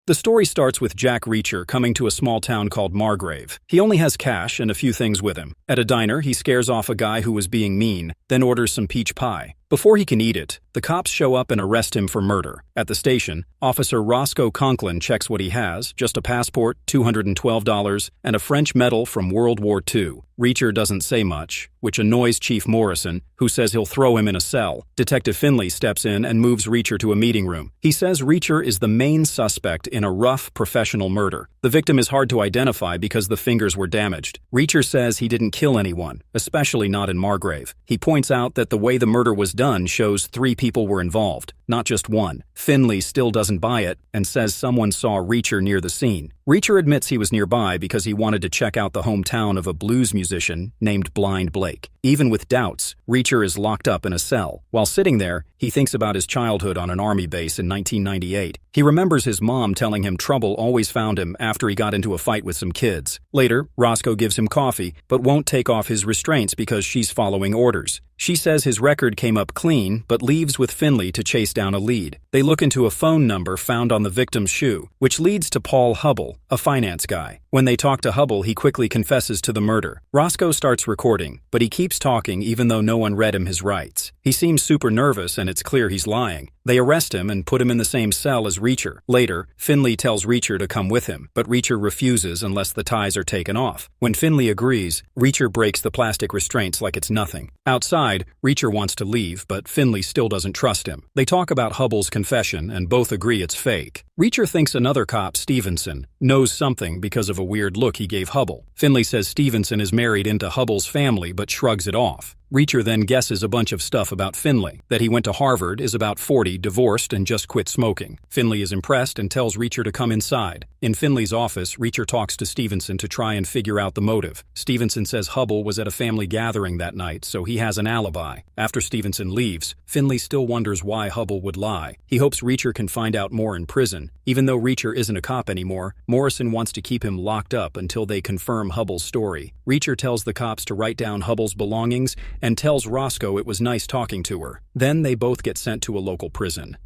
The story starts with Jack Reacher coming to a small town called Margrave. He only has cash and a few things with him. At a diner, he scares off a guy who was being mean, then orders some peach pie. Before he can eat it, the cops show up and arrest him for murder. At the station, Officer Roscoe Conklin checks what he has, just a passport, $212, and a French medal from World War II. Reacher doesn't say much, which annoys Chief Morrison, who says he'll throw him in a cell. Detective Finley steps in and moves Reacher to a meeting room. He says Reacher is the main suspect in a rough, professional murder. The victim is hard to identify because the fingers were damaged. Reacher says he didn't kill anyone, especially not in Margrave. He points out that the way the murder was done shows 3 people were involved, not just one. Finley still doesn't buy it and says someone saw Reacher near the scene. Reacher admits he was nearby because he wanted to check out the hometown of a blues musician named Blind Blake. Even with doubts, Reacher is locked up in a cell. While sitting there, he thinks about his childhood on an army base in 1998. He remembers his mom telling him trouble always found him after he got into a fight with some kids. Later, Roscoe gives him coffee, but won't take off his restraints because she's following orders. She says his record came up clean, but leaves with Finley to chase down a lead. They look into a phone number found on the victim's shoe, which leads to Paul Hubble, a finance guy. When they talk to Hubble, he quickly confesses to the murder. Roscoe starts recording, but he keeps talking even though no one read him his rights. He seems super nervous and it's clear he's lying. They arrest him and put him in the same cell as Reacher. Later, Finley tells Reacher to come with him, but Reacher refuses unless the ties are taken off. When Finley agrees, Reacher breaks the plastic restraints like it's nothing. Outside, Reacher wants to leave, but Finley still doesn't trust him. They talk about Hubble's confession and both agree it's fake. Reacher thinks another cop, Stevenson, knows something because of a weird look he gave Hubble. Finley says Stevenson is married into Hubble's family but shrugs it off. Reacher then guesses a bunch of stuff about Finley, that he went to Harvard, is about 40, divorced, and just quit smoking. Finley is impressed and tells Reacher to come inside. In Finley's office, Reacher talks to Stevenson to try and figure out the motive. Stevenson says Hubble was at a family gathering that night, so he has an alibi. After Stevenson leaves, Finley still wonders why Hubble would lie. He hopes Reacher can find out more in prison. Even though Reacher isn't a cop anymore, Morrison wants to keep him locked up until they confirm Hubble's story. Reacher tells the cops to write down Hubble's belongings and tells Roscoe it was nice talking to her. Then they both get sent to a local prison.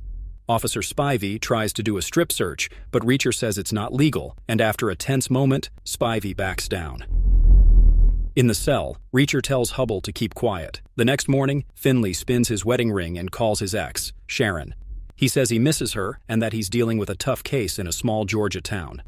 Officer Spivey tries to do a strip search, but Reacher says it's not legal, and after a tense moment, Spivey backs down. In the cell, Reacher tells Hubble to keep quiet. The next morning, Finley spins his wedding ring and calls his ex, Sharon. He says he misses her and that he's dealing with a tough case in a small Georgia town.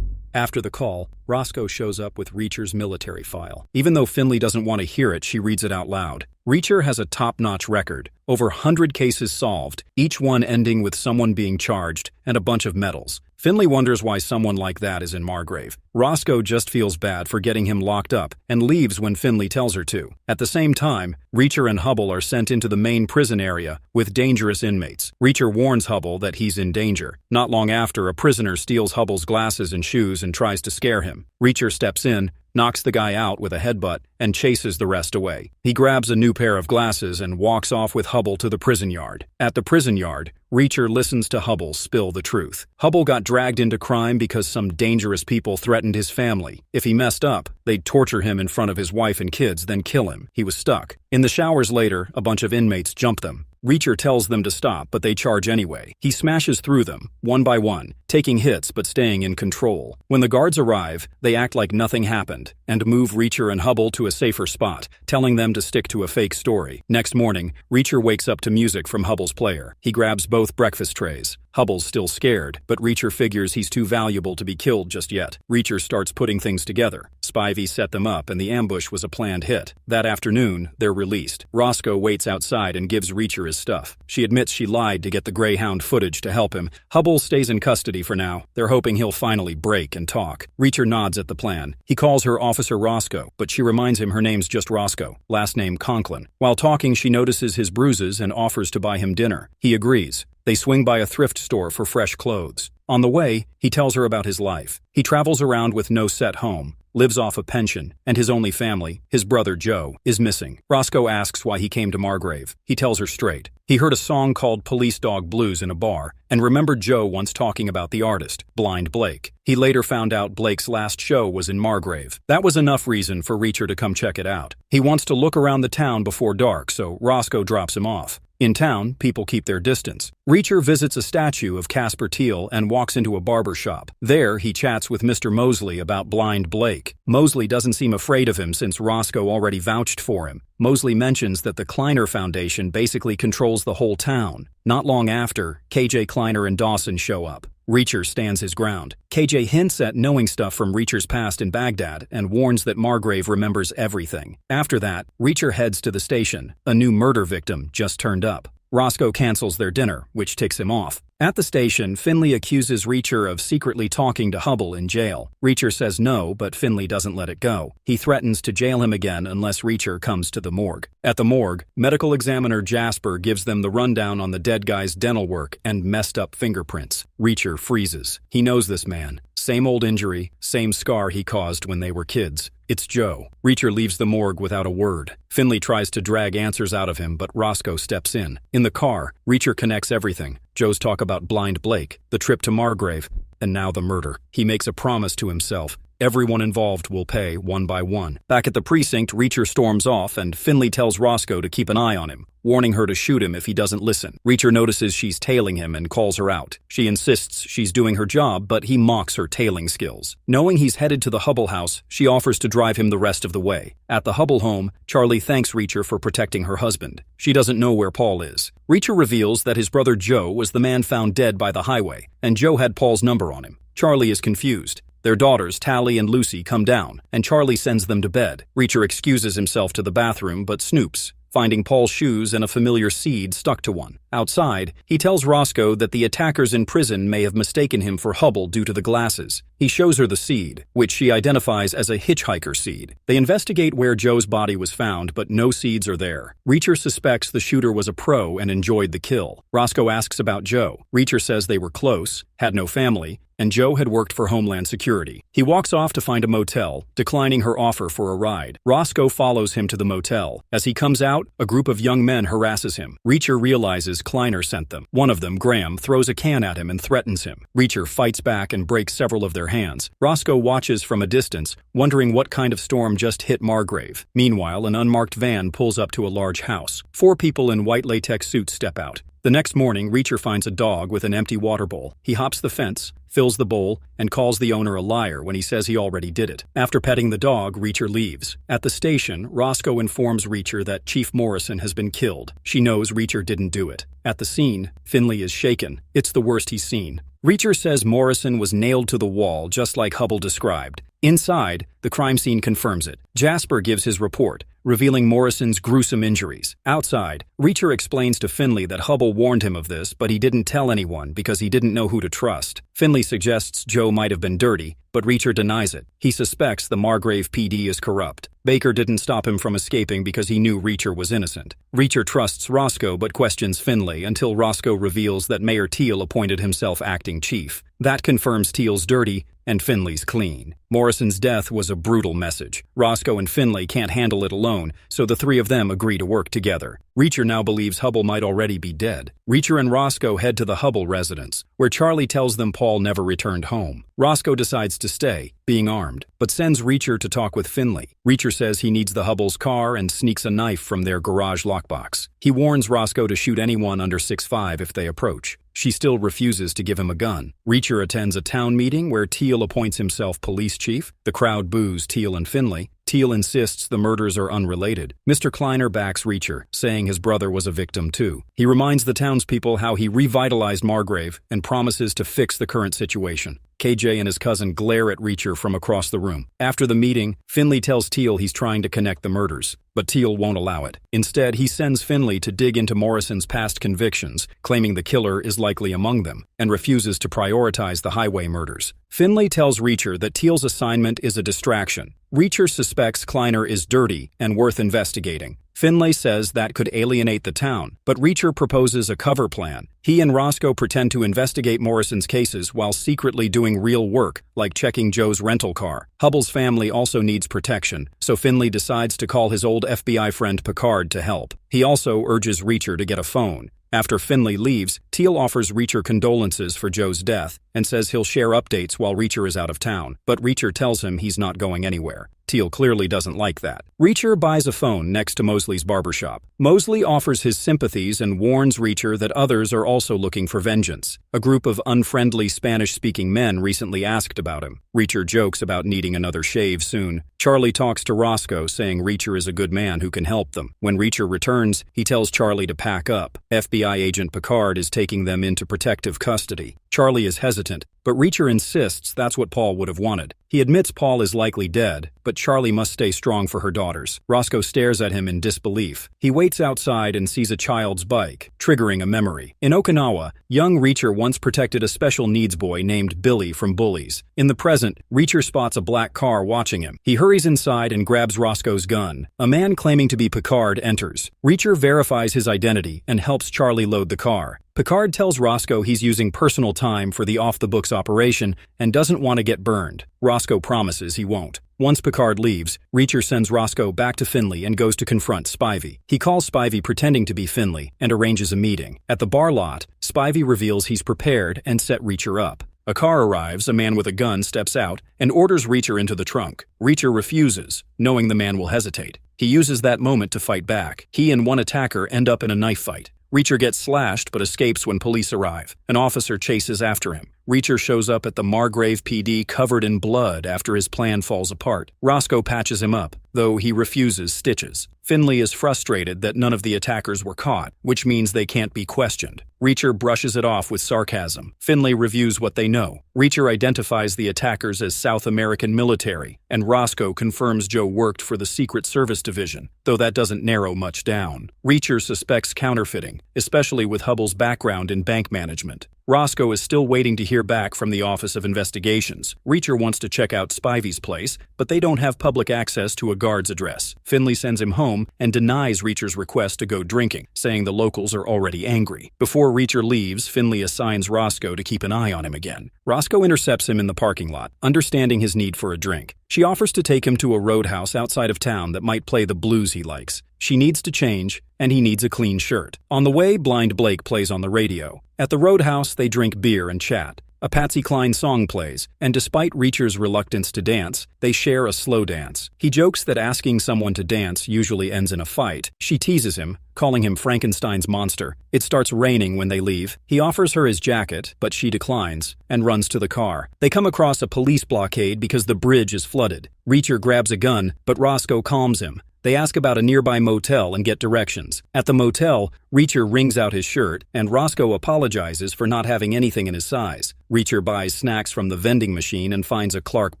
After the call, Roscoe shows up with Reacher's military file. Even though Finley doesn't want to hear it, she reads it out loud. Reacher has a top-notch record, over 100 cases solved, each one ending with someone being charged, and a bunch of medals. Finley wonders why someone like that is in Margrave. Roscoe just feels bad for getting him locked up and leaves when Finley tells her to. At the same time, Reacher and Hubble are sent into the main prison area with dangerous inmates. Reacher warns Hubble that he's in danger. Not long after, a prisoner steals Hubble's glasses and shoes and tries to scare him. Reacher steps in, knocks the guy out with a headbutt, and chases the rest away. He grabs a new pair of glasses and walks off with Hubble to the prison yard. At the prison yard, Reacher listens to Hubble spill the truth. Hubble got dragged into crime because some dangerous people threatened his family. If he messed up, they'd torture him in front of his wife and kids, then kill him. He was stuck. In the showers later, a bunch of inmates jump them. Reacher tells them to stop, but they charge anyway. He smashes through them, one by one, taking hits but staying in control. When the guards arrive, they act like nothing happened and move Reacher and Hubble to a safer spot, telling them to stick to a fake story. Next morning, Reacher wakes up to music from Hubble's player. He grabs both breakfast trays. Hubble's still scared, but Reacher figures he's too valuable to be killed just yet. Reacher starts putting things together. Spivey set them up and the ambush was a planned hit. That afternoon, they're released. Roscoe waits outside and gives Reacher his stuff. She admits she lied to get the Greyhound footage to help him. Hubble stays in custody for now. They're hoping he'll finally break and talk. Reacher nods at the plan. He calls her Officer Roscoe, but she reminds him her name's just Roscoe, last name Conklin. While talking, she notices his bruises and offers to buy him dinner. He agrees. They swing by a thrift store for fresh clothes. On the way, he tells her about his life. He travels around with no set home, lives off a pension, and his only family, his brother Joe, is missing. Roscoe asks why he came to Margrave. He tells her straight. He heard a song called Police Dog Blues in a bar, and remembered Joe once talking about the artist, Blind Blake. He later found out Blake's last show was in Margrave. That was enough reason for Reacher to come check it out. He wants to look around the town before dark, so Roscoe drops him off. In town, people keep their distance. Reacher visits a statue of Casper Teal and walks into a barber shop. There, he chats with Mr. Mosley about Blind Blake. Mosley doesn't seem afraid of him since Roscoe already vouched for him. Mosley mentions that the Kleiner Foundation basically controls the whole town. Not long after, KJ Kleiner and Dawson show up. Reacher stands his ground. KJ hints at knowing stuff from Reacher's past in Baghdad and warns that Margrave remembers everything. After that, Reacher heads to the station. A new murder victim just turned up. Roscoe cancels their dinner, which ticks him off. At the station, Finley accuses Reacher of secretly talking to Hubble in jail. Reacher says no, but Finley doesn't let it go. He threatens to jail him again unless Reacher comes to the morgue. At the morgue, medical examiner Jasper gives them the rundown on the dead guy's dental work and messed up fingerprints. Reacher freezes. He knows this man. Same old injury, same scar he caused when they were kids. It's Joe. Reacher leaves the morgue without a word. Finley tries to drag answers out of him, but Roscoe steps in. In the car, Reacher connects everything. Joe's talk about Blind Blake, the trip to Margrave, and now the murder. He makes a promise to himself. Everyone involved will pay one by one. Back at the precinct, Reacher storms off, and Finley tells Roscoe to keep an eye on him, warning her to shoot him if he doesn't listen. Reacher notices she's tailing him and calls her out. She insists she's doing her job, but he mocks her tailing skills. Knowing he's headed to the Hubble house, she offers to drive him the rest of the way. At the Hubble home, Charlie thanks Reacher for protecting her husband. She doesn't know where Paul is. Reacher reveals that his brother Joe was the man found dead by the highway, and Joe had Paul's number on him. Charlie is confused. Their daughters, Tally and Lucy, come down, and Charlie sends them to bed. Reacher excuses himself to the bathroom, but snoops, finding Paul's shoes and a familiar seed stuck to one. Outside, he tells Roscoe that the attackers in prison may have mistaken him for Hubble due to the glasses. He shows her the seed, which she identifies as a hitchhiker seed. They investigate where Joe's body was found, but no seeds are there. Reacher suspects the shooter was a pro and enjoyed the kill. Roscoe asks about Joe. Reacher says they were close, had no family, and Joe had worked for Homeland Security. He walks off to find a motel, declining her offer for a ride. Roscoe follows him to the motel. As he comes out, a group of young men harasses him. Reacher realizes Kleiner sent them. One of them, Graham, throws a can at him and threatens him. Reacher fights back and breaks several of their hands. Roscoe watches from a distance, wondering what kind of storm just hit Margrave. Meanwhile, an unmarked van pulls up to a large house. 4 people in white latex suits step out. The next morning, Reacher finds a dog with an empty water bowl. He hops the fence, fills the bowl, and calls the owner a liar when he says he already did it. After petting the dog, Reacher leaves. At the station, Roscoe informs Reacher that Chief Morrison has been killed. She knows Reacher didn't do it. At the scene, Finley is shaken. It's the worst he's seen. Reacher says Morrison was nailed to the wall just like Hubble described. Inside, the crime scene confirms it. Jasper gives his report, revealing Morrison's gruesome injuries. Outside, Reacher explains to Finley that Hubble warned him of this, but he didn't tell anyone because he didn't know who to trust. Finley suggests Joe might have been dirty, but Reacher denies it. He suspects the Margrave PD is corrupt. Baker didn't stop him from escaping because he knew Reacher was innocent. Reacher trusts Roscoe but questions Finley until Roscoe reveals that Mayor Teal appointed himself acting chief. That confirms Teal's dirty and Finley's clean. Morrison's death was a brutal message. Roscoe and Finley can't handle it alone, so the 3 of them agree to work together. Reacher now believes Hubble might already be dead. Reacher and Roscoe head to the Hubble residence, where Charlie tells them Paul never returned home. Roscoe decides to stay, being armed, but sends Reacher to talk with Finley. Reacher says he needs the Hubble's car and sneaks a knife from their garage lockbox. He warns Roscoe to shoot anyone under 6'5" if they approach. She still refuses to give him a gun. Reacher attends a town meeting where Teal appoints himself police chief. The crowd boos Teal and Finley. Teal insists the murders are unrelated. Mr. Kleiner backs Reacher, saying his brother was a victim too. He reminds the townspeople how he revitalized Margrave and promises to fix the current situation. KJ and his cousin glare at Reacher from across the room. After the meeting, Finley tells Teal he's trying to connect the murders, but Teal won't allow it. Instead, he sends Finley to dig into Morrison's past convictions, claiming the killer is likely among them, and refuses to prioritize the highway murders. Finley tells Reacher that Teal's assignment is a distraction. Reacher suspects Kleiner is dirty and worth investigating. Finlay says that could alienate the town, but Reacher proposes a cover plan. He and Roscoe pretend to investigate Morrison's cases while secretly doing real work, like checking Joe's rental car. Hubble's family also needs protection, so Finley decides to call his old FBI friend Picard to help. He also urges Reacher to get a phone. After Finley leaves, Teal offers Reacher condolences for Joe's death and says he'll share updates while Reacher is out of town, but Reacher tells him he's not going anywhere. Teal clearly doesn't like that. Reacher buys a phone next to Mosley's barbershop. Mosley offers his sympathies and warns Reacher that others are also looking for vengeance. A group of unfriendly Spanish-speaking men recently asked about him. Reacher jokes about needing another shave soon. Charlie talks to Roscoe, saying Reacher is a good man who can help them. When Reacher returns, he tells Charlie to pack up. FBI agent Picard is taking them into protective custody. Charlie is hesitant, but Reacher insists that's what Paul would have wanted. He admits Paul is likely dead, but Charlie must stay strong for her daughters. Roscoe stares at him in disbelief. He waits outside and sees a child's bike, triggering a memory. In Okinawa, young Reacher once protected a special needs boy named Billy from bullies. In the present, Reacher spots a black car watching him. He hurries inside and grabs Roscoe's gun. A man claiming to be Picard enters. Reacher verifies his identity and helps Charlie load the car. Picard tells Roscoe he's using personal time for the off-the-books operation and doesn't want to get burned. Roscoe promises he won't. Once Picard leaves, Reacher sends Roscoe back to Finley and goes to confront Spivey. He calls Spivey pretending to be Finley and arranges a meeting. At the bar lot, Spivey reveals he's prepared and set Reacher up. A car arrives, a man with a gun steps out, and orders Reacher into the trunk. Reacher refuses, knowing the man will hesitate. He uses that moment to fight back. He and one attacker end up in a knife fight. Reacher gets slashed but escapes when police arrive. An officer chases after him. Reacher shows up at the Margrave PD covered in blood after his plan falls apart. Roscoe patches him up, though he refuses stitches. Finley is frustrated that none of the attackers were caught, which means they can't be questioned. Reacher brushes it off with sarcasm. Finley reviews what they know. Reacher identifies the attackers as South American military, and Roscoe confirms Joe worked for the Secret Service Division, though that doesn't narrow much down. Reacher suspects counterfeiting, especially with Hubbell's background in bank management. Roscoe is still waiting to hear back from the Office of Investigations. Reacher wants to check out Spivey's place, but they don't have public access to a guard's address. Finley sends him home and denies Reacher's request to go drinking, saying the locals are already angry. Before Reacher leaves, Finley assigns Roscoe to keep an eye on him again. Roscoe intercepts him in the parking lot, understanding his need for a drink. She offers to take him to a roadhouse outside of town that might play the blues he likes. She needs to change, and he needs a clean shirt. On the way, Blind Blake plays on the radio. At the roadhouse, they drink beer and chat. A Patsy Cline song plays, and despite Reacher's reluctance to dance, they share a slow dance. He jokes that asking someone to dance usually ends in a fight. She teases him, calling him Frankenstein's monster. It starts raining when they leave. He offers her his jacket, but she declines, and runs to the car. They come across a police blockade because the bridge is flooded. Reacher grabs a gun, but Roscoe calms him. They ask about a nearby motel and get directions. At the motel, Reacher wrings out his shirt, and Roscoe apologizes for not having anything in his size. Reacher buys snacks from the vending machine and finds a Clark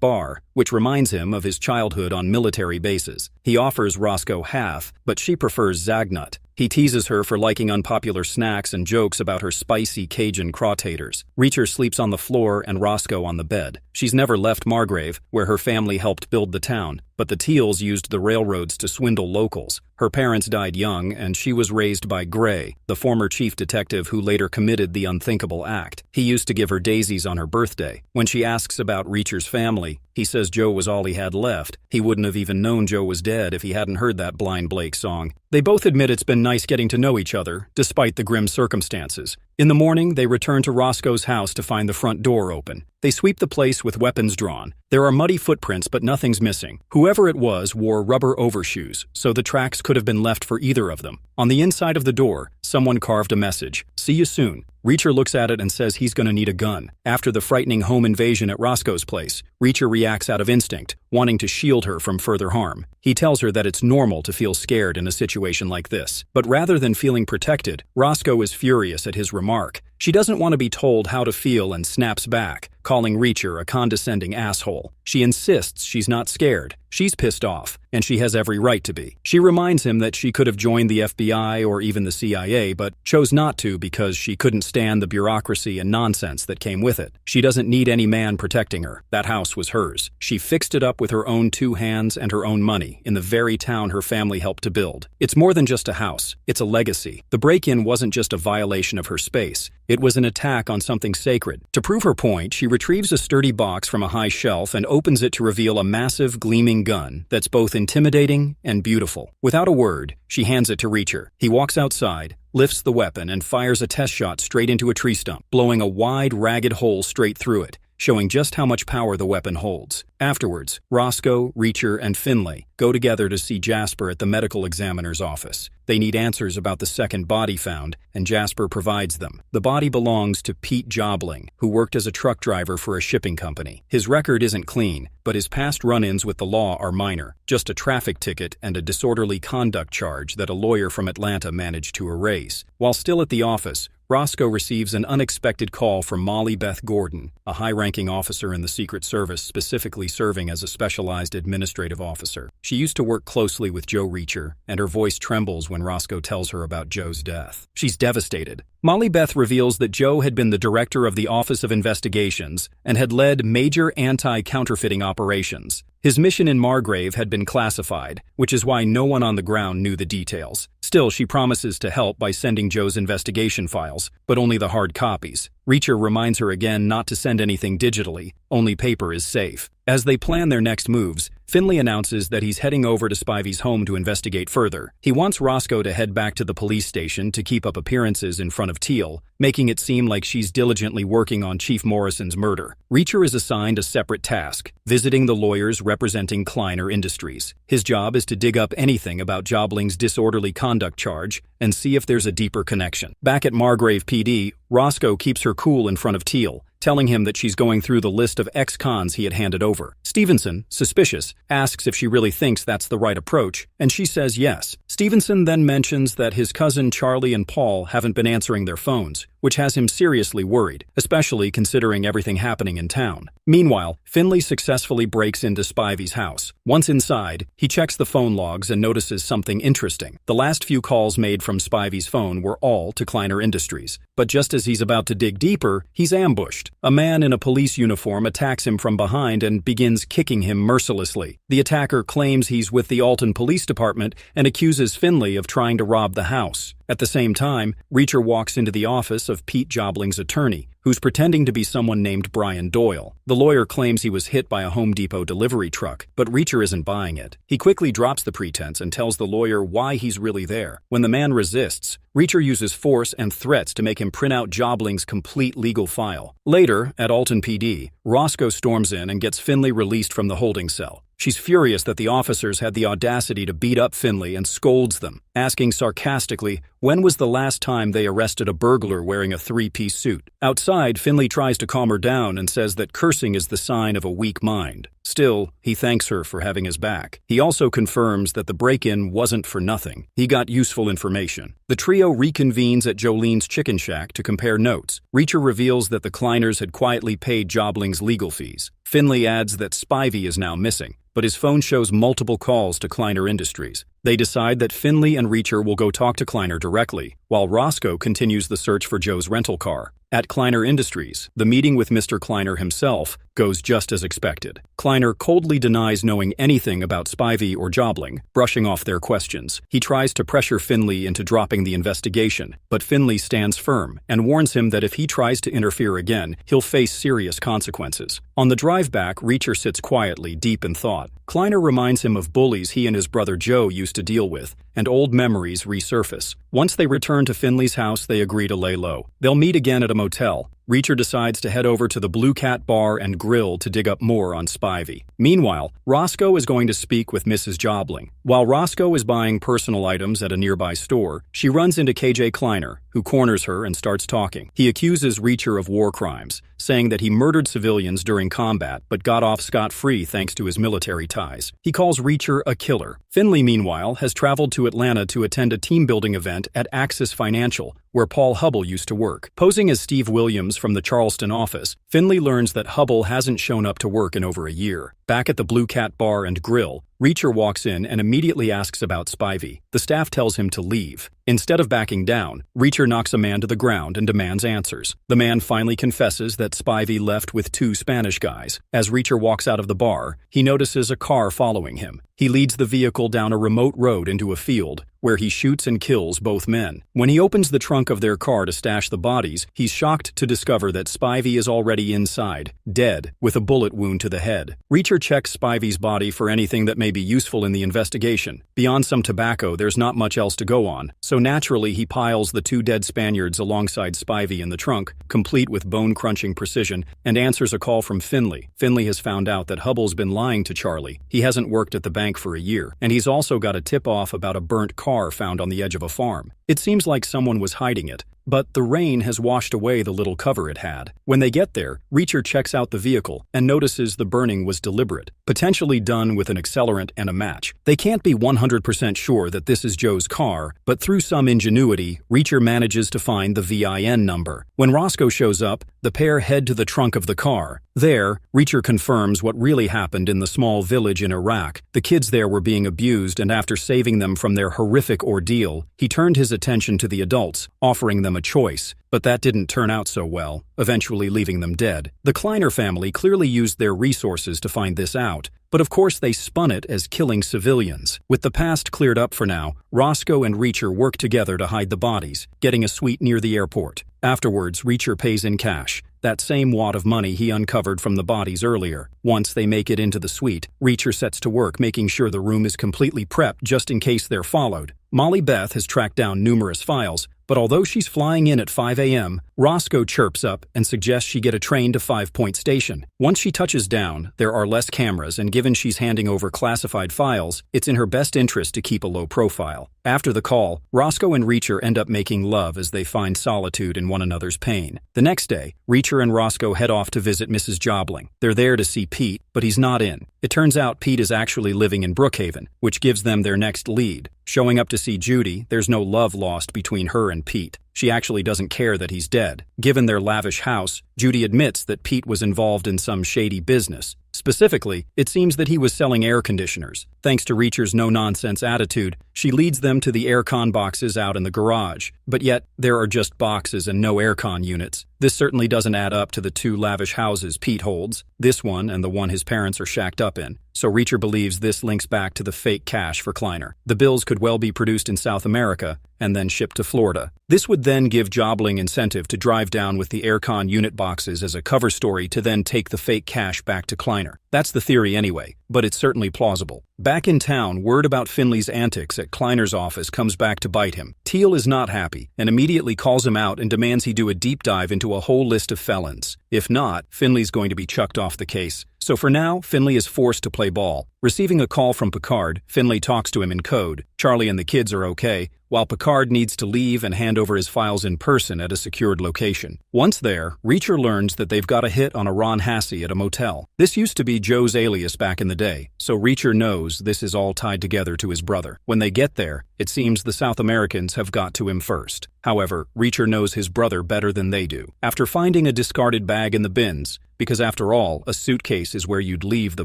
bar, which reminds him of his childhood on military bases. He offers Roscoe half, but she prefers Zagnut. He teases her for liking unpopular snacks and jokes about her spicy Cajun craw taters. Reacher sleeps on the floor and Roscoe on the bed. She's never left Margrave, where her family helped build the town, but the Teals used the railroads to swindle locals. Her parents died young, and she was raised by Gray, the former chief detective who later committed the unthinkable act. He used to give her daisies on her birthday. When she asks about Reacher's family, he says Joe was all he had left. He wouldn't have even known Joe was dead if he hadn't heard that Blind Blake song. They both admit it's been nice getting to know each other, despite the grim circumstances. In the morning, they return to Roscoe's house to find the front door open. They sweep the place with weapons drawn. There are muddy footprints, but nothing's missing. Whoever it was wore rubber overshoes, so the tracks could have been left for either of them. On the inside of the door, someone carved a message, "See you soon." Reacher looks at it and says he's going to need a gun. After the frightening home invasion at Roscoe's place, Reacher reacts out of instinct, wanting to shield her from further harm. He tells her that it's normal to feel scared in a situation like this. But rather than feeling protected, Roscoe is furious at his remark. She doesn't want to be told how to feel and snaps back, calling Reacher a condescending asshole. She insists she's not scared. She's pissed off, and she has every right to be. She reminds him that she could have joined the FBI or even the CIA, but chose not to because she couldn't stand the bureaucracy and nonsense that came with it. She doesn't need any man protecting her. That house was hers. She fixed it up with her own 2 hands and her own money in the very town her family helped to build. It's more than just a house. It's a legacy. The break-in wasn't just a violation of her space. It was an attack on something sacred. To prove her point, she retrieves a sturdy box from a high shelf and opens it to reveal a massive, gleaming gun that's both intimidating and beautiful. Without a word, she hands it to Reacher. He walks outside, lifts the weapon, and fires a test shot straight into a tree stump, blowing a wide, ragged hole straight through it. showing just how much power the weapon holds. Afterwards, Roscoe, Reacher, and Finley go together to see Jasper at the medical examiner's office. They need answers about the second body found, and Jasper provides them. The body belongs to Pete Jobling, who worked as a truck driver for a shipping company. His record isn't clean, but his past run-ins with the law are minor, just a traffic ticket and a disorderly conduct charge that a lawyer from Atlanta managed to erase. While still at the office, Roscoe receives an unexpected call from Molly Beth Gordon, a high-ranking officer in the Secret Service specifically serving as a specialized administrative officer. She used to work closely with Joe Reacher, and her voice trembles when Roscoe tells her about Joe's death. She's devastated. Molly Beth reveals that Joe had been the director of the Office of Investigations and had led major anti-counterfeiting operations. His mission in Margrave had been classified, which is why no one on the ground knew the details. Still, she promises to help by sending Joe's investigation files, but only the hard copies. Reacher reminds her again not to send anything digitally, only paper is safe. As they plan their next moves, Finley announces that he's heading over to Spivey's home to investigate further. He wants Roscoe to head back to the police station to keep up appearances in front of Teal, making it seem like she's diligently working on Chief Morrison's murder. Reacher is assigned a separate task, visiting the lawyers representing Kleiner Industries. His job is to dig up anything about Jobling's disorderly conduct charge and see if there's a deeper connection. Back at Margrave PD, Roscoe keeps her cool in front of Teal, telling him that she's going through the list of ex-cons he had handed over. Stevenson, suspicious, asks if she really thinks that's the right approach, and she says yes. Stevenson then mentions that his cousin Charlie and Paul haven't been answering their phones, which has him seriously worried, especially considering everything happening in town. Meanwhile, Finley successfully breaks into Spivey's house. Once inside, he checks the phone logs and notices something interesting. The last few calls made from Spivey's phone were all to Kleiner Industries. But just as he's about to dig deeper, he's ambushed. A man in a police uniform attacks him from behind and begins kicking him mercilessly. The attacker claims he's with the Alton Police Department and accuses Finley of trying to rob the house. At the same time, Reacher walks into the office of Pete Jobling's attorney, who's pretending to be someone named Brian Doyle. The lawyer claims he was hit by a Home Depot delivery truck, but Reacher isn't buying it. He quickly drops the pretense and tells the lawyer why he's really there. When the man resists, Reacher uses force and threats to make him print out Jobling's complete legal file. Later, at Alton PD, Roscoe storms in and gets Finley released from the holding cell. She's furious that the officers had the audacity to beat up Finley and scolds them, asking sarcastically, when was the last time they arrested a burglar wearing a three-piece suit? Outside, Finley tries to calm her down and says that cursing is the sign of a weak mind. Still, he thanks her for having his back. He also confirms that the break-in wasn't for nothing. He got useful information. The trio reconvenes at Jolene's chicken shack to compare notes. Reacher reveals that the Kleiners had quietly paid Jobling's legal fees. Finley adds that Spivey is now missing, but his phone shows multiple calls to Kleiner Industries. They decide that Finley and Reacher will go talk to Kleiner directly, while Roscoe continues the search for Joe's rental car. At Kleiner Industries, the meeting with Mr. Kleiner himself goes just as expected. Kleiner coldly denies knowing anything about Spivey or Jobling, brushing off their questions. He tries to pressure Finley into dropping the investigation, but Finley stands firm and warns him that if he tries to interfere again, he'll face serious consequences. On the drive back, Reacher sits quietly, deep in thought. Kleiner reminds him of bullies he and his brother Joe used to deal with, and old memories resurface. Once they return to Finley's house, they agree to lay low. They'll meet again at a motel. Reacher decides to head over to the Blue Cat Bar and Grill to dig up more on Spivey. Meanwhile, Roscoe is going to speak with Mrs. Jobling. While Roscoe is buying personal items at a nearby store, she runs into KJ Kleiner, who corners her and starts talking. He accuses Reacher of war crimes, saying that he murdered civilians during combat but got off scot-free thanks to his military ties. He calls Reacher a killer. Finley, meanwhile, has traveled to Atlanta to attend a team-building event at Axis Financial, where Paul Hubble used to work. Posing as Steve Williams from the Charleston office, Finley learns that Hubble hasn't shown up to work in over a year. Back at the Blue Cat Bar and Grill, Reacher walks in and immediately asks about Spivey. The staff tells him to leave. Instead of backing down, Reacher knocks a man to the ground and demands answers. The man finally confesses that Spivey left with 2 Spanish guys. As Reacher walks out of the bar, he notices a car following him. He leads the vehicle down a remote road into a field, where he shoots and kills both men. When he opens the trunk of their car to stash the bodies, he's shocked to discover that Spivey is already inside, dead, with a bullet wound to the head. Reacher Reacher checks Spivey's body for anything that may be useful in the investigation. Beyond some tobacco, there's not much else to go on, so naturally he piles the 2 dead Spaniards alongside Spivey in the trunk, complete with bone-crunching precision, and answers a call from Finley. Finley has found out that Hubbell's been lying to Charlie. He hasn't worked at the bank for a year, and he's also got a tip-off about a burnt car found on the edge of a farm. It seems like someone was hiding it, but the rain has washed away the little cover it had. When they get there, Reacher checks out the vehicle and notices the burning was deliberate, potentially done with an accelerant and a match. They can't be 100% sure that this is Joe's car, but through some ingenuity, Reacher manages to find the VIN number. When Roscoe shows up, the pair head to the trunk of the car. There, Reacher confirms what really happened in the small village in Iraq. The kids there were being abused, and after saving them from their horrific ordeal, he turned his attention to the adults, offering them a choice. But that didn't turn out so well, eventually leaving them dead. The Kleiner family clearly used their resources to find this out, but of course they spun it as killing civilians. With the past cleared up for now, Roscoe and Reacher work together to hide the bodies, getting a suite near the airport. Afterwards, Reacher pays in cash, that same wad of money he uncovered from the bodies earlier. Once they make it into the suite, Reacher sets to work making sure the room is completely prepped just in case they're followed. Molly Beth has tracked down numerous files, but although she's flying in at 5 a.m., Roscoe chirps up and suggests she get a train to 5 Point Station. Once she touches down, there are less cameras, and given she's handing over classified files, it's in her best interest to keep a low profile. After the call, Roscoe and Reacher end up making love as they find solitude in one another's pain. The next day, Reacher and Roscoe head off to visit Mrs. Jobling. They're there to see Pete, but he's not in. It turns out Pete is actually living in Brookhaven, which gives them their next lead. Showing up to see Judy, there's no love lost between her and Pete. She actually doesn't care that he's dead. Given their lavish house, Judy admits that Pete was involved in some shady business. Specifically, it seems that he was selling air conditioners. Thanks to Reacher's no-nonsense attitude, she leads them to the aircon boxes out in the garage. But yet, there are just boxes and no aircon units. This certainly doesn't add up to the 2 lavish houses Pete holds, this one and the one his parents are shacked up in. So Reacher believes this links back to the fake cash for Kleiner. The bills could well be produced in South America and then shipped to Florida. This would then give Jobling incentive to drive down with the aircon unit boxes as a cover story to then take the fake cash back to Kleiner. That's the theory anyway, but it's certainly plausible. Back in town, word about Finley's antics at Kleiner's office comes back to bite him. Teal is not happy and immediately calls him out and demands he do a deep dive into a whole list of felons. If not, Finley's going to be chucked off the case. So for now, Finley is forced to play ball. Receiving a call from Picard, Finley talks to him in code. Charlie and the kids are okay, while Picard needs to leave and hand over his files in person at a secured location. Once there, Reacher learns that they've got a hit on a Ron Hassey at a motel. This used to be Joe's alias back in the day, so Reacher knows this is all tied together to his brother. When they get there, it seems the South Americans have got to him first. However, Reacher knows his brother better than they do. After finding a discarded bag in the bins, because after all, a suitcase is where you'd leave the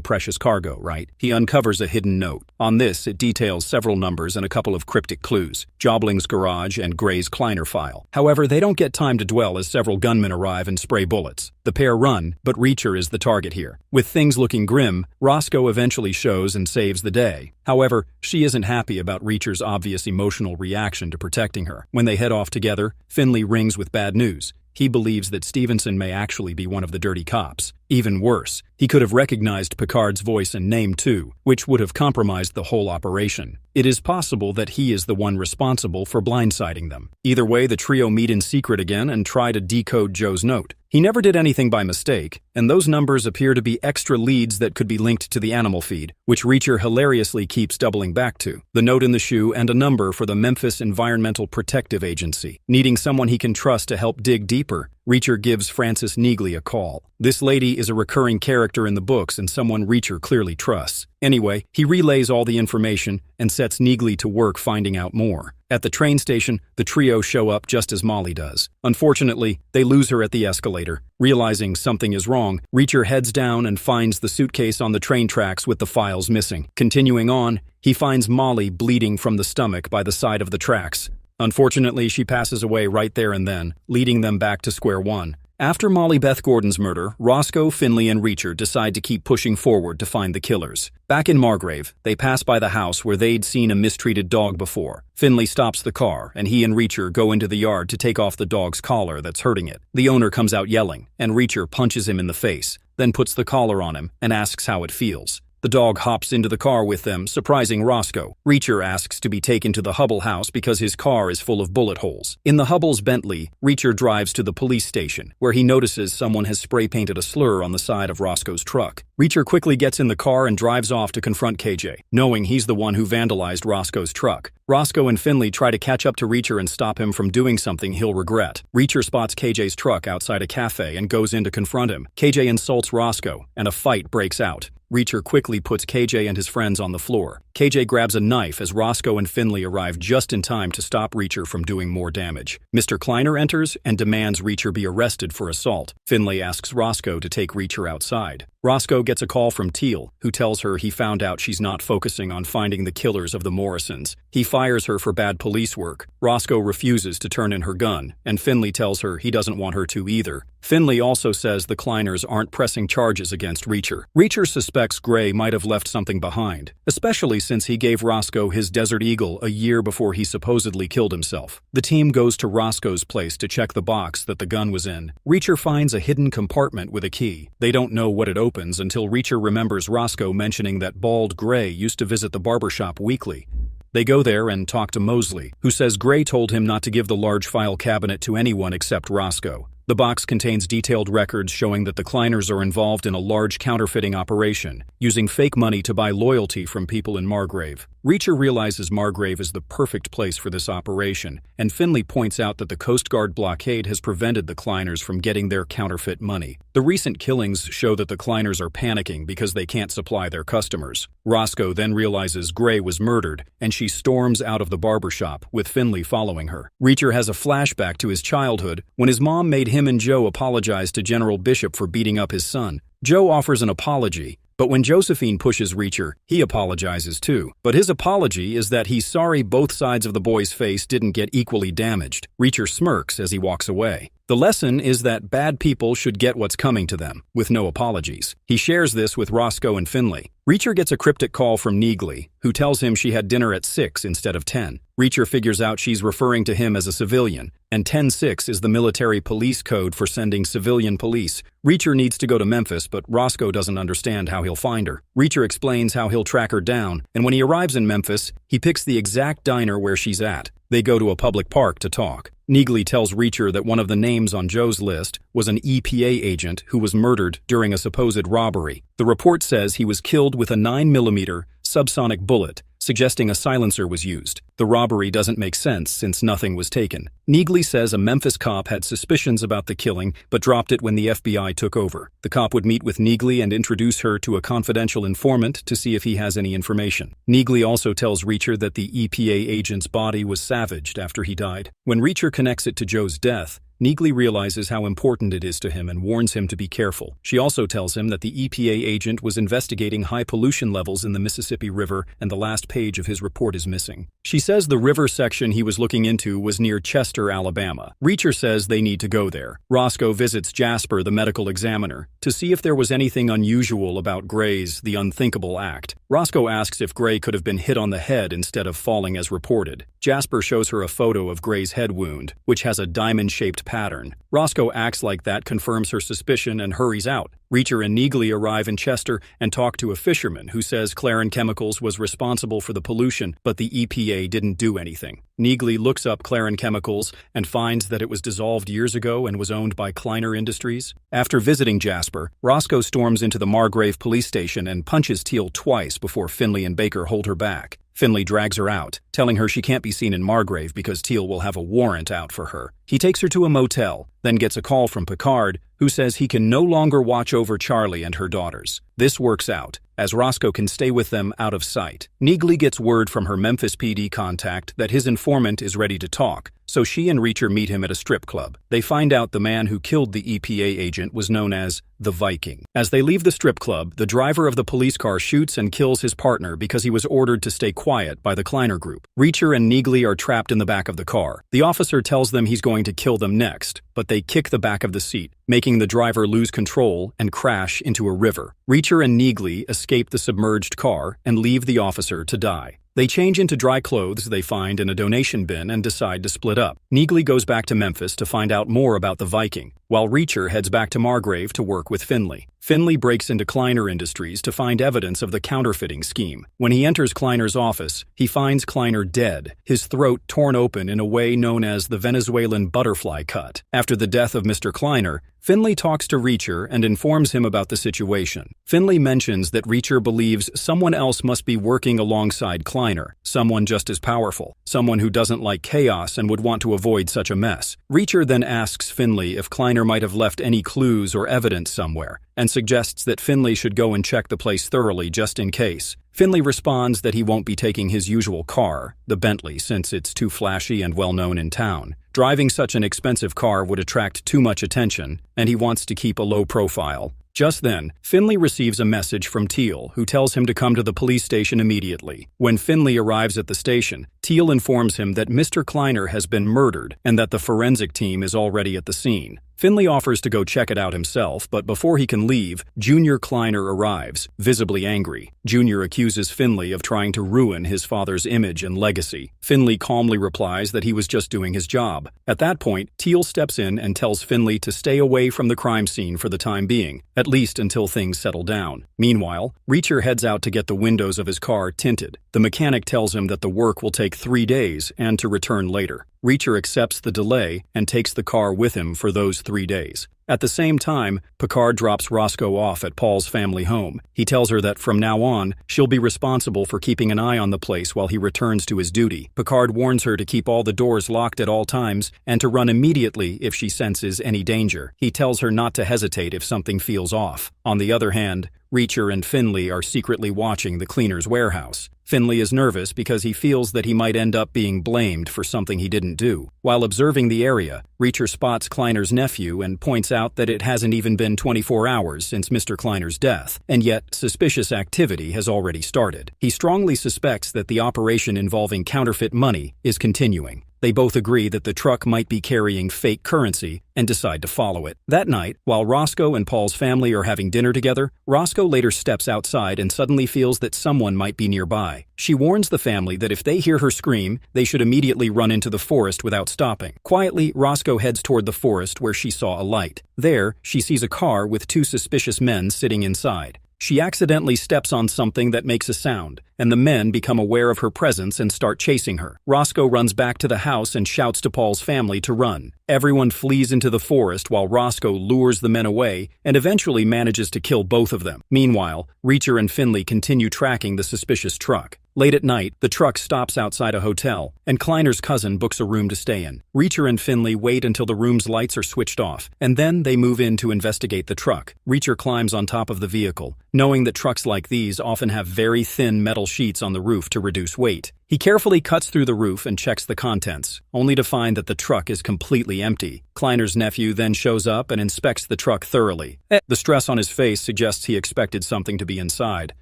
precious cargo, right? He uncovers a hidden note. On this, it details several numbers and a couple of cryptic clues, Jobling's garage and Gray's Kleiner file. However, they don't get time to dwell as several gunmen arrive and spray bullets. The pair run, but Reacher is the target here. With things looking grim, Roscoe eventually shows and saves the day. However, she isn't happy about Reacher's obvious emotional reaction to protecting her. When they head off together, Finley rings with bad news. He believes that Stevenson may actually be one of the dirty cops. Even worse, he could have recognized Picard's voice and name too, which would have compromised the whole operation. It is possible that he is the one responsible for blindsiding them. Either way, the trio meet in secret again and try to decode Joe's note. He never did anything by mistake, and those numbers appear to be extra leads that could be linked to the animal feed, which Reacher hilariously keeps doubling back to. The note in the shoe and a number for the Memphis Environmental Protective Agency. Needing someone he can trust to help dig deeper, Reacher gives Frances Neagley a call. This lady is a recurring character in the books and someone Reacher clearly trusts. Anyway, he relays all the information and sets Neagley to work finding out more. At the train station, the trio show up just as Molly does. Unfortunately, they lose her at the escalator. Realizing something is wrong, Reacher heads down and finds the suitcase on the train tracks with the files missing. Continuing on, he finds Molly bleeding from the stomach by the side of the tracks. Unfortunately, she passes away right there and then, leading them back to square one. After Molly Beth Gordon's murder, Roscoe, Finley, and Reacher decide to keep pushing forward to find the killers. Back in Margrave, they pass by the house where they'd seen a mistreated dog before. Finley stops the car, and he and Reacher go into the yard to take off the dog's collar that's hurting it. The owner comes out yelling, and Reacher punches him in the face. then puts the collar on him and asks how it feels. The dog hops into the car with them, surprising Roscoe. Reacher asks to be taken to the Hubble house because his car is full of bullet holes. In the Hubble's Bentley, Reacher drives to the police station, where he notices someone has spray-painted a slur on the side of Roscoe's truck. Reacher quickly gets in the car and drives off to confront KJ, knowing he's the one who vandalized Roscoe's truck. Roscoe and Finley try to catch up to Reacher and stop him from doing something he'll regret. Reacher spots KJ's truck outside a cafe and goes in to confront him. KJ insults Roscoe, and a fight breaks out. Reacher quickly puts KJ and his friends on the floor. KJ grabs a knife as Roscoe and Finley arrive just in time to stop Reacher from doing more damage. Mr. Kleiner enters and demands Reacher be arrested for assault. Finley asks Roscoe to take Reacher outside. Roscoe gets a call from Teal, who tells her he found out she's not focusing on finding the killers of the Morrisons. He fires her for bad police work. Roscoe refuses to turn in her gun, and Finley tells her he doesn't want her to either. Finley also says the Kleiners aren't pressing charges against Reacher. Reacher suspects Gray might have left something behind, especially since he gave Roscoe his Desert Eagle a year before he supposedly killed himself. The team goes to Roscoe's place to check the box that the gun was in. Reacher finds a hidden compartment with a key. They don't know what it opens until Reacher remembers Roscoe mentioning that Bald Gray used to visit the barbershop weekly. They go there and talk to Mosley, who says Gray told him not to give the large file cabinet to anyone except Roscoe. The box contains detailed records showing that the Kleiners are involved in a large counterfeiting operation, using fake money to buy loyalty from people in Margrave. Reacher realizes Margrave is the perfect place for this operation, and Finley points out that the Coast Guard blockade has prevented the Kleiners from getting their counterfeit money. The recent killings show that the Kleiners are panicking because they can't supply their customers. Roscoe then realizes Gray was murdered, and she storms out of the barbershop, with Finley following her. Reacher has a flashback to his childhood when his mom made him and Joe apologize to General Bishop for beating up his son. Joe offers an apology, but when Josephine pushes Reacher, he apologizes too. But his apology is that he's sorry both sides of the boy's face didn't get equally damaged. Reacher smirks as he walks away. The lesson is that bad people should get what's coming to them, with no apologies. He shares this with Roscoe and Finley. Reacher gets a cryptic call from Neagley, who tells him she had dinner at 6 instead of 10. Reacher figures out she's referring to him as a civilian, and 10-6 is the military police code for sending civilian police. Reacher needs to go to Memphis, but Roscoe doesn't understand how he'll find her. Reacher explains how he'll track her down, and when he arrives in Memphis, he picks the exact diner where she's at. They go to a public park to talk. Neagley tells Reacher that one of the names on Joe's list was an EPA agent who was murdered during a supposed robbery. The report says he was killed with a 9mm subsonic bullet, suggesting a silencer was used. The robbery doesn't make sense since nothing was taken. Neagley says a Memphis cop had suspicions about the killing, but dropped it when the FBI took over. The cop would meet with Neagley and introduce her to a confidential informant to see if he has any information. Neagley also tells Reacher that the EPA agent's body was savaged after he died. When Reacher connects it to Joe's death, Neagley realizes how important it is to him and warns him to be careful. She also tells him that the EPA agent was investigating high pollution levels in the Mississippi River, and the last page of his report is missing. She says the river section he was looking into was near Chester, Alabama. Reacher says they need to go there. Roscoe visits Jasper, the medical examiner, to see if there was anything unusual about Gray's The Unthinkable Act. Roscoe asks if Gray could have been hit on the head instead of falling as reported. Jasper shows her a photo of Gray's head wound, which has a diamond-shaped pattern. Roscoe acts like that confirms her suspicion and hurries out. Reacher and Neagley arrive in Chester and talk to a fisherman who says Clarin Chemicals was responsible for the pollution, but the EPA didn't do anything. Neagley looks up Clarin Chemicals and finds that it was dissolved years ago and was owned by Kleiner Industries. After visiting Jasper, Roscoe storms into the Margrave police station and punches Teal twice before Finley and Baker hold her back. Finley drags her out, telling her she can't be seen in Margrave because Teal will have a warrant out for her. He takes her to a motel, then gets a call from Picard, who says he can no longer watch over Charlie and her daughters. This works out, as Roscoe can stay with them out of sight. Neagley gets word from her Memphis PD contact that his informant is ready to talk, so she and Reacher meet him at a strip club. They find out the man who killed the EPA agent was known as the Viking. As they leave the strip club, the driver of the police car shoots and kills his partner because he was ordered to stay quiet by the Kleiner group. Reacher and Neagley are trapped in the back of the car. The officer tells them he's going to kill them next, but they kick the back of the seat, making the driver lose control and crash into a river. Reacher and Neagley escape the submerged car and leave the officer to die. They change into dry clothes they find in a donation bin and decide to split up. Neagley goes back to Memphis to find out more about the Viking. while Reacher heads back to Margrave to work with Finley. Finley breaks into Kleiner Industries to find evidence of the counterfeiting scheme. When he enters Kleiner's office, he finds Kleiner dead, his throat torn open in a way known as the Venezuelan butterfly cut. After the death of Mr. Kleiner, Finley talks to Reacher and informs him about the situation. Finley mentions that Reacher believes someone else must be working alongside Kleiner, someone just as powerful, someone who doesn't like chaos and would want to avoid such a mess. Reacher then asks Finley if Kleiner might have left any clues or evidence somewhere, and suggests that Finley should go and check the place thoroughly just in case. Finley responds that he won't be taking his usual car, the Bentley, since it's too flashy and well-known in town. Driving such an expensive car would attract too much attention, and he wants to keep a low profile. Just then, Finley receives a message from Teal, who tells him to come to the police station immediately. When Finley arrives at the station, Teal informs him that Mr. Kleiner has been murdered and that the forensic team is already at the scene. Finley offers to go check it out himself, but before he can leave, Junior Kleiner arrives, visibly angry. Junior accuses Finley of trying to ruin his father's image and legacy. Finley calmly replies that he was just doing his job. At that point, Teal steps in and tells Finley to stay away from the crime scene for the time being, at least until things settle down. Meanwhile, Reacher heads out to get the windows of his car tinted. The mechanic tells him that the work will take 3 days and to return later. Reacher accepts the delay and takes the car with him for those 3 days. At the same time, Picard drops Roscoe off at Paul's family home. He tells her that from now on, she'll be responsible for keeping an eye on the place while he returns to his duty. Picard warns her to keep all the doors locked at all times and to run immediately if she senses any danger. He tells her not to hesitate if something feels off. On the other hand, Reacher and Finley are secretly watching the cleaner's warehouse. Finley is nervous because he feels that he might end up being blamed for something he didn't do. While observing the area, Reacher spots Kleiner's nephew and points out that it hasn't even been 24 hours since Mr. Kleiner's death, and yet suspicious activity has already started. He strongly suspects that the operation involving counterfeit money is continuing. They both agree that the truck might be carrying fake currency and decide to follow it. That night, while Roscoe and Paul's family are having dinner together, Roscoe later steps outside and suddenly feels that someone might be nearby. She warns the family that if they hear her scream, they should immediately run into the forest without stopping. Quietly, Roscoe heads toward the forest where she saw a light. There, she sees a car with 2 suspicious men sitting inside. She accidentally steps on something that makes a sound, and the men become aware of her presence and start chasing her. Roscoe runs back to the house and shouts to Paul's family to run. Everyone flees into the forest while Roscoe lures the men away and eventually manages to kill both of them. Meanwhile, Reacher and Finley continue tracking the suspicious truck. Late at night, the truck stops outside a hotel, and Kleiner's cousin books a room to stay in. Reacher and Finley wait until the room's lights are switched off, and then they move in to investigate the truck. Reacher climbs on top of the vehicle, knowing that trucks like these often have very thin metal sheets on the roof to reduce weight. He carefully cuts through the roof and checks the contents, only to find that the truck is completely empty. Kleiner's nephew then shows up and inspects the truck thoroughly. The stress on his face suggests he expected something to be inside.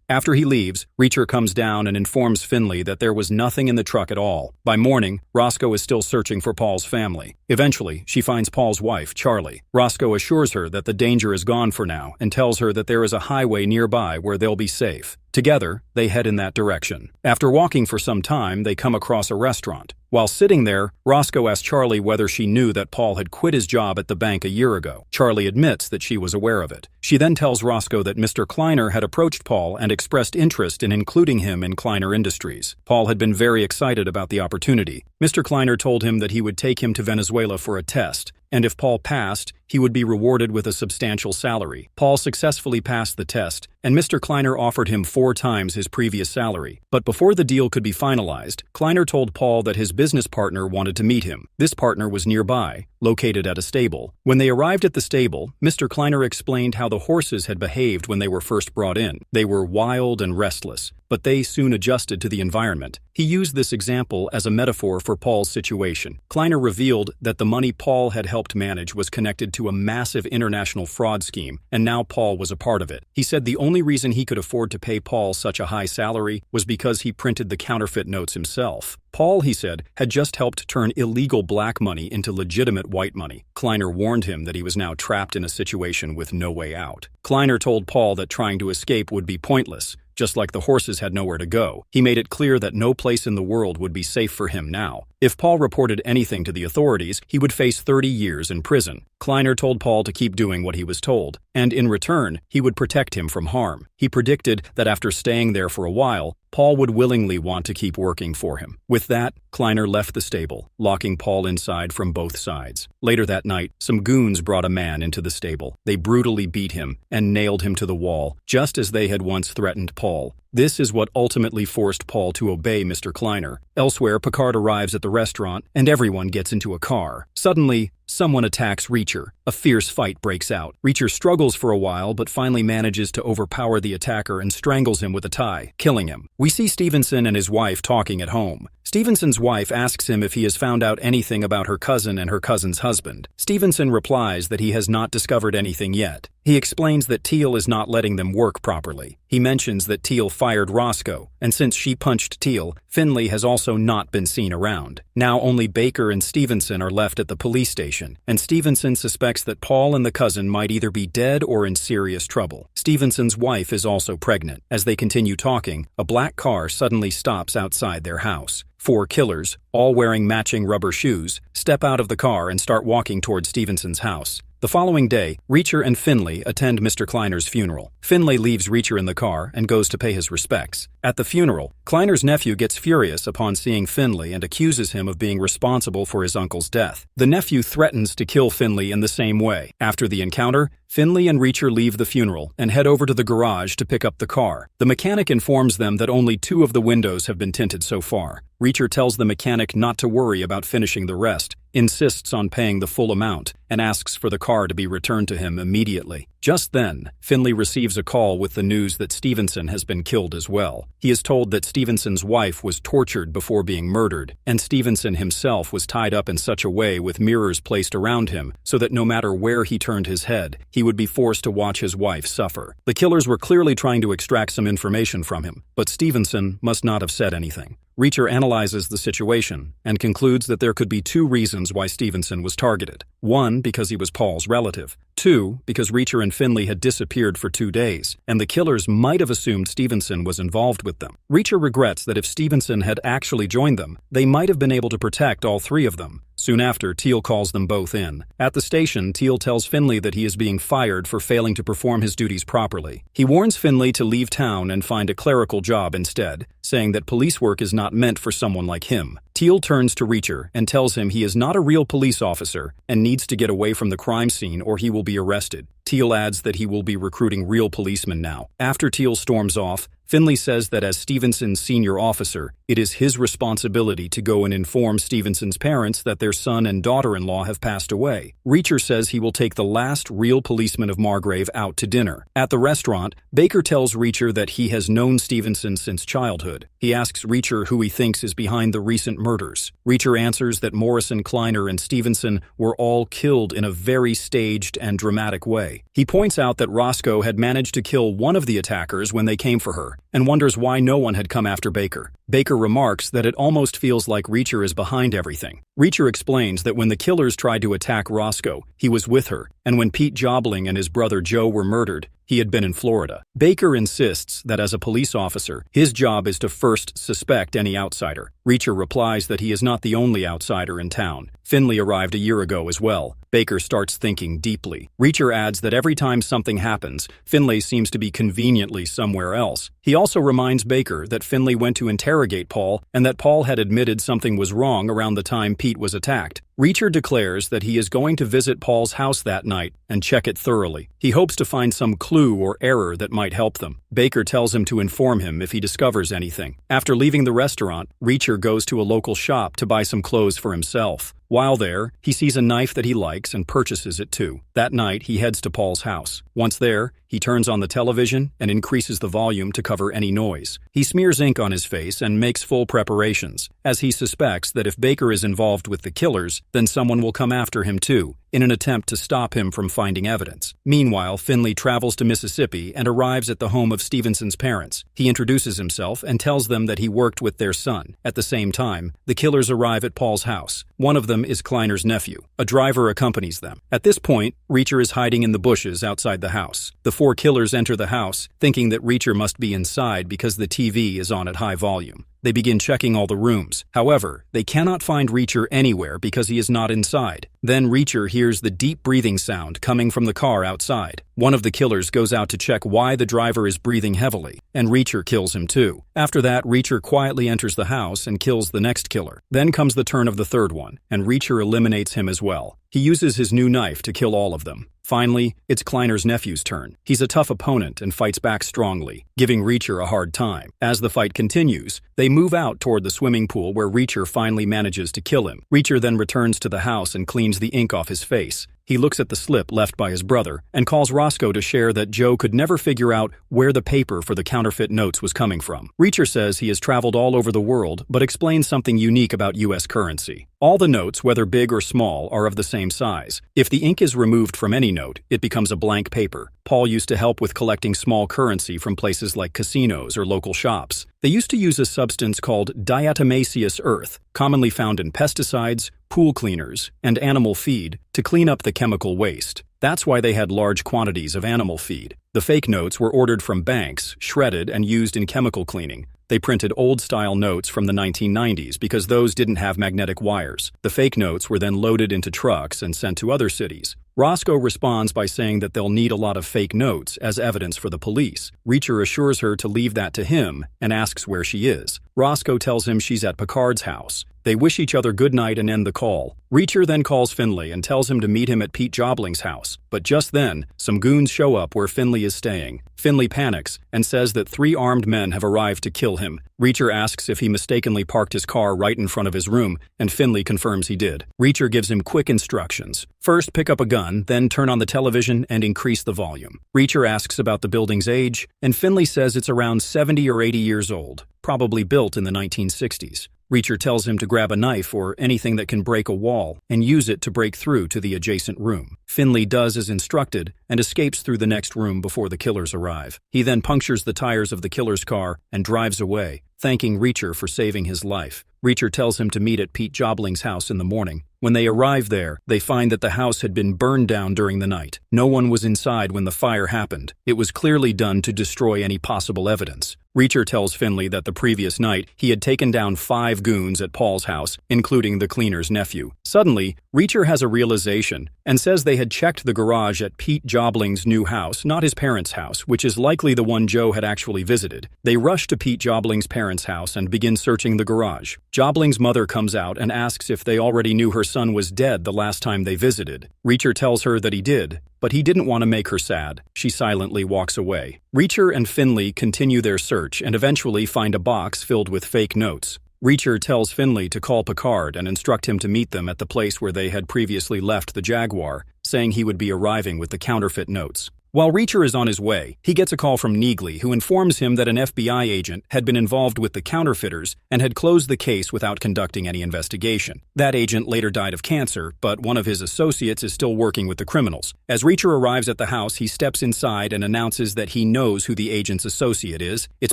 After he leaves, Reacher comes down and informs Finley that there was nothing in the truck at all. By morning, Roscoe is still searching for Paul's family. Eventually, she finds Paul's wife, Charlie. Roscoe assures her that the danger is gone for now and tells her that there is a highway nearby where they'll be safe. Together, they head in that direction. After walking for some time, they come across a restaurant. While sitting there, Roscoe asks Charlie whether she knew that Paul had quit his job at the bank a year ago. Charlie admits that she was aware of it. She then tells Roscoe that Mr. Kleiner had approached Paul and expressed interest in including him in Kleiner Industries. Paul had been very excited about the opportunity. Mr. Kleiner told him that he would take him to Venezuela for a test, and if Paul passed, he would be rewarded with a substantial salary. Paul successfully passed the test, and Mr. Kleiner offered him 4 times his previous salary. But before the deal could be finalized, Kleiner told Paul that his business partner wanted to meet him. This partner was nearby, located at a stable. When they arrived at the stable, Mr. Kleiner explained how the horses had behaved when they were first brought in. They were wild and restless, but they soon adjusted to the environment. He used this example as a metaphor for Paul's situation. Kleiner revealed that the money Paul had helped manage was connected to a massive international fraud scheme, and now Paul was a part of it. He said the only reason he could afford to pay Paul such a high salary was because he printed the counterfeit notes himself. Paul, he said, had just helped turn illegal black money into legitimate white money. Kleiner warned him that he was now trapped in a situation with no way out. Kleiner told Paul that trying to escape would be pointless, just like the horses had nowhere to go. He made it clear that no place in the world would be safe for him now. If Paul reported anything to the authorities, he would face 30 years in prison. Kleiner told Paul to keep doing what he was told, and in return, he would protect him from harm. He predicted that after staying there for a while, Paul would willingly want to keep working for him. With that, Kleiner left the stable, locking Paul inside from both sides. Later that night, some goons brought a man into the stable. They brutally beat him and nailed him to the wall, just as they had once threatened Paul. This is what ultimately forced Paul to obey Mr. Kleiner. Elsewhere, Picard arrives at the restaurant, and everyone gets into a car. Suddenly, someone attacks Reacher. A fierce fight breaks out. Reacher struggles for a while, but finally manages to overpower the attacker and strangles him with a tie, killing him. We see Stevenson and his wife talking at home. Stevenson's wife asks him if he has found out anything about her cousin and her cousin's husband. Stevenson replies that he has not discovered anything yet. He explains that Teal is not letting them work properly. He mentions that Teal fired Roscoe, and since she punched Teal, Finley has also not been seen around. Now only Baker and Stevenson are left at the police station, and Stevenson suspects that Paul and the cousin might either be dead or in serious trouble. Stevenson's wife is also pregnant. As they continue talking, a black car suddenly stops outside their house. 4 killers, all wearing matching rubber shoes, step out of the car and start walking toward Stevenson's house. The following day, Reacher and Finley attend Mr. Kleiner's funeral. Finley leaves Reacher in the car and goes to pay his respects. At the funeral, Kleiner's nephew gets furious upon seeing Finley and accuses him of being responsible for his uncle's death. The nephew threatens to kill Finley in the same way. After the encounter, Finley and Reacher leave the funeral and head over to the garage to pick up the car. The mechanic informs them that only 2 of the windows have been tinted so far. Reacher tells the mechanic not to worry about finishing the rest, insists on paying the full amount, and asks for the car to be returned to him immediately. Just then, Finley receives a call with the news that Stevenson has been killed as well. He is told that Stevenson's wife was tortured before being murdered, and Stevenson himself was tied up in such a way with mirrors placed around him so that no matter where he turned his head, he would be forced to watch his wife suffer. The killers were clearly trying to extract some information from him, but Stevenson must not have said anything. Reacher analyzes the situation and concludes that there could be 2 reasons why Stevenson was targeted. 1, because he was Paul's relative. 2, because Reacher and Finley had disappeared for 2 days, and the killers might have assumed Stevenson was involved with them. Reacher regrets that if Stevenson had actually joined them, they might have been able to protect all 3 of them. Soon after, Teal calls them both in. At the station, Teal tells Finley that he is being fired for failing to perform his duties properly. He warns Finley to leave town and find a clerical job instead, saying that police work is not meant for someone like him. Teal turns to Reacher and tells him he is not a real police officer and needs to get away from the crime scene or he will be arrested. Teal adds that he will be recruiting real policemen now. After Teal storms off, Finley says that as Stevenson's senior officer, it is his responsibility to go and inform Stevenson's parents that their son and daughter-in-law have passed away. Reacher says he will take the last real policeman of Margrave out to dinner. At the restaurant, Baker tells Reacher that he has known Stevenson since childhood. He asks Reacher who he thinks is behind the recent murders. Reacher answers that Morrison, Kleiner, and Stevenson were all killed in a very staged and dramatic way. He points out that Roscoe had managed to kill one of the attackers when they came for her, and wonders why no one had come after Baker. Baker remarks that it almost feels like Reacher is behind everything. Reacher explains that when the killers tried to attack Roscoe, he was with her, and when Pete Jobling and his brother Joe were murdered, he had been in Florida. Baker insists that as a police officer, his job is to first suspect any outsider. Reacher replies that he is not the only outsider in town. Finley arrived a year ago as well. Baker starts thinking deeply. Reacher adds that every time something happens, Finley seems to be conveniently somewhere else. He also reminds Baker that Finley went to interrogate Paul and that Paul had admitted something was wrong around the time Pete was attacked. Reacher declares that he is going to visit Paul's house that night and check it thoroughly. He hopes to find some clue or error that might help them. Baker tells him to inform him if he discovers anything. After leaving the restaurant, Reacher goes to a local shop to buy some clothes for himself. While there, he sees a knife that he likes and purchases it too. That night, he heads to Paul's house. Once there, he turns on the television and increases the volume to cover any noise. He smears ink on his face and makes full preparations, as he suspects that if Baker is involved with the killers, then someone will come after him too, in an attempt to stop him from finding evidence. Meanwhile, Finley travels to Mississippi and arrives at the home of Stevenson's parents. He introduces himself and tells them that he worked with their son. At the same time, the killers arrive at Paul's house. One of them is Kleiner's nephew. A driver accompanies them. At this point, Reacher is hiding in the bushes outside the house. The 4 killers enter the house, thinking that Reacher must be inside because the TV is on at high volume. They begin checking all the rooms. However, they cannot find Reacher anywhere because he is not inside. Then Reacher hears the deep breathing sound coming from the car outside. One of the killers goes out to check why the driver is breathing heavily, and Reacher kills him too. After that, Reacher quietly enters the house and kills the next killer. Then comes the turn of the third one, and Reacher eliminates him as well. He uses his new knife to kill all of them. Finally, it's Kleiner's nephew's turn. He's a tough opponent and fights back strongly, giving Reacher a hard time. As the fight continues, they move out toward the swimming pool where Reacher finally manages to kill him. Reacher then returns to the house and cleans the ink off his face. He looks at the slip left by his brother and calls Roscoe to share that Joe could never figure out where the paper for the counterfeit notes was coming from. Reacher says he has traveled all over the world, but explains something unique about U.S. currency. All the notes, whether big or small, are of the same size. If the ink is removed from any note, it becomes a blank paper. Paul used to help with collecting small currency from places like casinos or local shops. They used to use a substance called diatomaceous earth, commonly found in pesticides, pool cleaners, and animal feed, to clean up the chemical waste. That's why they had large quantities of animal feed. The fake notes were ordered from banks, shredded, and used in chemical cleaning. They printed old-style notes from the 1990s because those didn't have magnetic wires. The fake notes were then loaded into trucks and sent to other cities. Roscoe responds by saying that they'll need a lot of fake notes as evidence for the police. Reacher assures her to leave that to him and asks where she is. Roscoe tells him she's at Picard's house. They wish each other good night and end the call. Reacher then calls Finley and tells him to meet him at Pete Jobling's house. But just then, some goons show up where Finley is staying. Finley panics and says that 3 armed men have arrived to kill him. Reacher asks if he mistakenly parked his car right in front of his room, and Finley confirms he did. Reacher gives him quick instructions. First, pick up a gun, then turn on the television and increase the volume. Reacher asks about the building's age, and Finley says it's around 70 or 80 years old, probably built in the 1960s. Reacher tells him to grab a knife or anything that can break a wall and use it to break through to the adjacent room. Finley does as instructed and escapes through the next room before the killers arrive. He then punctures the tires of the killer's car and drives away, thanking Reacher for saving his life. Reacher tells him to meet at Pete Jobling's house in the morning. When they arrive there, they find that the house had been burned down during the night. No one was inside when the fire happened. It was clearly done to destroy any possible evidence. Reacher tells Finley that the previous night he had taken down 5 goons at Paul's house, including the cleaner's nephew. Suddenly, Reacher has a realization and says they had checked the garage at Pete Jobling's new house, not his parents' house, which is likely the one Joe had actually visited. They rush to Pete Jobling's parents' house and begin searching the garage. Jobling's mother comes out and asks if they already knew her son was dead the last time they visited. Reacher tells her that he did, but he didn't want to make her sad. She silently walks away. Reacher and Finley continue their search and eventually find a box filled with fake notes. Reacher tells Finley to call Picard and instruct him to meet them at the place where they had previously left the Jaguar, saying he would be arriving with the counterfeit notes. While Reacher is on his way, he gets a call from Neagley, who informs him that an FBI agent had been involved with the counterfeiters and had closed the case without conducting any investigation. That agent later died of cancer, but one of his associates is still working with the criminals. As Reacher arrives at the house, he steps inside and announces that he knows who the agent's associate is. It's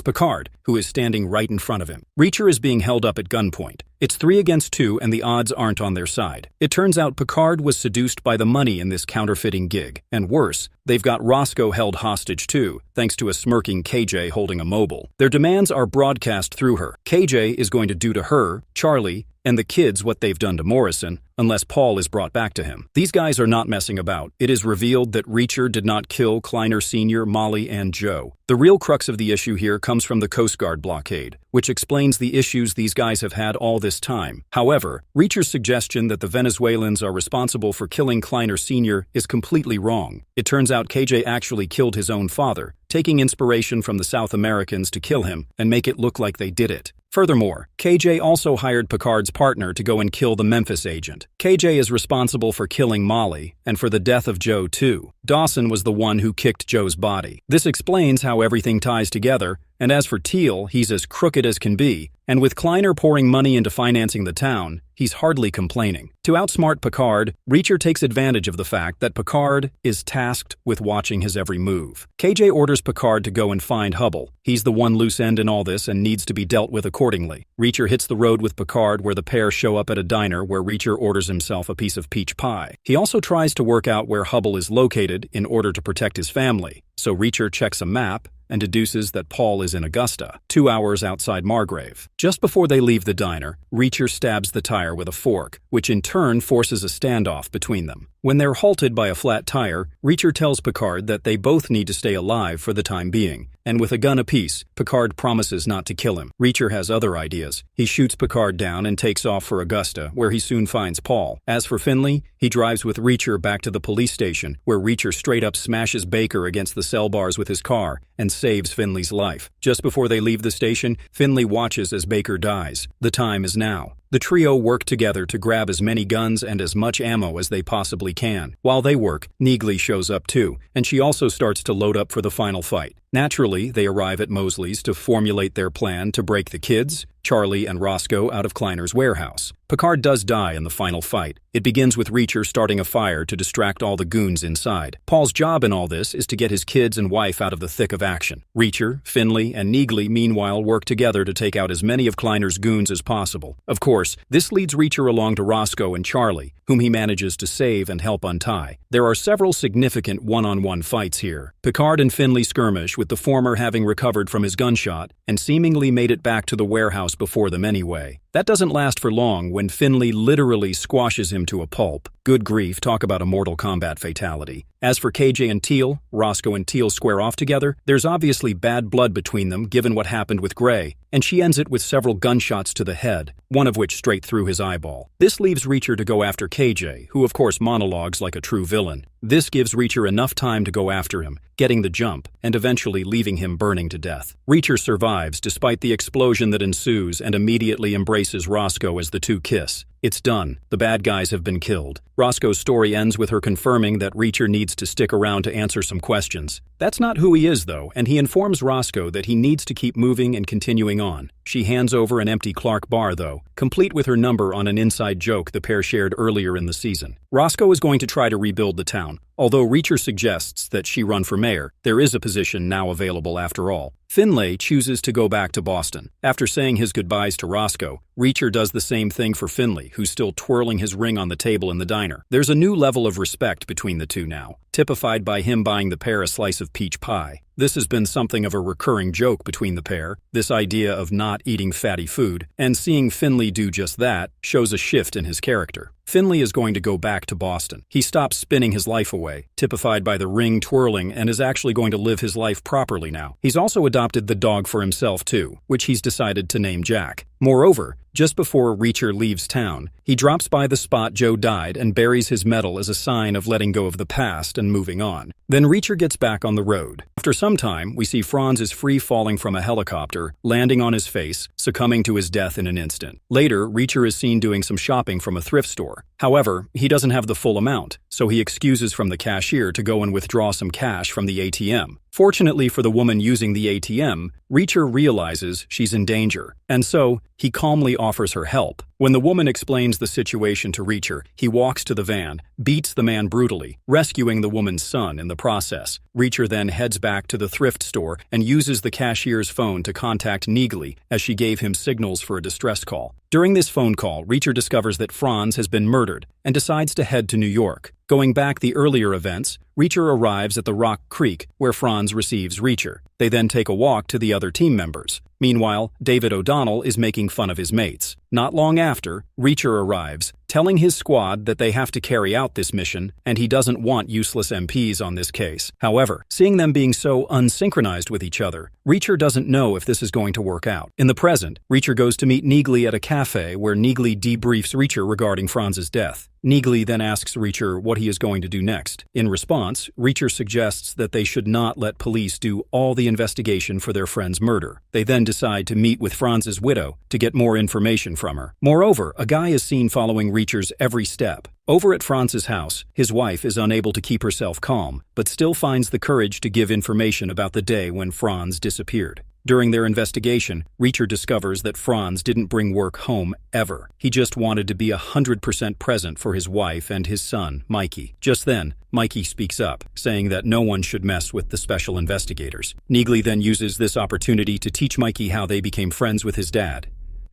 Picard, who is standing right in front of him. Reacher is being held up at gunpoint. It's 3 against 2 and the odds aren't on their side. It turns out Picard was seduced by the money in this counterfeiting gig. And worse, they've got Roscoe held hostage too, thanks to a smirking KJ holding a mobile. Their demands are broadcast through her. KJ is going to do to her, Charlie, and the kids what they've done to Morrison, unless Paul is brought back to him. These guys are not messing about. It is revealed that Reacher did not kill Kleiner Sr., Molly, and Joe. The real crux of the issue here comes from the Coast Guard blockade, which explains the issues these guys have had all this time. However, Reacher's suggestion that the Venezuelans are responsible for killing Kleiner Sr. is completely wrong. It turns out KJ actually killed his own father, taking inspiration from the South Americans to kill him and make it look like they did it. Furthermore, KJ also hired Picard's partner to go and kill the Memphis agent. KJ is responsible for killing Molly and for the death of Joe too. Dawson was the one who kicked Joe's body. This explains how everything ties together, and as for Teal, he's as crooked as can be, and with Kleiner pouring money into financing the town, he's hardly complaining. To outsmart Picard, Reacher takes advantage of the fact that Picard is tasked with watching his every move. KJ orders Picard to go and find Hubble. He's the one loose end in all this and needs to be dealt with accordingly. Reacher hits the road with Picard where the pair show up at a diner where Reacher orders himself a piece of peach pie. He also tries to work out where Hubble is located in order to protect his family. So Reacher checks a map and deduces that Paul is in Augusta, 2 hours outside Margrave. Just before they leave the diner, Reacher stabs the tire with a fork, which in turn forces a standoff between them. When they're halted by a flat tire, Reacher tells Picard that they both need to stay alive for the time being, and with a gun apiece, Picard promises not to kill him. Reacher has other ideas. He shoots Picard down and takes off for Augusta, where he soon finds Paul. As for Finley, he drives with Reacher back to the police station, where Reacher straight up smashes Baker against the cell bars with his car and saves Finley's life. Just before they leave the station, Finley watches as Baker dies. The time is now. The trio work together to grab as many guns and as much ammo as they possibly can. While they work, Neagley shows up too, and she also starts to load up for the final fight. Naturally, they arrive at Mosley's to formulate their plan to break the kids, Charlie, and Roscoe out of Kleiner's warehouse. Picard does die in the final fight. It begins with Reacher starting a fire to distract all the goons inside. Paul's job in all this is to get his kids and wife out of the thick of action. Reacher, Finley, and Neagley meanwhile work together to take out as many of Kleiner's goons as possible. Of course, this leads Reacher along to Roscoe and Charlie, whom he manages to save and help untie. There are several significant one-on-one fights here. Picard and Finley skirmish, with the former having recovered from his gunshot and seemingly made it back to the warehouse before them anyway. That doesn't last for long when Finley literally squashes him to a pulp. Good grief, talk about a Mortal Kombat fatality. As for KJ and Teal, Roscoe and Teal square off together. There's obviously bad blood between them given what happened with Gray, and she ends it with several gunshots to the head, one of which straight through his eyeball. This leaves Reacher to go after KJ, who of course monologues like a true villain. This gives Reacher enough time to go after him, getting the jump, and eventually leaving him burning to death. Reacher survives despite the explosion that ensues and immediately embraces Roscoe as the two kiss. It's done. The bad guys have been killed. Roscoe's story ends with her confirming that Reacher needs to stick around to answer some questions. That's not who he is, though, and he informs Roscoe that he needs to keep moving and continuing on. She hands over an empty Clark bar, though, complete with her number on an inside joke the pair shared earlier in the season. Roscoe is going to try to rebuild the town. Although Reacher suggests that she run for mayor, there is a position now available after all. Finlay chooses to go back to Boston. After saying his goodbyes to Roscoe, Reacher does the same thing for Finlay, who's still twirling his ring on the table in the diner. There's a new level of respect between the two now, typified by him buying the pair a slice of peach pie. This has been something of a recurring joke between the pair, this idea of not eating fatty food, and seeing Finlay do just that shows a shift in his character. Finlay is going to go back to Boston. He stops spinning his life away, typified by the ring twirling, and is actually going to live his life properly now. He's also adopted the dog for himself too, which he's decided to name Jack. Moreover, just before Reacher leaves town, he drops by the spot Joe died and buries his medal as a sign of letting go of the past and moving on. Then Reacher gets back on the road. After some time, we see Franz is free falling from a helicopter, landing on his face, succumbing to his death in an instant. Later, Reacher is seen doing some shopping from a thrift store. However, he doesn't have the full amount, so he excuses from the cashier to go and withdraw some cash from the ATM. Fortunately for the woman using the ATM, Reacher realizes she's in danger, and so he calmly offers her help. When the woman explains the situation to Reacher, he walks to the van, beats the man brutally, rescuing the woman's son in the process. Reacher then heads back to the thrift store and uses the cashier's phone to contact Neagley as she gave him signals for a distress call. During this phone call, Reacher discovers that Franz has been murdered and decides to head to New York. Going back the earlier events, Reacher arrives at the Rock Creek, where Franz receives Reacher. They then take a walk to the other team members. Meanwhile, David O'Donnell is making fun of his mates. Not long after, Reacher arrives, telling his squad that they have to carry out this mission, and he doesn't want useless MPs on this case. However, seeing them being so unsynchronized with each other, Reacher doesn't know if this is going to work out. In the present, Reacher goes to meet Neagley at a cafe where Neagley debriefs Reacher regarding Franz's death. Neagley then asks Reacher what he is going to do next. In response, Reacher suggests that they should not let police do all the investigation for their friend's murder. They then decide to meet with Franz's widow to get more information from her. Moreover, a guy is seen following Reacher's every step. Over at Franz's house, his wife is unable to keep herself calm, but still finds the courage to give information about the day when Franz disappeared. During their investigation, Reacher discovers that Franz didn't bring work home ever. He just wanted to be 100% present for his wife and his son, Mikey. Just then, Mikey speaks up, saying that no one should mess with the special investigators. Neagley then uses this opportunity to teach Mikey how they became friends with his dad.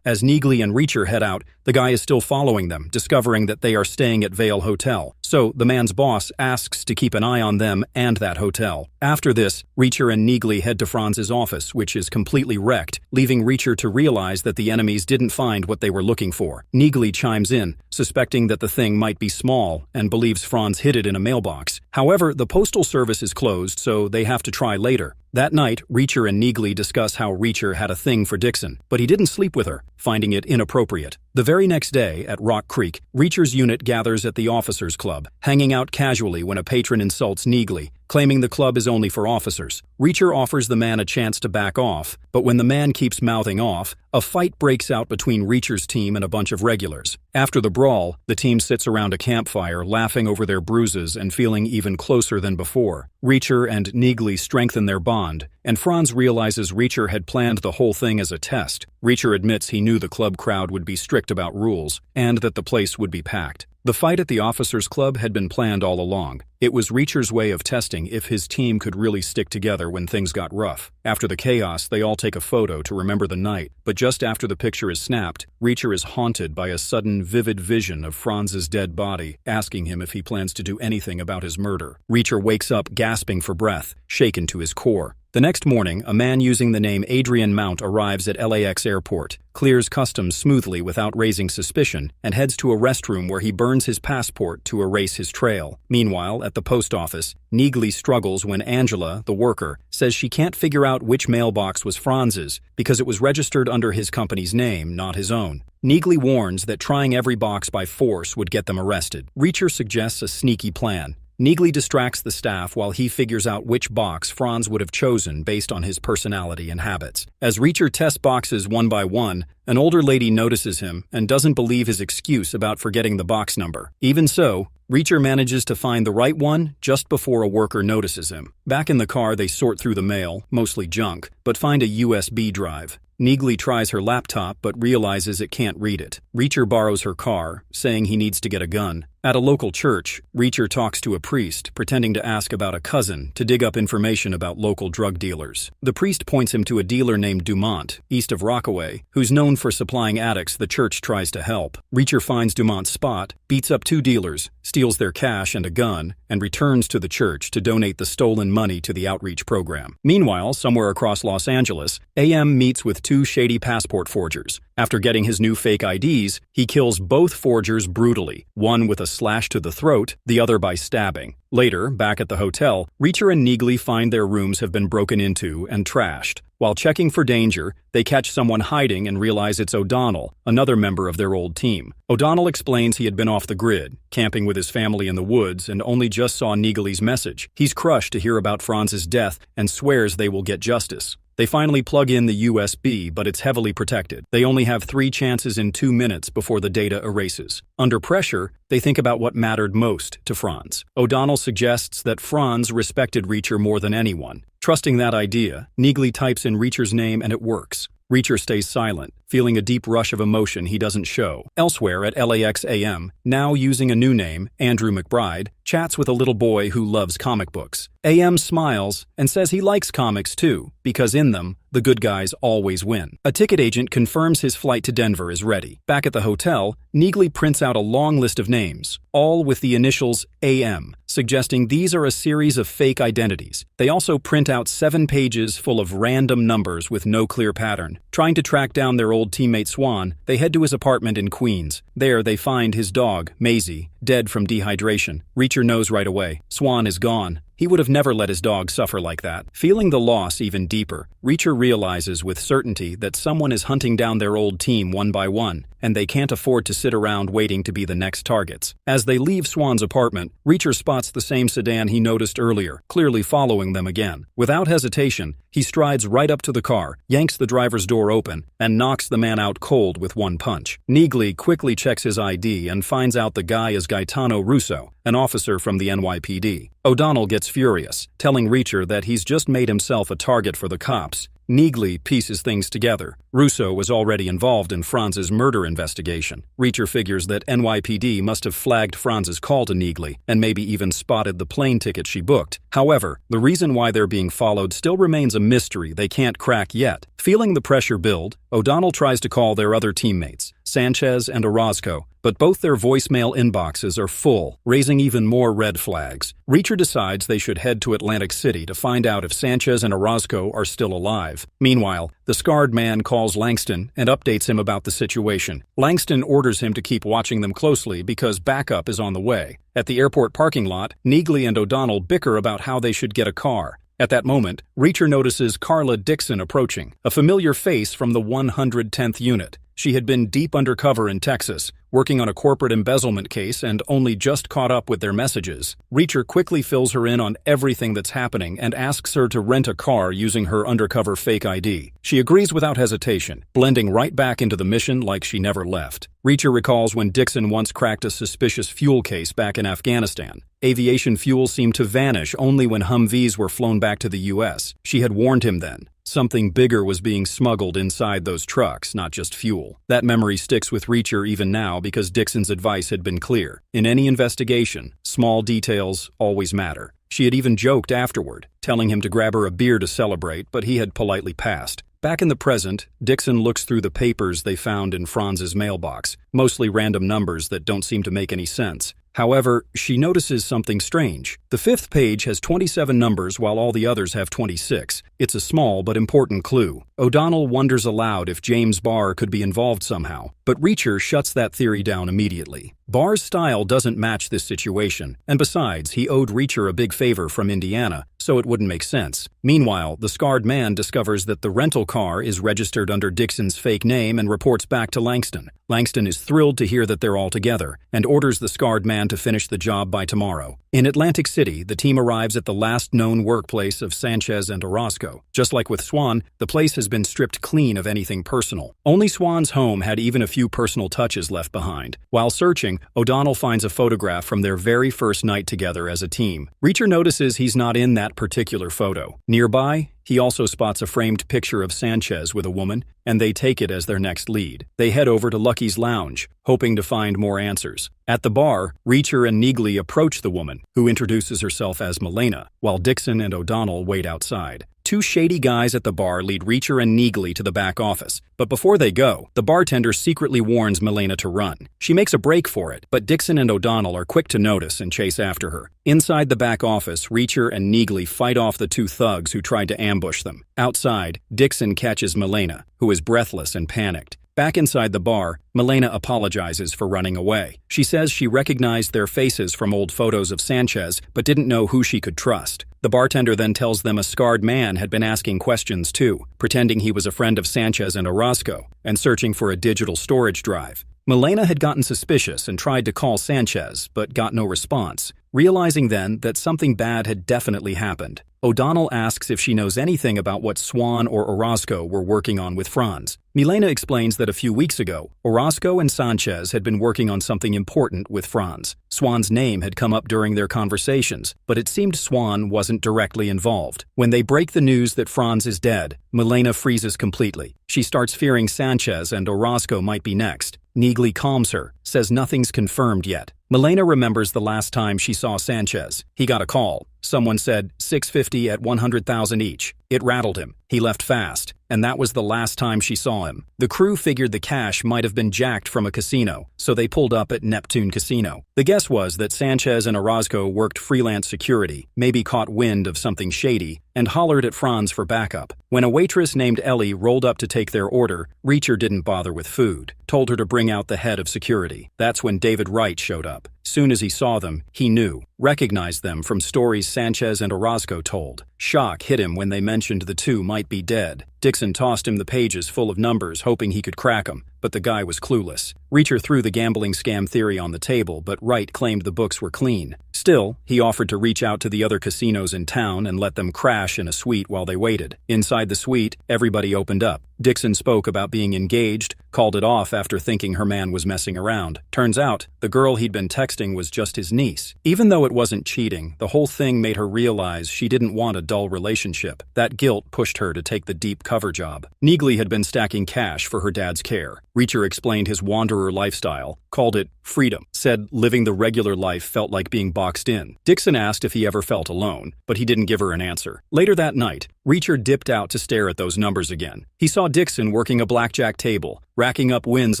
As Neagley and Reacher head out, the guy is still following them, discovering that they are staying at Vale Hotel. So, the man's boss asks to keep an eye on them and that hotel. After this, Reacher and Neagley head to Franz's office, which is completely wrecked, leaving Reacher to realize that the enemies didn't find what they were looking for. Neagley chimes in, suspecting that the thing might be small, and believes Franz hid it in a mailbox. However, the postal service is closed, so they have to try later. That night, Reacher and Neagley discuss how Reacher had a thing for Dixon, but he didn't sleep with her, finding it inappropriate. The very next day, at Rock Creek, Reacher's unit gathers at the officers' club, hanging out casually when a patron insults Neagley, claiming the club is only for officers. Reacher offers the man a chance to back off, but when the man keeps mouthing off, a fight breaks out between Reacher's team and a bunch of regulars. After the brawl, the team sits around a campfire, laughing over their bruises and feeling even closer than before. Reacher and Neagley strengthen their bond, and Franz realizes Reacher had planned the whole thing as a test. Reacher admits he knew the club crowd would be strict about rules, and that the place would be packed. The fight at the officers' club had been planned all along. It was Reacher's way of testing if his team could really stick together when things got rough. After the chaos, they all take a photo to remember the night, but just after the picture is snapped, Reacher is haunted by a sudden vivid vision of Franz's dead body, asking him if he plans to do anything about his murder. Reacher wakes up gasping for breath, shaken to his core. The next morning, a man using the name Adrian Mount arrives at LAX airport, clears customs smoothly without raising suspicion, and heads to a restroom where he burns his passport to erase his trail. Meanwhile, at the post office, Neagley struggles when Angela, the worker, says she can't figure out which mailbox was Franz's because it was registered under his company's name, not his own. Neagley warns that trying every box by force would get them arrested. Reacher suggests a sneaky plan. Neagley distracts the staff while he figures out which box Franz would have chosen based on his personality and habits. As Reacher tests boxes one by one, an older lady notices him and doesn't believe his excuse about forgetting the box number. Even so, Reacher manages to find the right one just before a worker notices him. Back in the car, they sort through the mail, mostly junk, but find a USB drive. Neagley tries her laptop but realizes it can't read it. Reacher borrows her car, saying he needs to get a gun. At a local church, Reacher talks to a priest, pretending to ask about a cousin to dig up information about local drug dealers. The priest points him to a dealer named Dumont, east of Rockaway, who's known for supplying addicts the church tries to help. Reacher finds Dumont's spot, beats up 2 dealers, steals their cash and a gun, and returns to the church to donate the stolen money to the outreach program. Meanwhile, somewhere across Los Angeles, AM meets with 2 shady passport forgers. After getting his new fake IDs, he kills both forgers brutally, one with a slash to the throat, the other by stabbing. Later, back at the hotel, Reacher and Neagley find their rooms have been broken into and trashed. While checking for danger, they catch someone hiding and realize it's O'Donnell, another member of their old team. O'Donnell explains he had been off the grid, camping with his family in the woods, and only just saw Neagley's message. He's crushed to hear about Franz's death and swears they will get justice. They finally plug in the USB, but it's heavily protected. They only have 3 chances in 2 minutes before the data erases. Under pressure, they think about what mattered most to Franz. O'Donnell suggests that Franz respected Reacher more than anyone. Trusting that idea, Neagley types in Reacher's name and it works. Reacher stays silent, feeling a deep rush of emotion he doesn't show. Elsewhere at LAX AM, now using a new name, Andrew McBride, chats with a little boy who loves comic books. AM smiles and says he likes comics too, because in them, the good guys always win. A ticket agent confirms his flight to Denver is ready. Back at the hotel, Neagley prints out a long list of names, all with the initials AM, suggesting these are a series of fake identities. They also print out 7 pages full of random numbers with no clear pattern. Trying to track down their old teammate Swan, they head to his apartment in Queens. There, they find his dog, Maisie, dead from dehydration. Reacher knows right away. Swan is gone. He would have never let his dog suffer like that. Feeling the loss even deeper, Reacher realizes with certainty that someone is hunting down their old team one by one, and they can't afford to sit around waiting to be the next targets. As they leave Swan's apartment, Reacher spots the same sedan he noticed earlier, clearly following them again. Without hesitation, he strides right up to the car, yanks the driver's door open, and knocks the man out cold with one punch. Neagley quickly checks his ID and finds out the guy is Gaetano Russo, an officer from the NYPD. O'Donnell gets furious, telling Reacher that he's just made himself a target for the cops. Neagley pieces things together. Russo was already involved in Franz's murder investigation. Reacher figures that NYPD must have flagged Franz's call to Neagley and maybe even spotted the plane ticket she booked. However, the reason why they're being followed still remains a mystery they can't crack yet. Feeling the pressure build, O'Donnell tries to call their other teammates, Sanchez and Orozco, but both their voicemail inboxes are full, raising even more red flags. Reacher decides they should head to Atlantic City to find out if Sanchez and Orozco are still alive. Meanwhile, the scarred man calls Langston and updates him about the situation. Langston orders him to keep watching them closely because backup is on the way. At the airport parking lot, Neagley and O'Donnell bicker about how they should get a car. At that moment, Reacher notices Carla Dixon approaching, a familiar face from the 110th Unit. She had been deep undercover in Texas, working on a corporate embezzlement case and only just caught up with their messages. Reacher quickly fills her in on everything that's happening and asks her to rent a car using her undercover fake ID. She agrees without hesitation, blending right back into the mission like she never left. Reacher recalls when Dixon once cracked a suspicious fuel case back in Afghanistan. Aviation fuel seemed to vanish only when Humvees were flown back to the U.S. She had warned him then. Something bigger was being smuggled inside those trucks, not just fuel. That memory sticks with Reacher even now because Dixon's advice had been clear. In any investigation, small details always matter. She had even joked afterward, telling him to grab her a beer to celebrate, but he had politely passed. Back in the present, Dixon looks through the papers they found in Franz's mailbox, mostly random numbers that don't seem to make any sense. However, she notices something strange. The fifth page has 27 numbers while all the others have 26. It's a small but important clue. O'Donnell wonders aloud if James Barr could be involved somehow, but Reacher shuts that theory down immediately. Barr's style doesn't match this situation, and besides, he owed Reacher a big favor from Indiana, so it wouldn't make sense. Meanwhile, the scarred man discovers that the rental car is registered under Dixon's fake name and reports back to Langston. Langston is thrilled to hear that they're all together and orders the scarred man to finish the job by tomorrow. In Atlantic City, the team arrives at the last known workplace of Sanchez and Orozco. Just like with Swan, the place has been stripped clean of anything personal. Only Swan's home had even a few personal touches left behind. While searching, O'Donnell finds a photograph from their very first night together as a team. Reacher notices he's not in that particular photo. Nearby, he also spots a framed picture of Sanchez with a woman, and they take it as their next lead. They head over to Lucky's lounge, hoping to find more answers. At the bar, Reacher and Neagley approach the woman, who introduces herself as Milena, while Dixon and O'Donnell wait outside. Two shady guys at the bar lead Reacher and Neagley to the back office, but before they go, the bartender secretly warns Milena to run. She makes a break for it, but Dixon and O'Donnell are quick to notice and chase after her. Inside the back office, Reacher and Neagley fight off the two thugs who tried to ambush them. Outside, Dixon catches Milena, who is breathless and panicked. Back inside the bar, Milena apologizes for running away. She says she recognized their faces from old photos of Sanchez, but didn't know who she could trust. The bartender then tells them a scarred man had been asking questions too, pretending he was a friend of Sanchez and Orozco, and searching for a digital storage drive. Milena had gotten suspicious and tried to call Sanchez, but got no response. Realizing then that something bad had definitely happened, O'Donnell asks if she knows anything about what Swan or Orozco were working on with Franz. Milena explains that a few weeks ago, Orozco and Sanchez had been working on something important with Franz. Swan's name had come up during their conversations, but it seemed Swan wasn't directly involved. When they break the news that Franz is dead, Milena freezes completely. She starts fearing Sanchez and Orozco might be next. Neagley calms her, says nothing's confirmed yet. Milena remembers the last time she saw Sanchez. He got a call. Someone said, $650 at $100,000 each. It rattled him. He left fast, and that was the last time she saw him. The crew figured the cash might have been jacked from a casino, so they pulled up at Neptune Casino. The guess was that Sanchez and Orozco worked freelance security, maybe caught wind of something shady, and hollered at Franz for backup. When a waitress named Ellie rolled up to take their order, Reacher didn't bother with food, told her to bring out the head of security. That's when David Wright showed up. Soon as he saw them, he knew, recognized them from stories Sanchez and Orozco told. Shock hit him when they mentioned the two might be dead. Dixon tossed him the pages full of numbers, hoping he could crack them, but the guy was clueless. Reacher threw the gambling scam theory on the table, but Wright claimed the books were clean. Still, he offered to reach out to the other casinos in town and let them crash in a suite while they waited. Inside the suite, everybody opened up. Dixon spoke about being engaged, called it off after thinking her man was messing around. Turns out, the girl he'd been texting was just his niece. Even though it wasn't cheating, the whole thing made her realize she didn't want a dull relationship. That guilt pushed her to take the deep cover job. Neagley had been stacking cash for her dad's care. Reacher explained his wanderer lifestyle, called it freedom, said living the regular life felt like being boxed in. Dixon asked if he ever felt alone, but he didn't give her an answer. Later that night, Reacher dipped out to stare at those numbers again. He saw Dixon working a blackjack table, racking up wins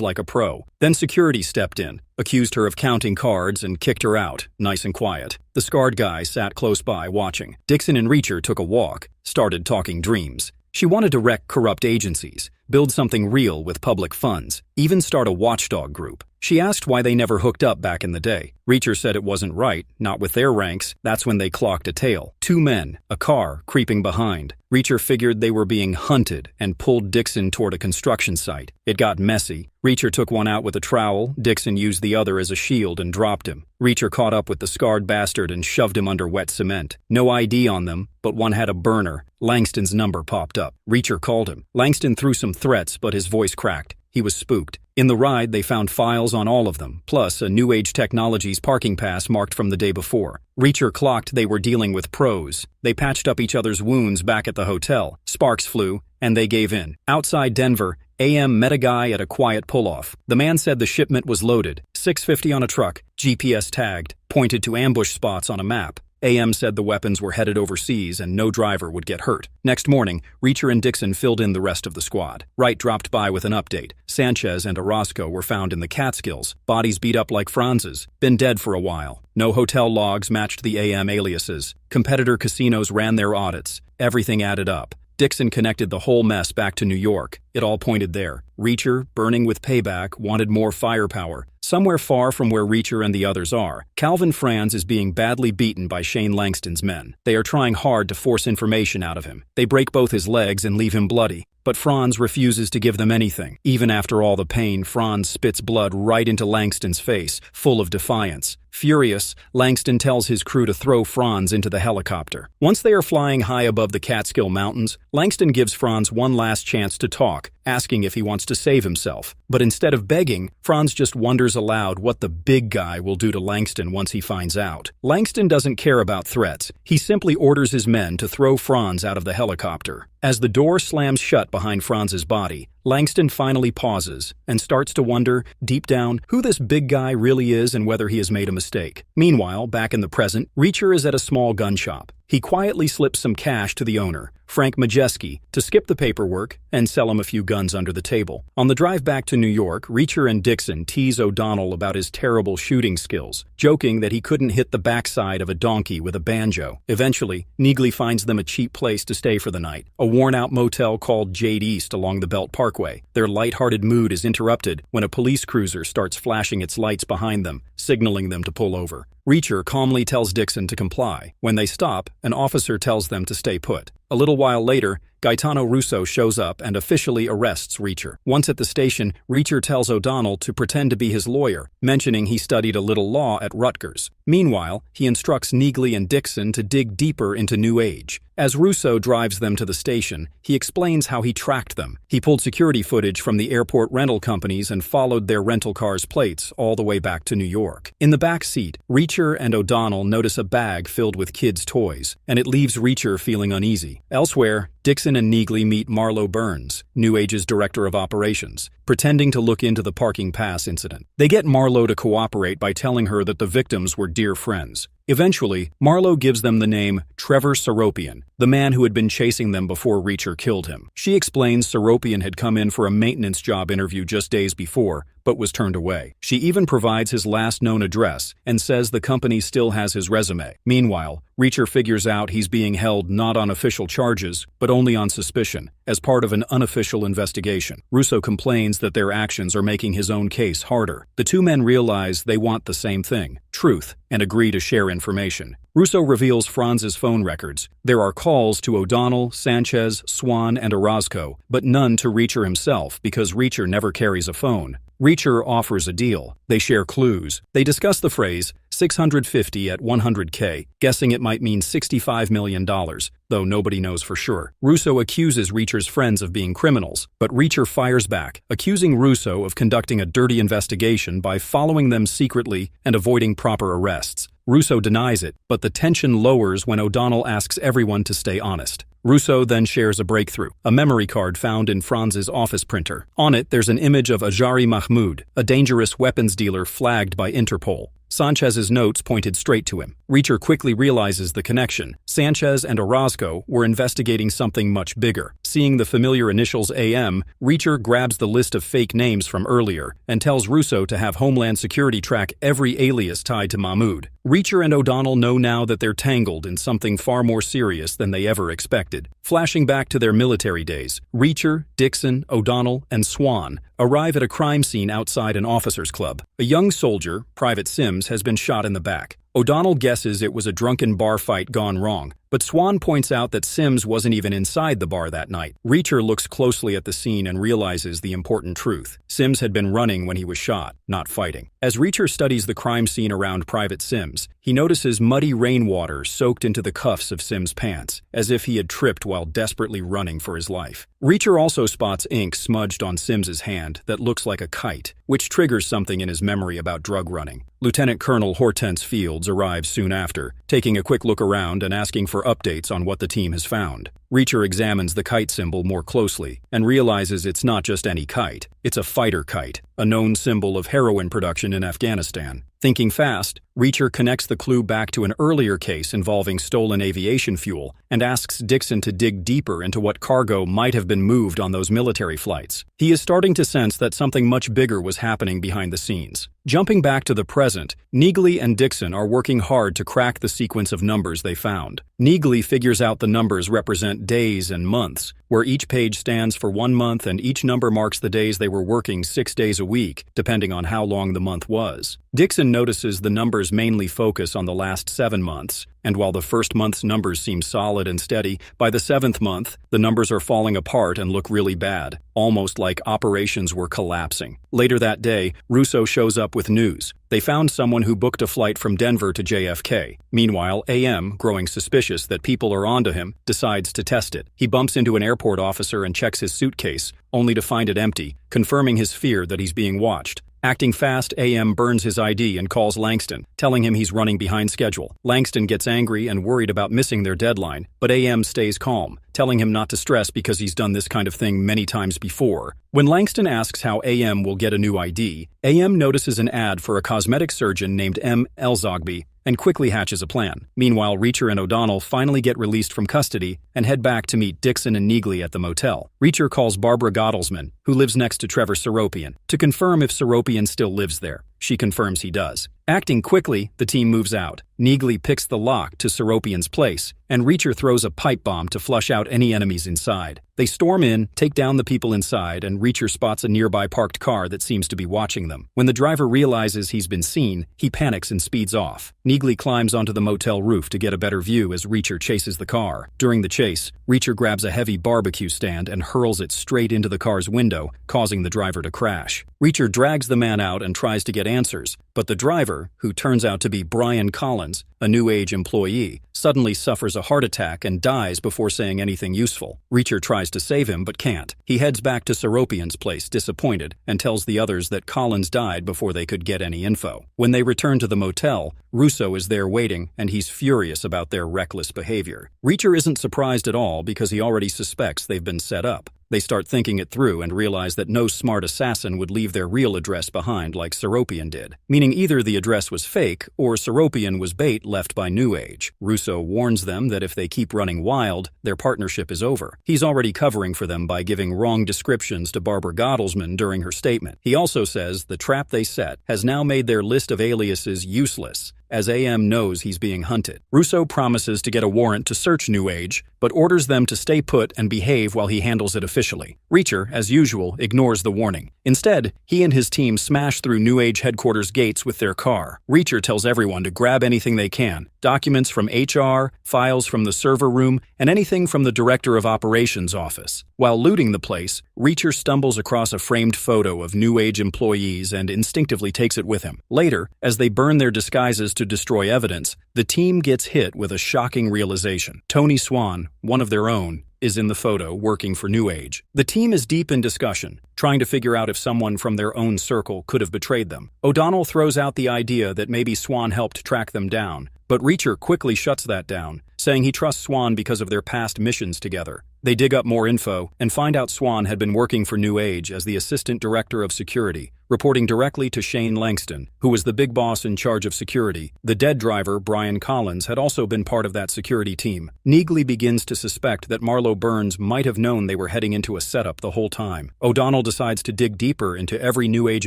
like a pro. Then security stepped in, accused her of counting cards, and kicked her out, nice and quiet. The scarred guy sat close by watching. Dixon and Reacher took a walk, started talking dreams. She wanted to wreck corrupt agencies, build something real with public funds, even start a watchdog group. She asked why they never hooked up back in the day. Reacher said it wasn't right, not with their ranks. That's when they clocked a tail. 2 men, a car, creeping behind. Reacher figured they were being hunted and pulled Dixon toward a construction site. It got messy. Reacher took one out with a trowel. Dixon used the other as a shield and dropped him. Reacher caught up with the scarred bastard and shoved him under wet cement. No ID on them, but one had a burner. Langston's number popped up. Reacher called him. Langston threw some threats, but his voice cracked. He was spooked. In the ride, they found files on all of them, plus a New Age Technologies parking pass marked from the day before. Reacher clocked they were dealing with pros. They patched up each other's wounds back at the hotel. Sparks flew, and they gave in. Outside Denver, AM met a guy at a quiet pull-off. The man said the shipment was loaded, $650 on a truck, GPS tagged, pointed to ambush spots on a map. AM said the weapons were headed overseas and no driver would get hurt. Next morning, Reacher and Dixon filled in the rest of the squad. Wright dropped by with an update. Sanchez and Orozco were found in the Catskills, bodies beat up like Franz's, been dead for a while. No hotel logs matched the AM aliases. Competitor casinos ran their audits. Everything added up. Dixon connected the whole mess back to New York. It all pointed there. Reacher, burning with payback, wanted more firepower. Somewhere far from where Reacher and the others are, Calvin Franz is being badly beaten by Shane Langston's men. They are trying hard to force information out of him. They break both his legs and leave him bloody. But Franz refuses to give them anything. Even after all the pain, Franz spits blood right into Langston's face, full of defiance. Furious, Langston tells his crew to throw Franz into the helicopter. Once they are flying high above the Catskill Mountains, Langston gives Franz one last chance to talk, asking if he wants to save himself. But instead of begging, Franz just wonders aloud what the big guy will do to Langston once he finds out. Langston doesn't care about threats. He simply orders his men to throw Franz out of the helicopter. As the door slams shut behind Franz's body, Langston finally pauses and starts to wonder, deep down, who this big guy really is and whether he has made a mistake. Meanwhile, back in the present, Reacher is at a small gun shop. He quietly slips some cash to the owner, Frank Majeski, to skip the paperwork and sell him a few guns under the table. On the drive back to New York, Reacher and Dixon tease O'Donnell about his terrible shooting skills, joking that he couldn't hit the backside of a donkey with a banjo. Eventually, Neagley finds them a cheap place to stay for the night, a worn-out motel called Jade East along the Belt Parkway. Their lighthearted mood is interrupted when a police cruiser starts flashing its lights behind them, signaling them to pull over. Reacher calmly tells Dixon to comply. When they stop, an officer tells them to stay put. A little while later, Gaetano Russo shows up and officially arrests Reacher. Once at the station, Reacher tells O'Donnell to pretend to be his lawyer, mentioning he studied a little law at Rutgers. Meanwhile, he instructs Neagley and Dixon to dig deeper into New Age. As Russo drives them to the station, he explains how he tracked them. He pulled security footage from the airport rental companies and followed their rental cars' plates all the way back to New York. In the back seat, Reacher and O'Donnell notice a bag filled with kids' toys, and it leaves Reacher feeling uneasy. Elsewhere, Dixon and Neagley meet Marlo Burns, New Age's director of operations, pretending to look into the parking pass incident. They get Marlo to cooperate by telling her that the victims were dear friends. Eventually, Marlo gives them the name Trevor Seropian, the man who had been chasing them before Reacher killed him. She explains Seropian had come in for a maintenance job interview just days before, but was turned away. She even provides his last known address and says the company still has his resume. Meanwhile, Reacher figures out he's being held not on official charges, but only on suspicion, as part of an unofficial investigation. Russo complains that their actions are making his own case harder. The two men realize they want the same thing, truth, and agree to share information. Russo reveals Franz's phone records. There are calls to O'Donnell, Sanchez, Swan, and Orozco, but none to Reacher himself because Reacher never carries a phone. Reacher offers a deal. They share clues. They discuss the phrase, 650 at 100K, guessing it might mean $65 million, though nobody knows for sure. Russo accuses Reacher's friends of being criminals, but Reacher fires back, accusing Russo of conducting a dirty investigation by following them secretly and avoiding proper arrests. Russo denies it, but the tension lowers when O'Donnell asks everyone to stay honest. Russo then shares a breakthrough, a memory card found in Franz's office printer. On it, there's an image of Ajari Mahmoud, a dangerous weapons dealer flagged by Interpol. Sanchez's notes pointed straight to him. Reacher quickly realizes the connection. Sanchez and Orozco were investigating something much bigger. Seeing the familiar initials AM, Reacher grabs the list of fake names from earlier and tells Russo to have Homeland Security track every alias tied to Mahmoud. Reacher and O'Donnell know now that they're tangled in something far more serious than they ever expected. Flashing back to their military days, Reacher, Dixon, O'Donnell, and Swan arrive at a crime scene outside an officers' club. A young soldier, Private Sims, has been shot in the back. O'Donnell guesses it was a drunken bar fight gone wrong, but Swan points out that Sims wasn't even inside the bar that night. Reacher looks closely at the scene and realizes the important truth. Sims had been running when he was shot, not fighting. As Reacher studies the crime scene around Private Sims, he notices muddy rainwater soaked into the cuffs of Sims' pants, as if he had tripped while desperately running for his life. Reacher also spots ink smudged on Sims's hand that looks like a kite, which triggers something in his memory about drug running. Lieutenant Colonel Hortense Fields arrives soon after, taking a quick look around and asking for updates on what the team has found. Reacher examines the kite symbol more closely and realizes it's not just any kite. It's a fighter kite, a known symbol of heroin production in Afghanistan. Thinking fast, Reacher connects the clue back to an earlier case involving stolen aviation fuel and asks Dixon to dig deeper into what cargo might have been moved on those military flights. He is starting to sense that something much bigger was happening behind the scenes. Jumping back to the present, Neagley and Dixon are working hard to crack the sequence of numbers they found. Neagley figures out the numbers represent days and months, where each page stands for 1 month and each number marks the days they were working 6 days a week, depending on how long the month was. Dixon notices the numbers mainly focus on the last 7 months, and while the first month's numbers seem solid and steady, by the 7th month, the numbers are falling apart and look really bad, almost like operations were collapsing. Later that day, Russo shows up with news. They found someone who booked a flight from Denver to JFK. Meanwhile, AM, growing suspicious that people are onto him, decides to test it. He bumps into an airport officer and checks his suitcase, only to find it empty, confirming his fear that he's being watched. Acting fast, AM burns his ID and calls Langston, telling him he's running behind schedule. Langston gets angry and worried about missing their deadline, but AM stays calm, telling him not to stress because he's done this kind of thing many times before. When Langston asks how AM will get a new ID, AM notices an ad for a cosmetic surgeon named M. Elzogby and quickly hatches a plan. Meanwhile, Reacher and O'Donnell finally get released from custody and head back to meet Dixon and Neagley at the motel. Reacher calls Barbara Gottelsman, who lives next to Trevor Seropian, to confirm if Seropian still lives there. She confirms he does. Acting quickly, the team moves out. Neagley picks the lock to Seropian's place, and Reacher throws a pipe bomb to flush out any enemies inside. They storm in, take down the people inside, and Reacher spots a nearby parked car that seems to be watching them. When the driver realizes he's been seen, he panics and speeds off. Neagley climbs onto the motel roof to get a better view as Reacher chases the car. During the chase, Reacher grabs a heavy barbecue stand and hurls it straight into the car's window, causing the driver to crash. Reacher drags the man out and tries to get answers, but the driver, who turns out to be Brian Collins, a New Age employee, suddenly suffers a heart attack and dies before saying anything useful. Reacher tries to save him but can't. He heads back to Seropian's place disappointed and tells the others that Collins died before they could get any info. When they return to the motel, Russo is there waiting and he's furious about their reckless behavior. Reacher isn't surprised at all because he already suspects they've been set up. They start thinking it through and realize that no smart assassin would leave their real address behind like Seropian did, meaning either the address was fake or Seropian was bait left by New Age. Russo warns them that if they keep running wild, their partnership is over. He's already covering for them by giving wrong descriptions to Barbara Gottelsman during her statement. He also says the trap they set has now made their list of aliases useless, as AM knows he's being hunted. Russo promises to get a warrant to search New Age, but orders them to stay put and behave while he handles it officially. Reacher, as usual, ignores the warning. Instead, he and his team smash through New Age headquarters gates with their car. Reacher tells everyone to grab anything they can, documents from HR, files from the server room, and anything from the Director of Operations office. While looting the place, Reacher stumbles across a framed photo of New Age employees and instinctively takes it with him. Later, as they burn their disguises to to destroy evidence, the team gets hit with a shocking realization. Tony Swan, one of their own, is in the photo working for New Age. The team is deep in discussion, trying to figure out if someone from their own circle could have betrayed them. O'Donnell throws out the idea that maybe Swan helped track them down, but Reacher quickly shuts that down, saying he trusts Swan because of their past missions together. They dig up more info and find out Swan had been working for New Age as the assistant director of security, reporting directly to Shane Langston, who was the big boss in charge of security. The dead driver, Brian Collins, had also been part of that security team. Neagley begins to suspect that Marlo Burns might have known they were heading into a setup the whole time. O'Donnell decides to dig deeper into every New Age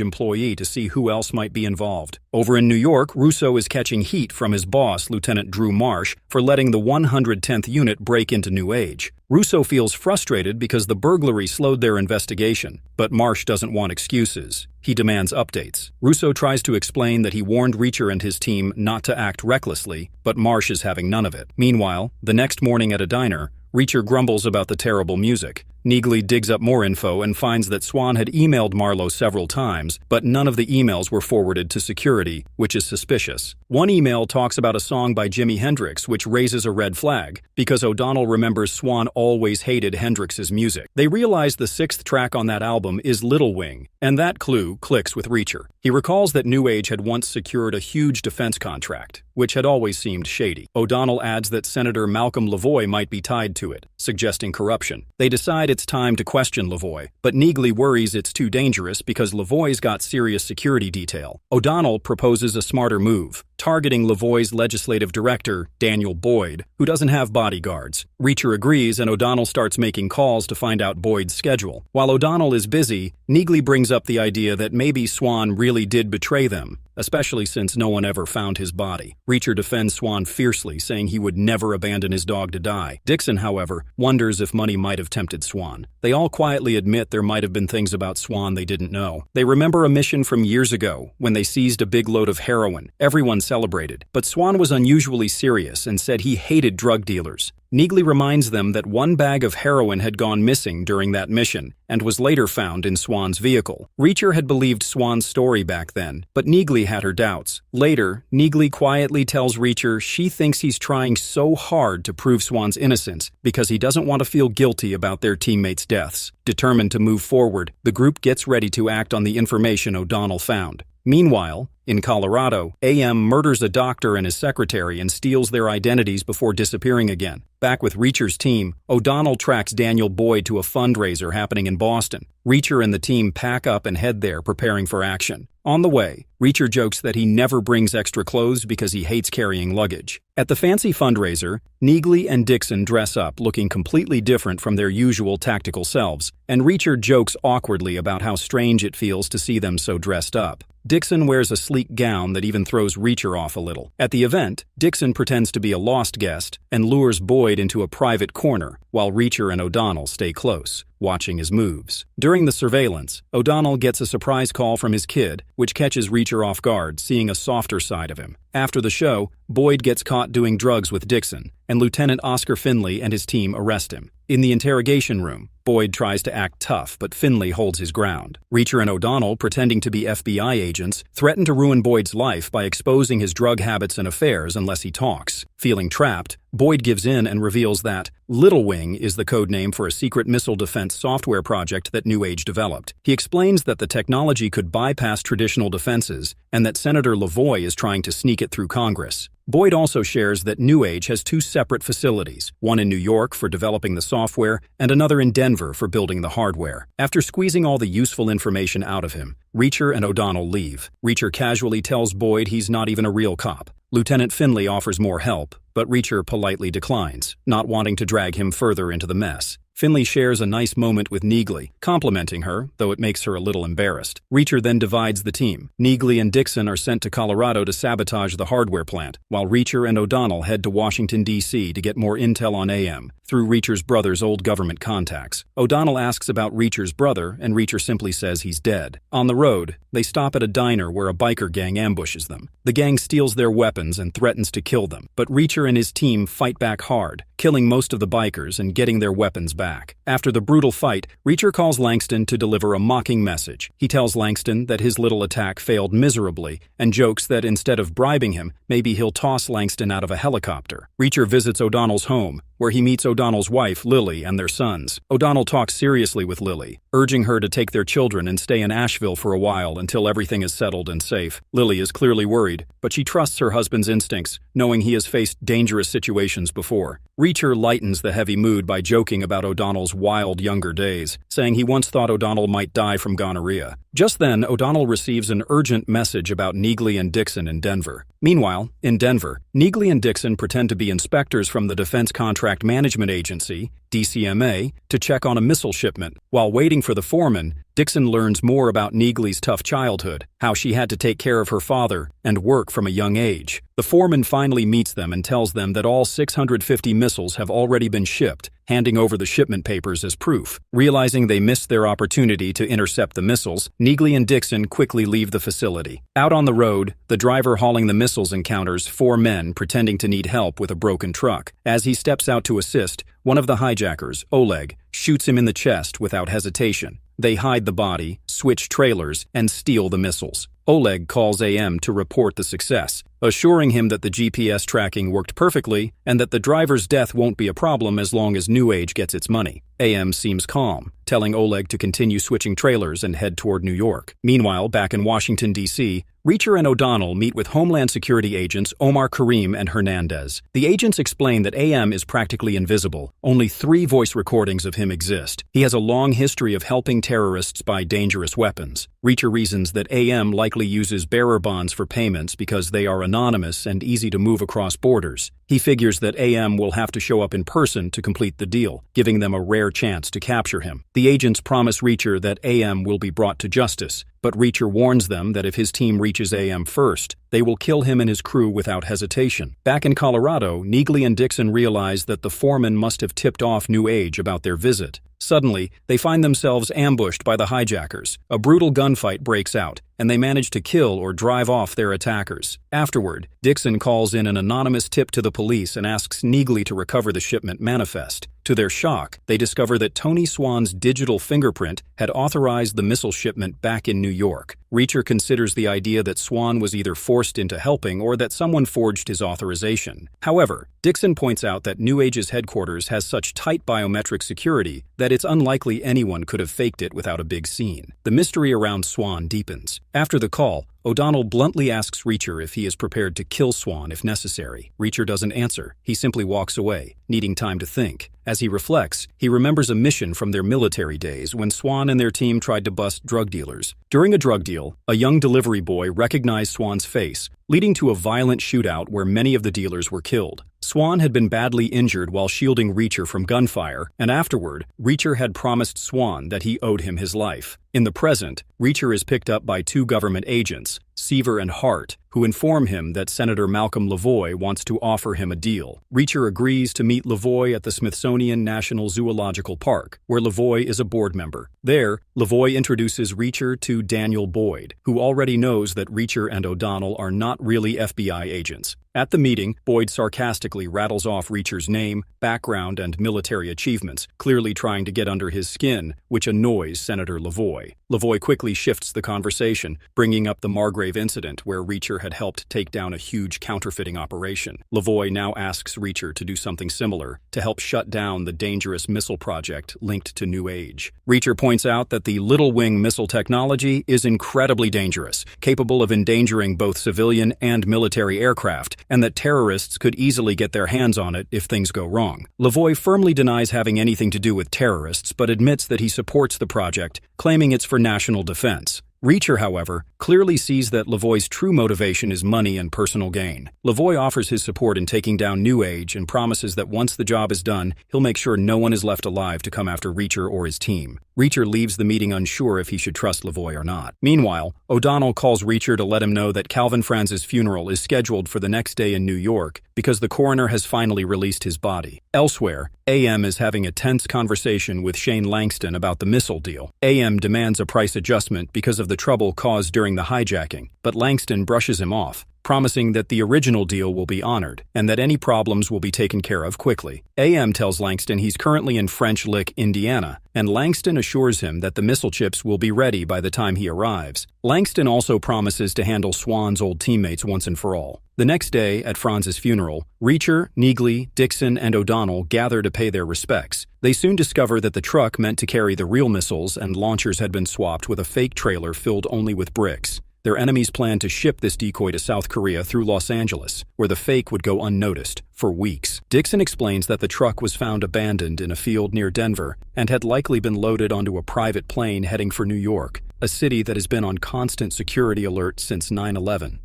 employee to see who else might be involved. Over in New York, Russo is catching heat from his boss, Lieutenant Drew Marsh, for letting the 110th Unit break into New Age. Russo feels frustrated because the burglary slowed their investigation, but Marsh doesn't want excuses. He demands updates. Russo tries to explain that he warned Reacher and his team not to act recklessly, but Marsh is having none of it. Meanwhile, the next morning at a diner, Reacher grumbles about the terrible music. Neagley digs up more info and finds that Swan had emailed Marlo several times, but none of the emails were forwarded to security, which is suspicious. One email talks about a song by Jimi Hendrix, which raises a red flag, because O'Donnell remembers Swan always hated Hendrix's music. They realize the sixth track on that album is Little Wing, and that clue clicks with Reacher. He recalls that New Age had once secured a huge defense contract, which had always seemed shady. O'Donnell adds that Senator Malcolm Lavoie might be tied to it, suggesting corruption. They decide it's time to question Lavoie, but Neagley worries it's too dangerous because Lavoie's got serious security detail. O'Donnell proposes a smarter move, targeting Lavoie's legislative director, Daniel Boyd, who doesn't have bodyguards. Reacher agrees, and O'Donnell starts making calls to find out Boyd's schedule. While O'Donnell is busy, Neagley brings up the idea that maybe Swan really did betray them, especially since no one ever found his body. Reacher defends Swan fiercely, saying he would never abandon his dog to die. Dixon, however, wonders if money might have tempted Swan. They all quietly admit there might have been things about Swan they didn't know. They remember a mission from years ago, when they seized a big load of heroin. Everyone celebrated, but Swan was unusually serious and said he hated drug dealers. Neagley reminds them that one bag of heroin had gone missing during that mission and was later found in Swan's vehicle. Reacher had believed Swan's story back then, but Neagley had her doubts. Later, Neagley quietly tells Reacher she thinks he's trying so hard to prove Swan's innocence because he doesn't want to feel guilty about their teammates' deaths. Determined to move forward, the group gets ready to act on the information O'Donnell found. Meanwhile, in Colorado, AM murders a doctor and his secretary and steals their identities before disappearing again. Back with Reacher's team, O'Donnell tracks Daniel Boyd to a fundraiser happening in Boston. Reacher and the team pack up and head there, preparing for action. On the way, Reacher jokes that he never brings extra clothes because he hates carrying luggage. At the fancy fundraiser, Neagley and Dixon dress up looking completely different from their usual tactical selves, and Reacher jokes awkwardly about how strange it feels to see them so dressed up. Dixon wears a sleek gown that even throws Reacher off a little. At the event, Dixon pretends to be a lost guest and lures Boyd into a private corner, while Reacher and O'Donnell stay close, watching his moves. During the surveillance, O'Donnell gets a surprise call from his kid, which catches Reacher off guard, seeing a softer side of him. After the show, Boyd gets caught doing drugs with Dixon, and Lieutenant Oscar Finley and his team arrest him. In the interrogation room, Boyd tries to act tough, but Finley holds his ground. Reacher and O'Donnell, pretending to be FBI agents, threaten to ruin Boyd's life by exposing his drug habits and affairs unless he talks. Feeling trapped, Boyd gives in and reveals that Little Wing is the code name for a secret missile defense software project that New Age developed. He explains that the technology could bypass traditional defenses and that Senator Lavoie is trying to sneak it through Congress. Boyd also shares that New Age has two separate facilities, one in New York for developing the software and another in Denver for building the hardware. After squeezing all the useful information out of him, Reacher and O'Donnell leave. Reacher casually tells Boyd he's not even a real cop. Lieutenant Finley offers more help, but Reacher politely declines, not wanting to drag him further into the mess. Finley shares a nice moment with Neagley, complimenting her, though it makes her a little embarrassed. Reacher then divides the team. Neagley and Dixon are sent to Colorado to sabotage the hardware plant, while Reacher and O'Donnell head to Washington, D.C. to get more intel on AM, through Reacher's brother's old government contacts. O'Donnell asks about Reacher's brother, and Reacher simply says he's dead. On the road, they stop at a diner where a biker gang ambushes them. The gang steals their weapons and threatens to kill them, but Reacher and his team fight back hard, killing most of the bikers and getting their weapons back. After the brutal fight, Reacher calls Langston to deliver a mocking message. He tells Langston that his little attack failed miserably and jokes that instead of bribing him, maybe he'll toss Langston out of a helicopter. Reacher visits O'Donnell's home, where he meets O'Donnell's wife, Lily, and their sons. O'Donnell talks seriously with Lily, urging her to take their children and stay in Asheville for a while until everything is settled and safe. Lily is clearly worried, but she trusts her husband's instincts, knowing he has faced dangerous situations before. Reacher lightens the heavy mood by joking about O'Donnell's wild younger days, saying he once thought O'Donnell might die from gonorrhea. Just then, O'Donnell receives an urgent message about Neagley and Dixon in Denver. Meanwhile, in Denver, Neagley and Dixon pretend to be inspectors from the Defense Contract Management Agency, DCMA, to check on a missile shipment. While waiting for the foreman, Dixon learns more about Neagley's tough childhood, how she had to take care of her father and work from a young age. The foreman finally meets them and tells them that all 650 missiles have already been shipped, handing over the shipment papers as proof. Realizing they missed their opportunity to intercept the missiles, Neagley and Dixon quickly leave the facility. Out on the road, the driver hauling the missiles encounters 4 men pretending to need help with a broken truck. As he steps out to assist, one of the hijackers, Oleg, shoots him in the chest without hesitation. They hide the body, switch trailers, and steal the missiles. Oleg calls AM to report the success, assuring him that the GPS tracking worked perfectly and that the driver's death won't be a problem as long as New Age gets its money. AM seems calm, telling Oleg to continue switching trailers and head toward New York. Meanwhile, back in Washington, D.C., Reacher and O'Donnell meet with Homeland Security agents Omar Karim and Hernandez. The agents explain that AM is practically invisible. Only 3 voice recordings of him exist. He has a long history of helping terrorists buy dangerous weapons. Reacher reasons that AM likely uses bearer bonds for payments because they are anonymous and easy to move across borders. He figures that AM will have to show up in person to complete the deal, giving them a rare chance to capture him. The agents promise Reacher that AM will be brought to justice, but Reacher warns them that if his team reaches AM first, they will kill him and his crew without hesitation. Back in Colorado, Neagley and Dixon realize that the foreman must have tipped off New Age about their visit. Suddenly, they find themselves ambushed by the hijackers. A brutal gunfight breaks out, and they manage to kill or drive off their attackers. Afterward, Dixon calls in an anonymous tip to the police and asks Neagley to recover the shipment manifest. To their shock, they discover that Tony Swan's digital fingerprint had authorized the missile shipment back in New York. Reacher considers the idea that Swan was either forced into helping or that someone forged his authorization. However, Dixon points out that New Age's headquarters has such tight biometric security that it's unlikely anyone could have faked it without a big scene. The mystery around Swan deepens. After the call, O'Donnell bluntly asks Reacher if he is prepared to kill Swan if necessary. Reacher doesn't answer. He simply walks away, needing time to think. As he reflects, he remembers a mission from their military days when Swan and their team tried to bust drug dealers. During a drug deal, a young delivery boy recognized Swan's face, leading to a violent shootout where many of the dealers were killed. Swan had been badly injured while shielding Reacher from gunfire, and afterward, Reacher had promised Swan that he owed him his life. In the present, Reacher is picked up by 2 government agents, Seaver and Hart, who inform him that Senator Malcolm Lavoie wants to offer him a deal. Reacher agrees to meet Lavoie at the Smithsonian National Zoological Park, where Lavoie is a board member. There, Lavoie introduces Reacher to Daniel Boyd, who already knows that Reacher and O'Donnell are not really FBI agents. At the meeting, Boyd sarcastically rattles off Reacher's name, background, and military achievements, clearly trying to get under his skin, which annoys Senator Lavoie. Lavoie quickly shifts the conversation, bringing up the Margrave incident where Reacher had helped take down a huge counterfeiting operation. Lavoie now asks Reacher to do something similar, to help shut down the dangerous missile project linked to New Age. Reacher points out that the Little Wing missile technology is incredibly dangerous, capable of endangering both civilian and military aircraft, and that terrorists could easily get their hands on it if things go wrong. Lavoie firmly denies having anything to do with terrorists, but admits that he supports the project, claiming it's for national defense. Reacher, however, clearly sees that Lavoie's true motivation is money and personal gain. Lavoie offers his support in taking down New Age and promises that once the job is done, he'll make sure no one is left alive to come after Reacher or his team. Reacher leaves the meeting unsure if he should trust Lavoie or not. Meanwhile, O'Donnell calls Reacher to let him know that Calvin Franz's funeral is scheduled for the next day in New York because the coroner has finally released his body. Elsewhere, AM is having a tense conversation with Shane Langston about the missile deal. AM demands a price adjustment because of the trouble caused during the hijacking, but Langston brushes him off. promising that the original deal will be honored and that any problems will be taken care of quickly. AM tells Langston he's currently in French Lick, Indiana, and Langston assures him that the missile chips will be ready by the time he arrives. Langston also promises to handle Swan's old teammates once and for all. The next day, at Franz's funeral, Reacher, Neagley, Dixon, and O'Donnell gather to pay their respects. They soon discover that the truck meant to carry the real missiles and launchers had been swapped with a fake trailer filled only with bricks. Their enemies planned to ship this decoy to South Korea through Los Angeles, where the fake would go unnoticed for weeks. Dixon explains that the truck was found abandoned in a field near Denver and had likely been loaded onto a private plane heading for New York, a city that has been on constant security alert since 9/11.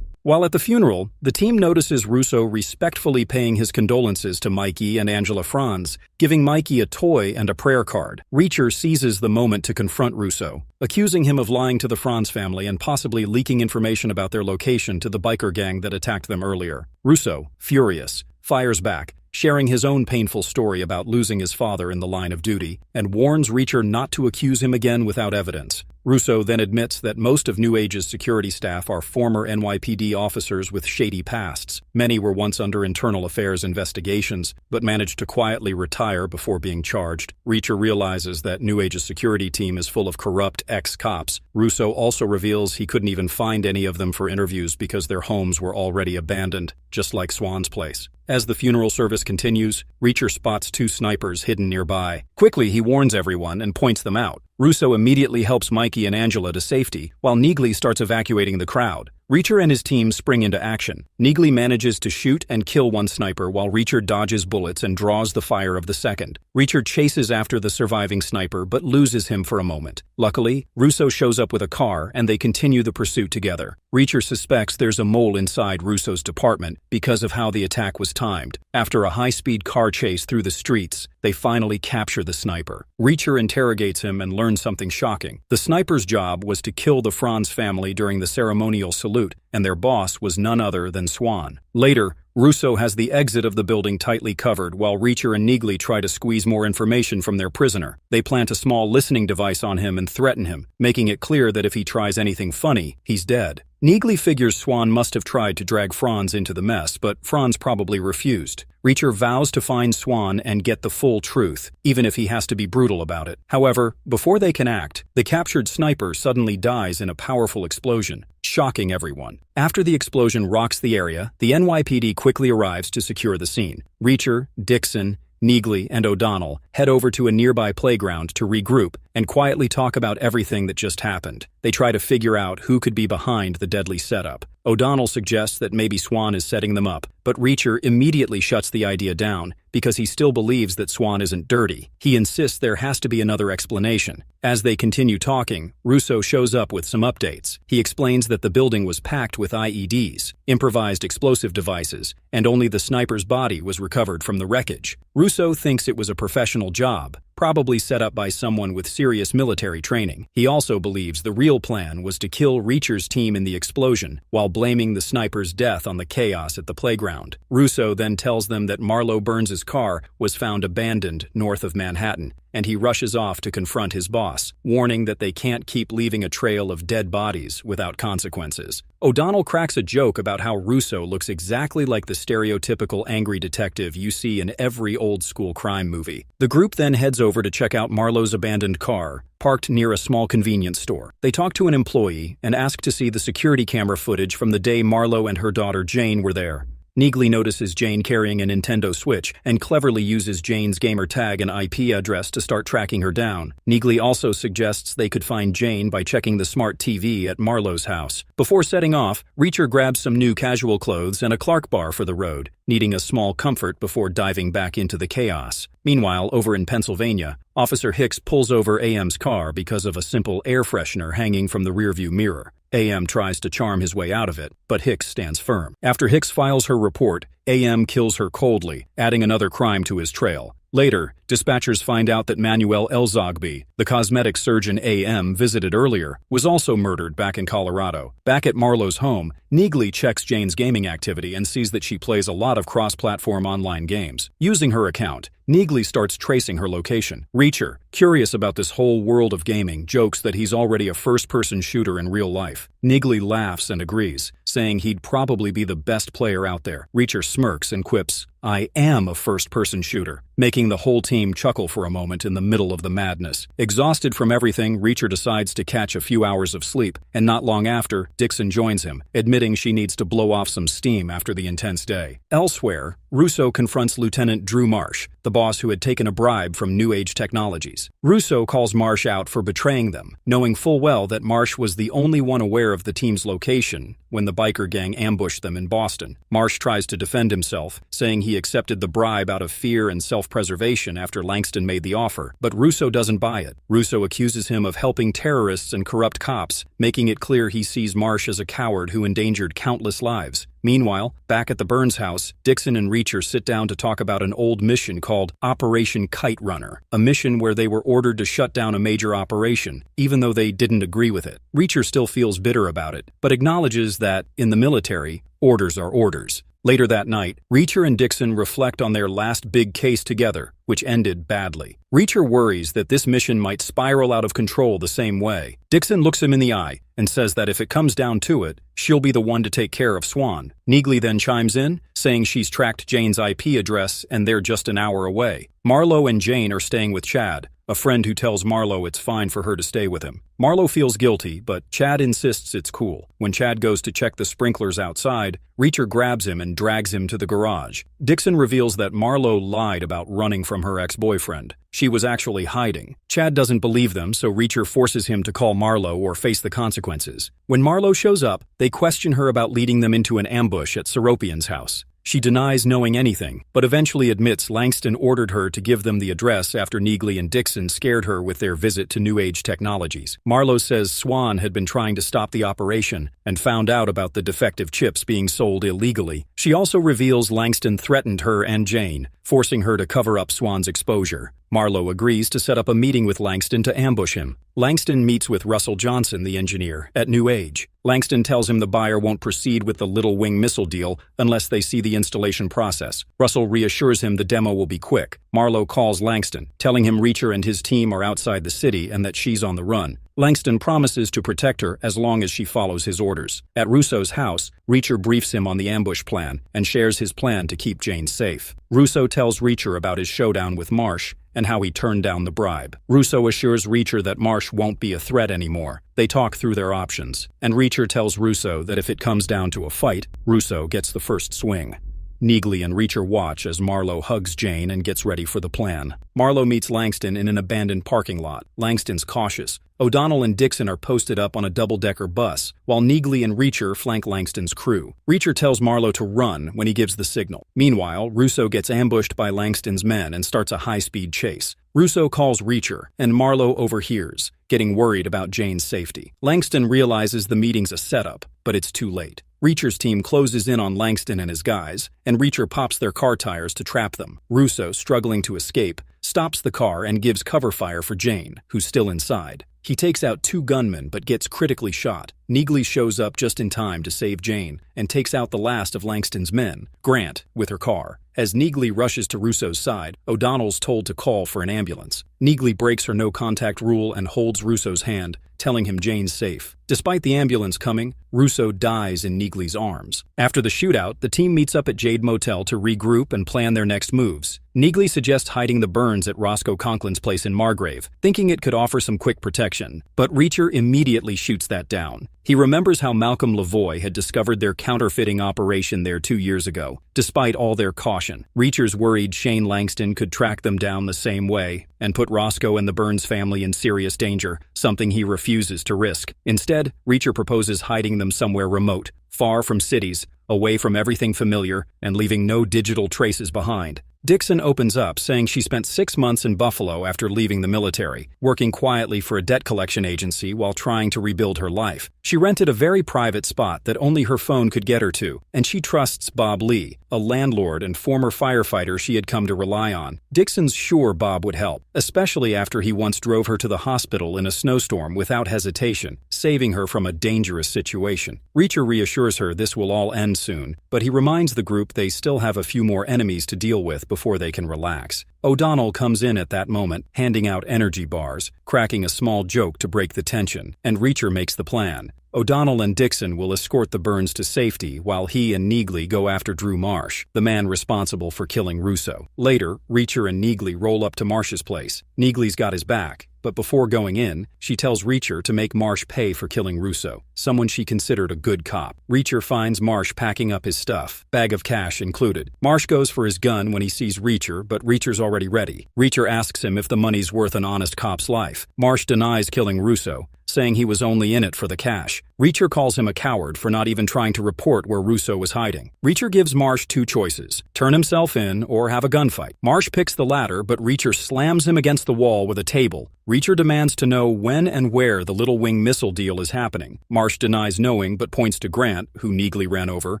While at the funeral, the team notices Russo respectfully paying his condolences to Mikey and Angela Franz, giving Mikey a toy and a prayer card. Reacher seizes the moment to confront Russo, accusing him of lying to the Franz family and possibly leaking information about their location to the biker gang that attacked them earlier. Russo, furious, fires back, sharing his own painful story about losing his father in the line of duty, and warns Reacher not to accuse him again without evidence. Russo then admits that most of New Age's security staff are former NYPD officers with shady pasts. Many were once under internal affairs investigations, but managed to quietly retire before being charged. Reacher realizes that New Age's security team is full of corrupt ex-cops. Russo also reveals he couldn't even find any of them for interviews because their homes were already abandoned, just like Swan's place. As the funeral service continues, Reacher spots two snipers hidden nearby. Quickly, he warns everyone and points them out. Russo immediately helps Mikey and Angela to safety, while Neagley starts evacuating the crowd. Reacher and his team spring into action. Neagley manages to shoot and kill one sniper while Reacher dodges bullets and draws the fire of the second. Reacher chases after the surviving sniper but loses him for a moment. Luckily, Russo shows up with a car and they continue the pursuit together. Reacher suspects there's a mole inside Russo's department because of how the attack was timed. After a high-speed car chase through the streets, they finally capture the sniper. Reacher interrogates him and learns something shocking. The sniper's job was to kill the Franz family during the ceremonial salute, and their boss was none other than Swan. Later, Russo has the exit of the building tightly covered while Reacher and Neagley try to squeeze more information from their prisoner. They plant a small listening device on him and threaten him, making it clear that if he tries anything funny, he's dead. Neagley figures Swan must have tried to drag Franz into the mess, but Franz probably refused. Reacher vows to find Swan and get the full truth, even if he has to be brutal about it. However, before they can act, the captured sniper suddenly dies in a powerful explosion, shocking everyone. After the explosion rocks the area, the NYPD quickly arrives to secure the scene. Reacher, Dixon, Neagley, and O'Donnell head over to a nearby playground to regroup and quietly talk about everything that just happened. They try to figure out who could be behind the deadly setup. O'Donnell suggests that maybe Swan is setting them up, but Reacher immediately shuts the idea down because he still believes that Swan isn't dirty. He insists there has to be another explanation. As they continue talking, Russo shows up with some updates. He explains that the building was packed with IEDs, improvised explosive devices, and only the sniper's body was recovered from the wreckage. Russo thinks it was a professional job, probably set up by someone with serious military training. He also believes the real plan was to kill Reacher's team in the explosion, while blaming the sniper's death on the chaos at the playground. Russo then tells them that Marlo Burns' car was found abandoned north of Manhattan, and he rushes off to confront his boss, warning that they can't keep leaving a trail of dead bodies without consequences. O'Donnell cracks a joke about how Russo looks exactly like the stereotypical angry detective you see in every old-school crime movie. The group then heads over to check out Marlo's abandoned car, parked near a small convenience store. They talk to an employee and ask to see the security camera footage from the day Marlo and her daughter Jane were there. Neagley notices Jane carrying a Nintendo Switch and cleverly uses Jane's gamer tag and IP address to start tracking her down. Neagley also suggests they could find Jane by checking the smart TV at Marlo's house. Before setting off, Reacher grabs some new casual clothes and a Clark bar for the road, needing a small comfort before diving back into the chaos. Meanwhile, over in Pennsylvania, Officer Hicks pulls over AM's car because of a simple air freshener hanging from the rearview mirror. AM tries to charm his way out of it, but Hicks stands firm. After Hicks files her report, AM kills her coldly, adding another crime to his trail. Later, dispatchers find out that Manuel Elzogby, the cosmetic surgeon AM visited earlier, was also murdered back in Colorado. Back at Marlo's home, Neagley checks Jane's gaming activity and sees that she plays a lot of cross-platform online games. Using her account, Neagley starts tracing her location. Reacher, curious about this whole world of gaming, jokes that he's already a first-person shooter in real life. Neagley laughs and agrees, saying he'd probably be the best player out there. Reacher smirks and quips, "I am a first-person shooter," making the whole team chuckle for a moment in the middle of the madness. Exhausted from everything, Reacher decides to catch a few hours of sleep, and not long after, Dixon joins him, admitting she needs to blow off some steam after the intense day. Elsewhere, Russo confronts Lieutenant Drew Marsh, the boss who had taken a bribe from New Age Technologies. Russo calls Marsh out for betraying them, knowing full well that Marsh was the only one aware of the team's location when the biker gang ambushed them in Boston. Marsh tries to defend himself, saying he accepted the bribe out of fear and self-preservation after Langston made the offer, but Russo doesn't buy it. Russo accuses him of helping terrorists and corrupt cops, making it clear he sees Marsh as a coward who endangered countless lives. Meanwhile, back at the Burns house, Dixon and Reacher sit down to talk about an old mission called Operation Kite Runner, a mission where they were ordered to shut down a major operation, even though they didn't agree with it. Reacher still feels bitter about it, but acknowledges that, in the military, orders are orders. Later that night, Reacher and Dixon reflect on their last big case together, which ended badly. Reacher worries that this mission might spiral out of control the same way. Dixon looks him in the eye and says that if it comes down to it, she'll be the one to take care of Swan. Neagley then chimes in, saying she's tracked Jane's IP address and they're just an hour away. Marlowe and Jane are staying with Chad, a friend who tells Marlowe it's fine for her to stay with him. Marlowe feels guilty, but Chad insists it's cool. When Chad goes to check the sprinklers outside, Reacher grabs him and drags him to the garage. Dixon reveals that Marlowe lied about running from her ex-boyfriend. She was actually hiding. Chad doesn't believe them, so Reacher forces him to call Marlowe or face the consequences. When Marlowe shows up, they question her about leading them into an ambush at Seropian's house. She denies knowing anything, but eventually admits Langston ordered her to give them the address after Neagley and Dixon scared her with their visit to New Age Technologies. Marlowe says Swan had been trying to stop the operation and found out about the defective chips being sold illegally. She also reveals Langston threatened her and Jane, forcing her to cover up Swan's exposure. Marlowe agrees to set up a meeting with Langston to ambush him. Langston meets with Russell Johnson, the engineer, at New Age. Langston tells him the buyer won't proceed with the Little Wing missile deal unless they see the installation process. Russell reassures him the demo will be quick. Marlowe calls Langston, telling him Reacher and his team are outside the city and that she's on the run. Langston promises to protect her as long as she follows his orders. At Russo's house, Reacher briefs him on the ambush plan and shares his plan to keep Jane safe. Russo tells Reacher about his showdown with Marsh and how he turned down the bribe. Russo assures Reacher that Marsh won't be a threat anymore. They talk through their options, and Reacher tells Russo that if it comes down to a fight, Russo gets the first swing. Neagley and Reacher watch as Marlowe hugs Jane and gets ready for the plan. Marlowe meets Langston in an abandoned parking lot. Langston's cautious. O'Donnell and Dixon are posted up on a double-decker bus, while Neagley and Reacher flank Langston's crew. Reacher tells Marlowe to run when he gives the signal. Meanwhile, Russo gets ambushed by Langston's men and starts a high-speed chase. Russo calls Reacher, and Marlowe overhears, getting worried about Jane's safety. Langston realizes the meeting's a setup, but it's too late. Reacher's team closes in on Langston and his guys, and Reacher pops their car tires to trap them. Russo, struggling to escape, stops the car and gives cover fire for Jane, who's still inside. He takes out 2 gunmen but gets critically shot. Neagley shows up just in time to save Jane and takes out the last of Langston's men, Grant, with her car. As Neagley rushes to Russo's side, O'Donnell's told to call for an ambulance. Neagley breaks her no-contact rule and holds Russo's hand, telling him Jane's safe. Despite the ambulance coming, Russo dies in Neagley's arms. After the shootout, the team meets up at Jade Motel to regroup and plan their next moves. Neagley suggests hiding the Burns at Roscoe Conklin's place in Margrave, thinking it could offer some quick protection. But Reacher immediately shoots that down. He remembers how Malcolm Lavoie had discovered their counterfeiting operation there 2 years ago. Despite all their caution, Reacher's worried Shane Langston could track them down the same way and put Roscoe and the Burns family in serious danger, something he refuses to risk. Instead, Reacher proposes hiding them somewhere remote, far from cities, away from everything familiar, and leaving no digital traces behind. Dixon opens up, saying she spent 6 months in Buffalo after leaving the military, working quietly for a debt collection agency while trying to rebuild her life. She rented a very private spot that only her phone could get her to, and she trusts Bob Lee, a landlord and former firefighter she had come to rely on. Dixon's sure Bob would help, especially after he once drove her to the hospital in a snowstorm without hesitation, saving her from a dangerous situation. Reacher reassures her this will all end soon, but he reminds the group they still have a few more enemies to deal with before they can relax. O'Donnell comes in at that moment, handing out energy bars, cracking a small joke to break the tension, and Reacher makes the plan. O'Donnell and Dixon will escort the Burns to safety while he and Neagley go after Drew Marsh, the man responsible for killing Russo. Later, Reacher and Neagley roll up to Marsh's place. Neagley's got his back, but before going in, she tells Reacher to make Marsh pay for killing Russo, someone she considered a good cop. Reacher finds Marsh packing up his stuff, bag of cash included. Marsh goes for his gun when he sees Reacher, but Reacher's already ready. Reacher asks him if the money's worth an honest cop's life. Marsh denies killing Russo, saying he was only in it for the cash. Reacher calls him a coward for not even trying to report where Russo was hiding. Reacher gives Marsh two choices: turn himself in or have a gunfight. Marsh picks the latter, but Reacher slams him against the wall with a table. Reacher demands to know when and where the Little Wing missile deal is happening. Marsh denies knowing but points to Grant, who Neagley ran over,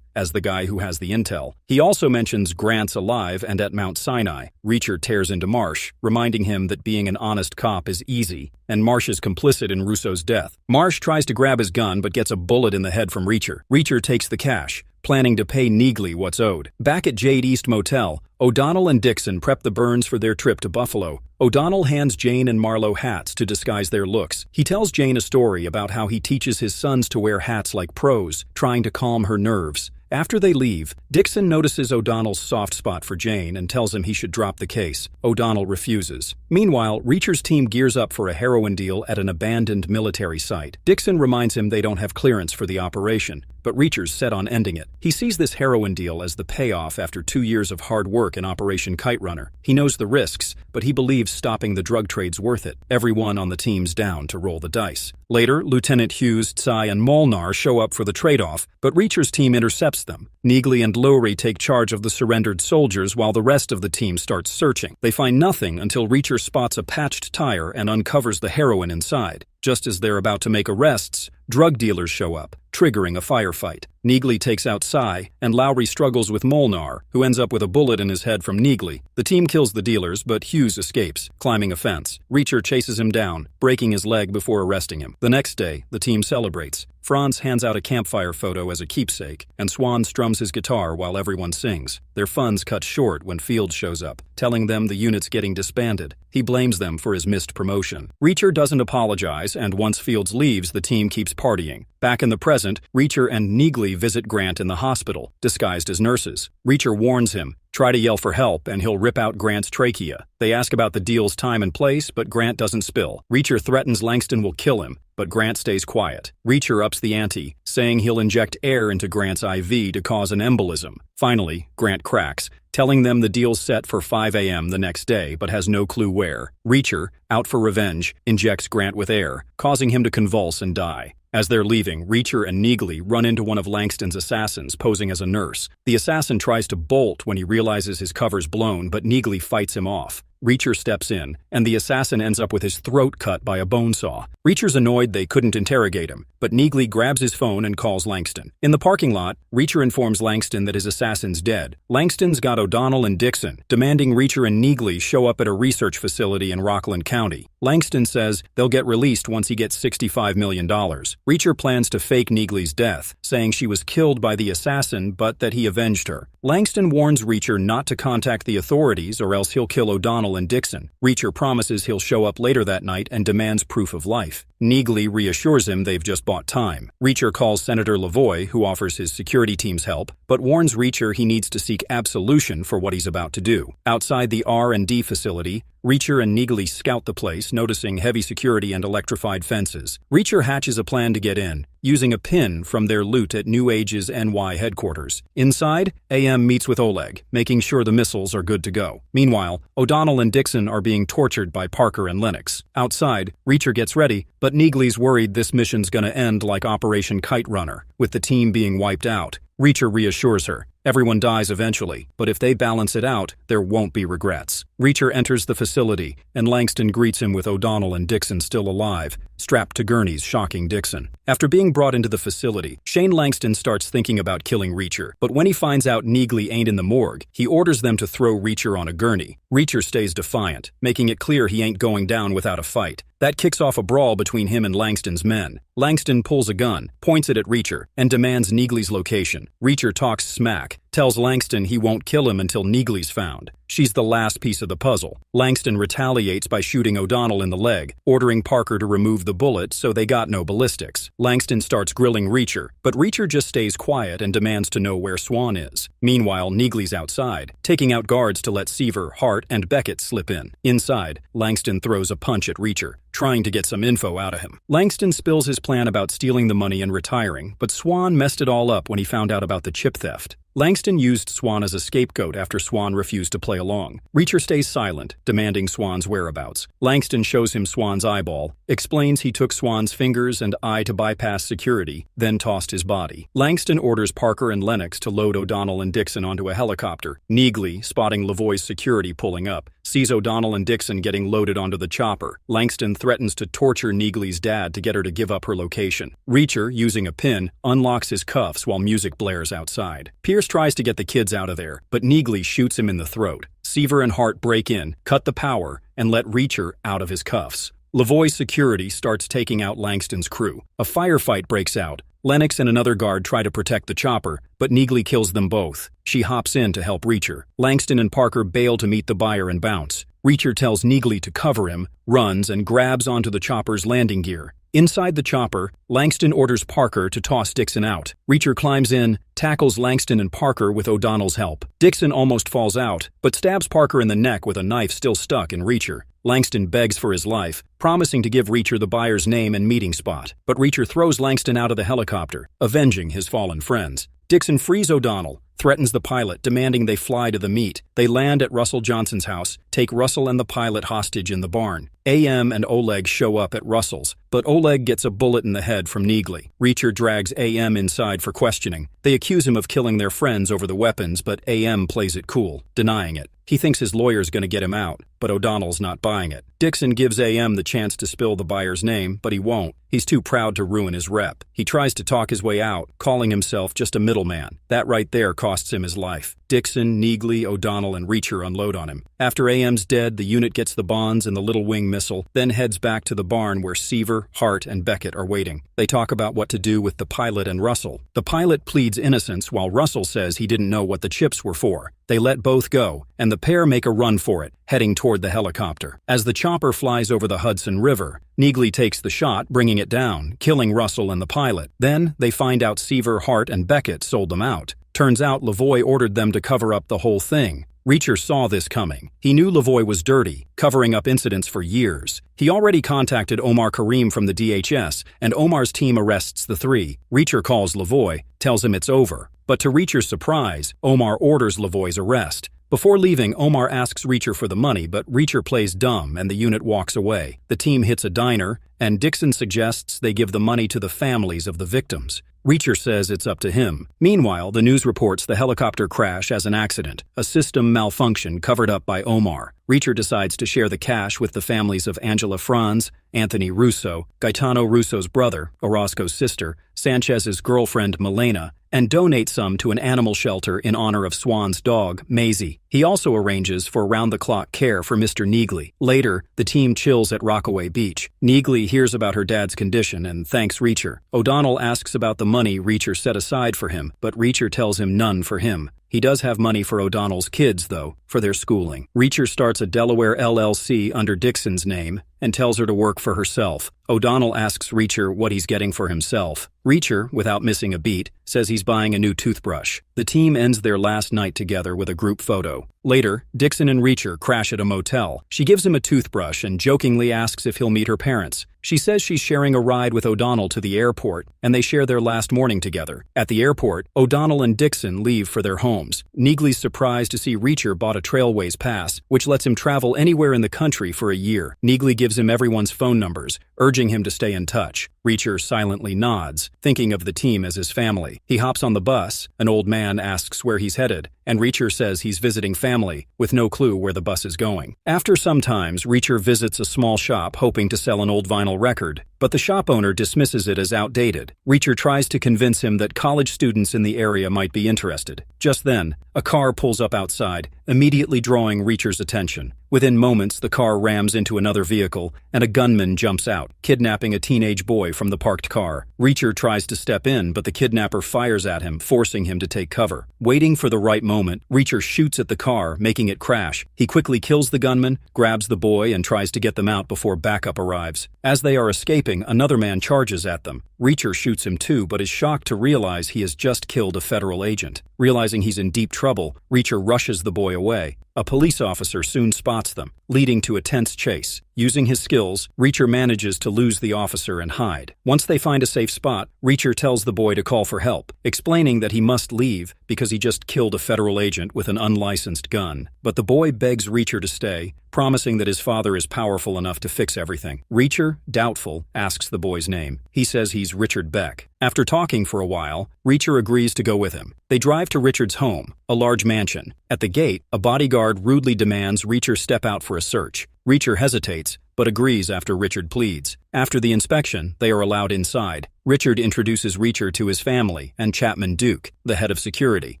as the guy who has the intel. He also mentions Grant's alive and at Mount Sinai. Reacher tears into Marsh, reminding him that being an honest cop is easy, and Marsh is complicit in Russo's death. Marsh tries to grab his gun but gets a bullet in the head from Reacher. Reacher takes the cash, planning to pay Neagley what's owed. Back at Jade East Motel, O'Donnell and Dixon prep the Burns for their trip to Buffalo. O'Donnell hands Jane and Marlo hats to disguise their looks. He tells Jane a story about how he teaches his sons to wear hats like pros, trying to calm her nerves. After they leave, Dixon notices O'Donnell's soft spot for Jane and tells him he should drop the case. O'Donnell refuses. Meanwhile, Reacher's team gears up for a heroin deal at an abandoned military site. Dixon reminds him they don't have clearance for the operation, but Reacher's set on ending it. He sees this heroin deal as the payoff after 2 years of hard work in Operation Kite Runner. He knows the risks, but he believes stopping the drug trade's worth it. Everyone on the team's down to roll the dice. Later, Lieutenant Hughes, Tsai, and Molnar show up for the trade-off, but Reacher's team intercepts them. Neagley and Lowry take charge of the surrendered soldiers while the rest of the team starts searching. They find nothing until Reacher spots a patched tire and uncovers the heroin inside. Just as they're about to make arrests, drug dealers show up, triggering a firefight. Neagley takes out Tsai, and Lowry struggles with Molnar, who ends up with a bullet in his head from Neagley. The team kills the dealers, but Hughes escapes, climbing a fence. Reacher chases him down, breaking his leg before arresting him. The next day, the team celebrates. Franz hands out a campfire photo as a keepsake, and Swan strums his guitar while everyone sings. Their fun's cut short when Fields shows up, telling them the unit's getting disbanded. He blames them for his missed promotion. Reacher doesn't apologize, and once Fields leaves, the team keeps partying. Back in the present, Reacher and Neagley visit Grant in the hospital, disguised as nurses. Reacher warns him, try to yell for help and he'll rip out Grant's trachea. They ask about the deal's time and place, but Grant doesn't spill. Reacher threatens Langston will kill him, but Grant stays quiet. Reacher ups the ante, saying he'll inject air into Grant's IV to cause an embolism. Finally, Grant cracks, telling them the deal's set for 5 a.m. the next day, but has no clue where. Reacher, out for revenge, injects Grant with air, causing him to convulse and die. As they're leaving, Reacher and Neagley run into one of Langston's assassins posing as a nurse. The assassin tries to bolt when he realizes his cover's blown, but Neagley fights him off. Reacher steps in, and the assassin ends up with his throat cut by a bone saw. Reacher's annoyed they couldn't interrogate him, but Neagley grabs his phone and calls Langston. In the parking lot, Reacher informs Langston that his assassin's dead. Langston's got O'Donnell and Dixon, demanding Reacher and Neagley show up at a research facility in Rockland County. Langston says they'll get released once he gets $65 million. Reacher plans to fake Neagley's death, saying she was killed by the assassin but that he avenged her. Langston warns Reacher not to contact the authorities or else he'll kill O'Donnell and Dixon. Reacher promises he'll show up later that night and demands proof of life. Neagley reassures him they've just bought time. Reacher calls Senator Lavoie, who offers his security team's help, but warns Reacher he needs to seek absolution for what he's about to do. Outside the R&D facility, Reacher and Neagley scout the place, noticing heavy security and electrified fences. Reacher hatches a plan to get in, using a pin from their loot at New Age's NY headquarters. Inside, AM meets with Oleg, making sure the missiles are good to go. Meanwhile, O'Donnell and Dixon are being tortured by Parker and Lennox. Outside, Reacher gets ready, but Neagley's worried this mission's gonna end like Operation Kite Runner, with the team being wiped out. Reacher reassures her, Everyone dies eventually, but if they balance it out, there won't be regrets. Reacher enters the facility, and Langston greets him with O'Donnell and Dixon still alive, strapped to gurneys, shocking Dixon. After being brought into the facility, Shane Langston starts thinking about killing Reacher, but when he finds out Neagley ain't in the morgue, he orders them to throw Reacher on a gurney. Reacher stays defiant, making it clear he ain't going down without a fight. That kicks off a brawl between him and Langston's men. Langston pulls a gun, points it at Reacher, and demands Neagley's location. Reacher talks smack, tells Langston he won't kill him until Neagley's found. She's the last piece of the puzzle. Langston retaliates by shooting O'Donnell in the leg, ordering Parker to remove the bullet so they got no ballistics. Langston starts grilling Reacher, but Reacher just stays quiet and demands to know where Swan is. Meanwhile, Neagley's outside, taking out guards to let Seaver, Hart, and Beckett slip in. Inside, Langston throws a punch at Reacher, trying to get some info out of him. Langston spills his plan about stealing the money and retiring, but Swan messed it all up when he found out about the chip theft. Langston used Swan as a scapegoat after Swan refused to play along. Reacher stays silent, demanding Swan's whereabouts. Langston shows him Swan's eyeball, explains he took Swan's fingers and eye to bypass security, then tossed his body. Langston orders Parker and Lennox to load O'Donnell and Dixon onto a helicopter. Neagley, spotting Lavoie's security pulling up, sees O'Donnell and Dixon getting loaded onto the chopper. Langston threatens to torture Neagley's dad to get her to give up her location. Reacher, using a pin, unlocks his cuffs while music blares outside. Pierce tries to get the kids out of there, but Neagley shoots him in the throat. Seaver and Hart break in, cut the power, and let Reacher out of his cuffs. Lavoie's security starts taking out Langston's crew. A firefight breaks out. Lennox and another guard try to protect the chopper, but Neagley kills them both. She hops in to help Reacher. Langston and Parker bail to meet the buyer and bounce. Reacher tells Neagley to cover him, runs, and grabs onto the chopper's landing gear. Inside the chopper, Langston orders Parker to toss Dixon out. Reacher climbs in, tackles Langston and Parker with O'Donnell's help. Dixon almost falls out, but stabs Parker in the neck with a knife still stuck in Reacher. Langston begs for his life, promising to give Reacher the buyer's name and meeting spot. But Reacher throws Langston out of the helicopter, avenging his fallen friends. Dixon frees O'Donnell, threatens the pilot, demanding they fly to the meet. They land at Russell Johnson's house, take Russell and the pilot hostage in the barn. AM and Oleg show up at Russell's, but Oleg gets a bullet in the head from Neagley. Reacher drags AM inside for questioning. They accuse him of killing their friends over the weapons, but AM plays it cool, denying it. He thinks his lawyer's going to get him out, but O'Donnell's not buying it. Dixon gives AM the chance to spill the buyer's name, but he won't. He's too proud to ruin his rep. He tries to talk his way out, calling himself just a middleman. That right there costs him his life. Dixon, Neagley, O'Donnell, and Reacher unload on him. After AM's dead, the unit gets the bonds and the Little Wing missile, then heads back to the barn where Seaver, Hart, and Beckett are waiting. They talk about what to do with the pilot and Russell. The pilot pleads innocence while Russell says he didn't know what the chips were for. They let both go, and the pair make a run for it, heading toward the helicopter. As the chopper flies over the Hudson River, Neagley takes the shot, bringing it down, killing Russell and the pilot. Then, they find out Seaver, Hart, and Beckett sold them out. Turns out Lavoie ordered them to cover up the whole thing. Reacher saw this coming. He knew Lavoie was dirty, covering up incidents for years. He already contacted Omar Karim from the DHS, and Omar's team arrests the three. Reacher calls Lavoie, tells him it's over. But to Reacher's surprise, Omar orders Lavoie's arrest. Before leaving, Omar asks Reacher for the money, but Reacher plays dumb and the unit walks away. The team hits a diner, and Dixon suggests they give the money to the families of the victims. Reacher says it's up to him. Meanwhile, the news reports the helicopter crash as an accident, a system malfunction covered up by Omar. Reacher decides to share the cash with the families of Angela Franz, Anthony Russo, Gaetano Russo's brother, Orozco's sister, Sanchez's girlfriend Milena, and donate some to an animal shelter in honor of Swan's dog, Maisie. He also arranges for round-the-clock care for Mr. Neagley. Later, the team chills at Rockaway Beach. Neagley hears about her dad's condition and thanks Reacher. O'Donnell asks about the money Reacher set aside for him, but Reacher tells him none for him. He does have money for O'Donnell's kids, though, for their schooling. Reacher starts a Delaware LLC under Dixon's name and tells her to work for herself. O'Donnell asks Reacher what he's getting for himself. Reacher, without missing a beat, says he's buying a new toothbrush. The team ends their last night together with a group photo. Later, Dixon and Reacher crash at a motel. She gives him a toothbrush and jokingly asks if he'll meet her parents. She says she's sharing a ride with O'Donnell to the airport, and they share their last morning together. At the airport, O'Donnell and Dixon leave for their homes. Neagley's surprised to see Reacher bought a Trailways pass, which lets him travel anywhere in the country for a year. Neagley gives him everyone's phone numbers, urging him to stay in touch. Reacher silently nods, thinking of the team as his family. He hops on the bus, an old man asks where he's headed, and Reacher says he's visiting family, with no clue where the bus is going. After some time, Reacher visits a small shop hoping to sell an old vinyl record, but the shop owner dismisses it as outdated. Reacher tries to convince him that college students in the area might be interested. Just then, a car pulls up outside, immediately drawing Reacher's attention. Within moments, the car rams into another vehicle, and a gunman jumps out, kidnapping a teenage boy from the parked car. Reacher tries to step in, but the kidnapper fires at him, forcing him to take cover. Waiting for the right moment, Reacher shoots at the car, making it crash. He quickly kills the gunman, grabs the boy, and tries to get them out before backup arrives. As they are escaping, another man charges at them. Reacher shoots him too, but is shocked to realize he has just killed a federal agent. Realizing he's in deep trouble, Reacher rushes the boy away. A police officer soon spots them, leading to a tense chase. Using his skills, Reacher manages to lose the officer and hide. Once they find a safe spot, Reacher tells the boy to call for help, explaining that he must leave because he just killed a federal agent with an unlicensed gun. But the boy begs Reacher to stay, promising that his father is powerful enough to fix everything. Reacher, doubtful, asks the boy's name. He says he's Richard Beck. After talking for a while, Reacher agrees to go with him. They drive to Richard's home, a large mansion. At the gate, a bodyguard rudely demands Reacher step out for a search. Reacher hesitates, but agrees after Richard pleads. After the inspection, they are allowed inside. Richard introduces Reacher to his family and Chapman Duke, the head of security.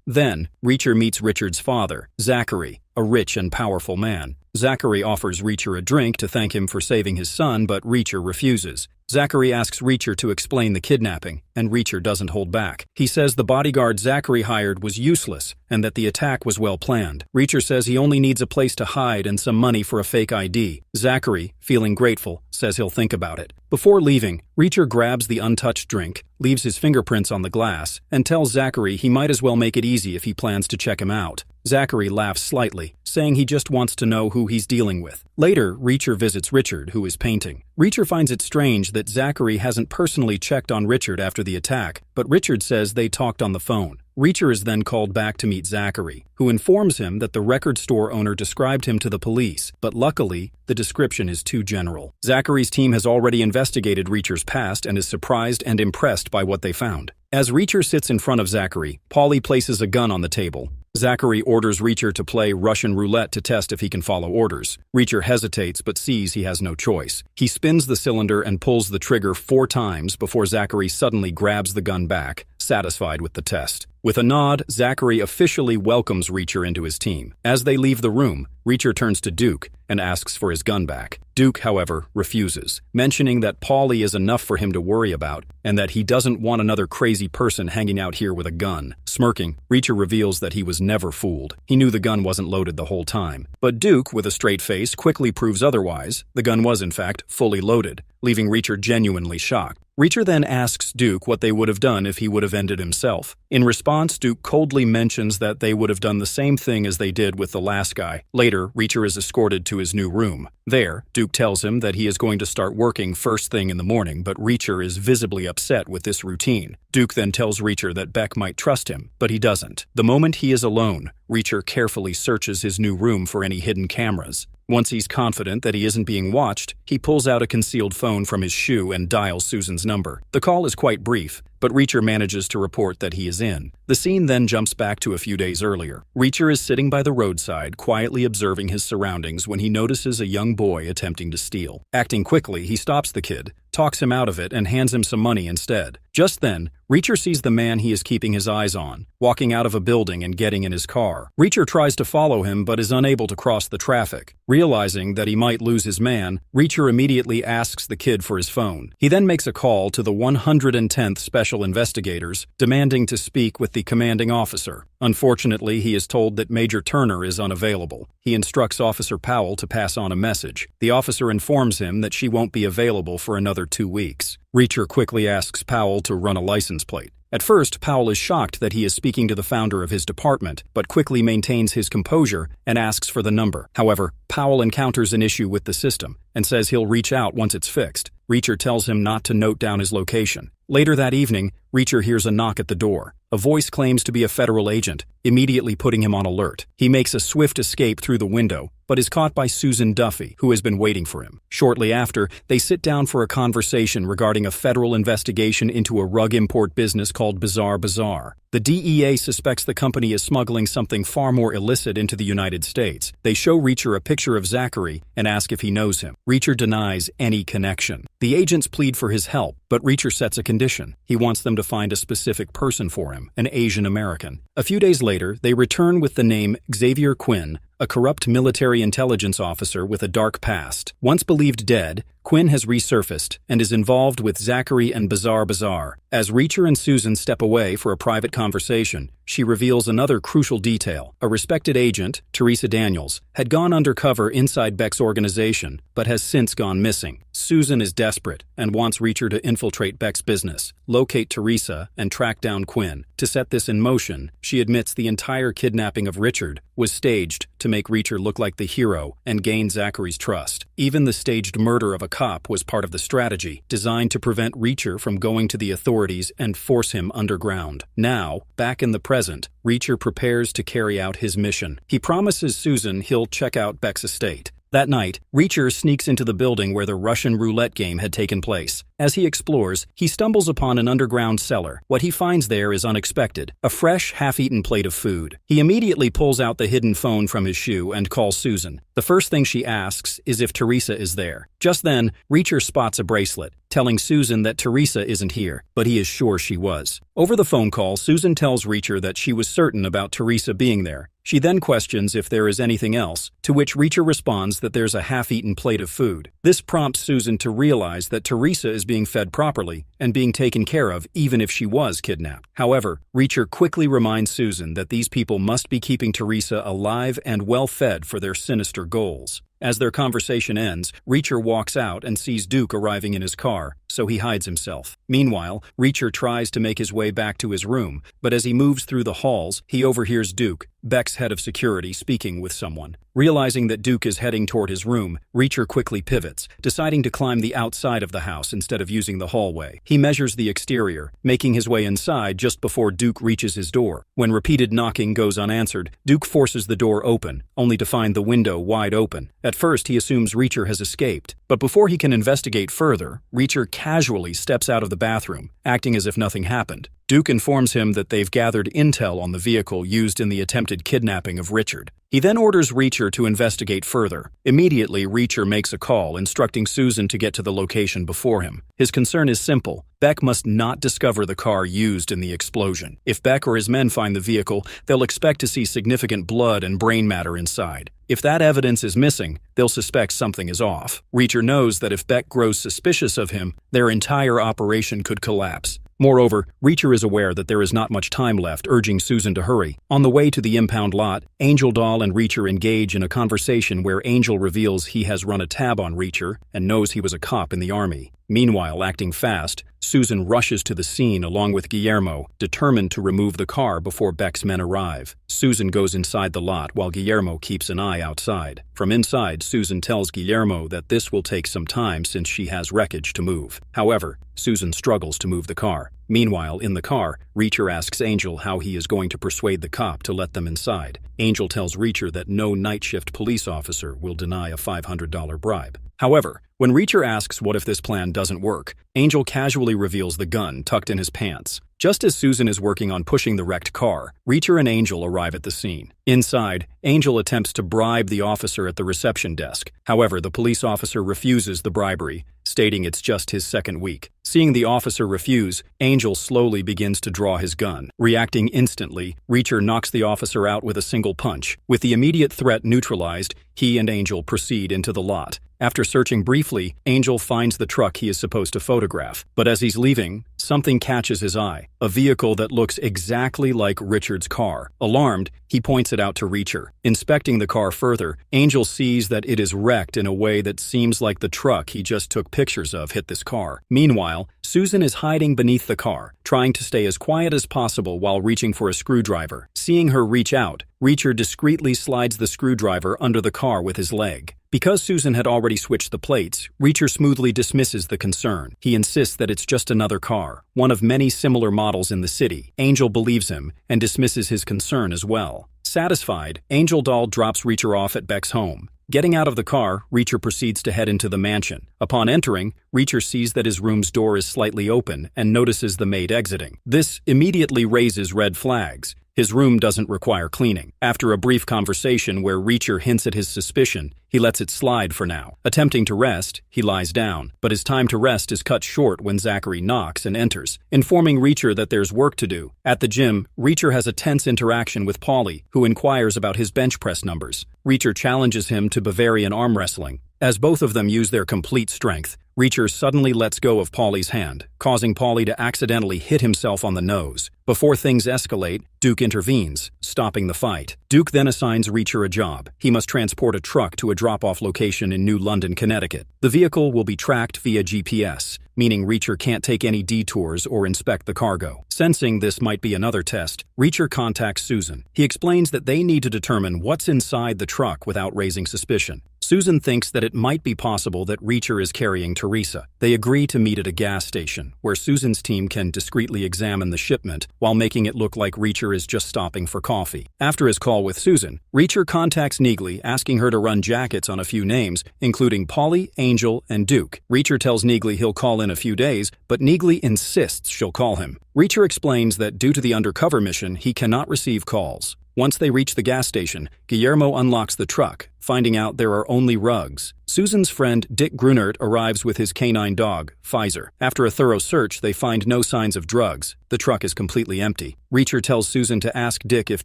Then, Reacher meets Richard's father, Zachary, a rich and powerful man. Zachary offers Reacher a drink to thank him for saving his son, but Reacher refuses. Zachary asks Reacher to explain the kidnapping, and Reacher doesn't hold back. He says the bodyguard Zachary hired was useless and that the attack was well planned. Reacher says he only needs a place to hide and some money for a fake ID. Zachary, feeling grateful, says he'll think about it. Before leaving, Reacher grabs the untouched drink, leaves his fingerprints on the glass, and tells Zachary he might as well make it easy if he plans to check him out. Zachary laughs slightly, saying he just wants to know who he's dealing with. Later, Reacher visits Richard, who is painting. Reacher finds it strange that Zachary hasn't personally checked on Richard after the attack, but Richard says they talked on the phone. Reacher is then called back to meet Zachary, who informs him that the record store owner described him to the police, but luckily, the description is too general. Zachary's team has already investigated Reacher's past and is surprised and impressed by what they found. As Reacher sits in front of Zachary, Paulie places a gun on the table. Zachary orders Reacher to play Russian roulette to test if he can follow orders. Reacher hesitates but sees he has no choice. He spins the cylinder and pulls the trigger 4 times before Zachary suddenly grabs the gun back, satisfied with the test. With a nod, Zachary officially welcomes Reacher into his team. As they leave the room, Reacher turns to Duke and asks for his gun back. Duke, however, refuses, mentioning that Paulie is enough for him to worry about and that he doesn't want another crazy person hanging out here with a gun. Smirking, Reacher reveals that he was never fooled. He knew the gun wasn't loaded the whole time. But Duke, with a straight face, quickly proves otherwise. The gun was, in fact, fully loaded, leaving Reacher genuinely shocked. Reacher then asks Duke what they would have done if he would have ended himself. In response, Duke coldly mentions that they would have done the same thing as they did with the last guy. Later, Reacher is escorted to his new room. There, Duke tells him that he is going to start working first thing in the morning, but Reacher is visibly upset with this routine. Duke then tells Reacher that Beck might trust him, but he doesn't. The moment he is alone, Reacher carefully searches his new room for any hidden cameras. Once he's confident that he isn't being watched, he pulls out a concealed phone from his shoe and dials Susan's number. The call is quite brief, but Reacher manages to report that he is in. The scene then jumps back to a few days earlier. Reacher is sitting by the roadside, quietly observing his surroundings when he notices a young boy attempting to steal. Acting quickly, he stops the kid, talks him out of it, and hands him some money instead. Just then, Reacher sees the man he is keeping his eyes on, walking out of a building and getting in his car. Reacher tries to follow him but is unable to cross the traffic. Realizing that he might lose his man, Reacher immediately asks the kid for his phone. He then makes a call to the 110th Special Investigators, demanding to speak with the commanding officer. Unfortunately, he is told that Major Turner is unavailable. He instructs Officer Powell to pass on a message. The officer informs him that she won't be available for another 2 weeks. Reacher quickly asks Powell to run a license plate. At first, Powell is shocked that he is speaking to the founder of his department, but quickly maintains his composure and asks for the number. However, Powell encounters an issue with the system and says he'll reach out once it's fixed. Reacher tells him not to note down his location. Later that evening, Reacher hears a knock at the door. A voice claims to be a federal agent, immediately putting him on alert. He makes a swift escape through the window, but is caught by Susan Duffy, who has been waiting for him. Shortly after, they sit down for a conversation regarding a federal investigation into a rug import business called Bizarre Bazaar. The DEA suspects the company is smuggling something far more illicit into the United States. They show Reacher a picture of Zachary and ask if he knows him. Reacher denies any connection. The agents plead for his help, but Reacher sets a condition. He wants them to find a specific person for him, an Asian American. A few days later, they return with the name Xavier Quinn, a corrupt military intelligence officer with a dark past. Once believed dead, Quinn has resurfaced and is involved with Zachary and Bizarre Bazaar. As Reacher and Susan step away for a private conversation, she reveals another crucial detail. A respected agent, Teresa Daniels, had gone undercover inside Beck's organization, but has since gone missing. Susan is desperate and wants Reacher to infiltrate Beck's business, locate Teresa, and track down Quinn. To set this in motion, she admits the entire kidnapping of Richard was staged to make Reacher look like the hero and gain Zachary's trust. Even the staged murder of a cop was part of the strategy, designed to prevent Reacher from going to the authorities and force him underground. Now, back in the present, Reacher prepares to carry out his mission. He promises Susan he'll check out Beck's estate. That night, Reacher sneaks into the building where the Russian roulette game had taken place. As he explores, he stumbles upon an underground cellar. What he finds there is unexpected, a fresh, half-eaten plate of food. He immediately pulls out the hidden phone from his shoe and calls Susan. The first thing she asks is if Teresa is there. Just then, Reacher spots a bracelet, telling Susan that Teresa isn't here, but he is sure she was. Over the phone call, Susan tells Reacher that she was certain about Teresa being there. She then questions if there is anything else, to which Reacher responds that there's a half-eaten plate of food. This prompts Susan to realize that Teresa is being fed properly and being taken care of even if she was kidnapped. However, Reacher quickly reminds Susan that these people must be keeping Teresa alive and well-fed for their sinister goals. As their conversation ends, Reacher walks out and sees Duke arriving in his car, so he hides himself. Meanwhile, Reacher tries to make his way back to his room, but as he moves through the halls, he overhears Duke, Beck's head of security, speaking with someone. Realizing that Duke is heading toward his room, Reacher quickly pivots, deciding to climb the outside of the house instead of using the hallway. He measures the exterior, making his way inside just before Duke reaches his door. When repeated knocking goes unanswered, Duke forces the door open, only to find the window wide open. At first, he assumes Reacher has escaped, but before he can investigate further, Reacher casually steps out of the bathroom, acting as if nothing happened. Duke informs him that they've gathered intel on the vehicle used in the attempted kidnapping of Richard. He then orders Reacher to investigate further. Immediately, Reacher makes a call, instructing Susan to get to the location before him. His concern is simple. Beck must not discover the car used in the explosion. If Beck or his men find the vehicle, they'll expect to see significant blood and brain matter inside. If that evidence is missing, they'll suspect something is off. Reacher knows that if Beck grows suspicious of him, their entire operation could collapse. Moreover, Reacher is aware that there is not much time left, urging Susan to hurry. On the way to the impound lot, Angel Doll and Reacher engage in a conversation where Angel reveals he has run a tab on Reacher and knows he was a cop in the army. Meanwhile, acting fast, Susan rushes to the scene along with Guillermo, determined to remove the car before Beck's men arrive. Susan goes inside the lot while Guillermo keeps an eye outside. From inside, Susan tells Guillermo that this will take some time since she has wreckage to move. However, Susan struggles to move the car. Meanwhile, in the car, Reacher asks Angel how he is going to persuade the cop to let them inside. Angel tells Reacher that no night shift police officer will deny a $500 bribe. However, when Reacher asks what if this plan doesn't work, Angel casually reveals the gun tucked in his pants. Just as Susan is working on pushing the wrecked car, Reacher and Angel arrive at the scene. Inside, Angel attempts to bribe the officer at the reception desk. However, the police officer refuses the bribery, stating it's just his second week. Seeing the officer refuse, Angel slowly begins to draw his gun. Reacting instantly, Reacher knocks the officer out with a single punch. With the immediate threat neutralized, he and Angel proceed into the lot. After searching briefly, Angel finds the truck he is supposed to photograph. But as he's leaving, something catches his eye, a vehicle that looks exactly like Richard's car. Alarmed, he points it out to Reacher. Inspecting the car further, Angel sees that it is wrecked in a way that seems like the truck he just took pictures of hit this car. Meanwhile, Susan is hiding beneath the car, trying to stay as quiet as possible while reaching for a screwdriver. Seeing her reach out, Reacher discreetly slides the screwdriver under the car with his leg. Because Susan had already switched the plates, Reacher smoothly dismisses the concern. He insists that it's just another car, one of many similar models in the city. Angel believes him and dismisses his concern as well. Satisfied, Angel Doll drops Reacher off at Beck's home. Getting out of the car, Reacher proceeds to head into the mansion. Upon entering, Reacher sees that his room's door is slightly open and notices the maid exiting. This immediately raises red flags. His room doesn't require cleaning. After a brief conversation where Reacher hints at his suspicion, he lets it slide for now. Attempting to rest, he lies down, but his time to rest is cut short when Zachary knocks and enters, informing Reacher that there's work to do. At the gym, Reacher has a tense interaction with Paulie, who inquires about his bench press numbers. Reacher challenges him to Bavarian arm wrestling. As both of them use their complete strength, Reacher suddenly lets go of Paulie's hand, causing Paulie to accidentally hit himself on the nose. Before things escalate, Duke intervenes, stopping the fight. Duke then assigns Reacher a job. He must transport a truck to a drop-off location in New London, Connecticut. The vehicle will be tracked via GPS, meaning Reacher can't take any detours or inspect the cargo. Sensing this might be another test, Reacher contacts Susan. He explains that they need to determine what's inside the truck without raising suspicion. Susan thinks that it might be possible that Reacher is carrying Teresa. They agree to meet at a gas station, where Susan's team can discreetly examine the shipment while making it look like Reacher is just stopping for coffee. After his call with Susan, Reacher contacts Neagley, asking her to run jackets on a few names, including Paulie, Angel, and Duke. Reacher tells Neagley he'll call in a few days, but Neagley insists she'll call him. Reacher explains that due to the undercover mission, he cannot receive calls. Once they reach the gas station, Guillermo unlocks the truck, finding out there are only rugs. Susan's friend Dick Grunert arrives with his canine dog, Pfizer. After a thorough search, they find no signs of drugs. The truck is completely empty. Reacher tells Susan to ask Dick if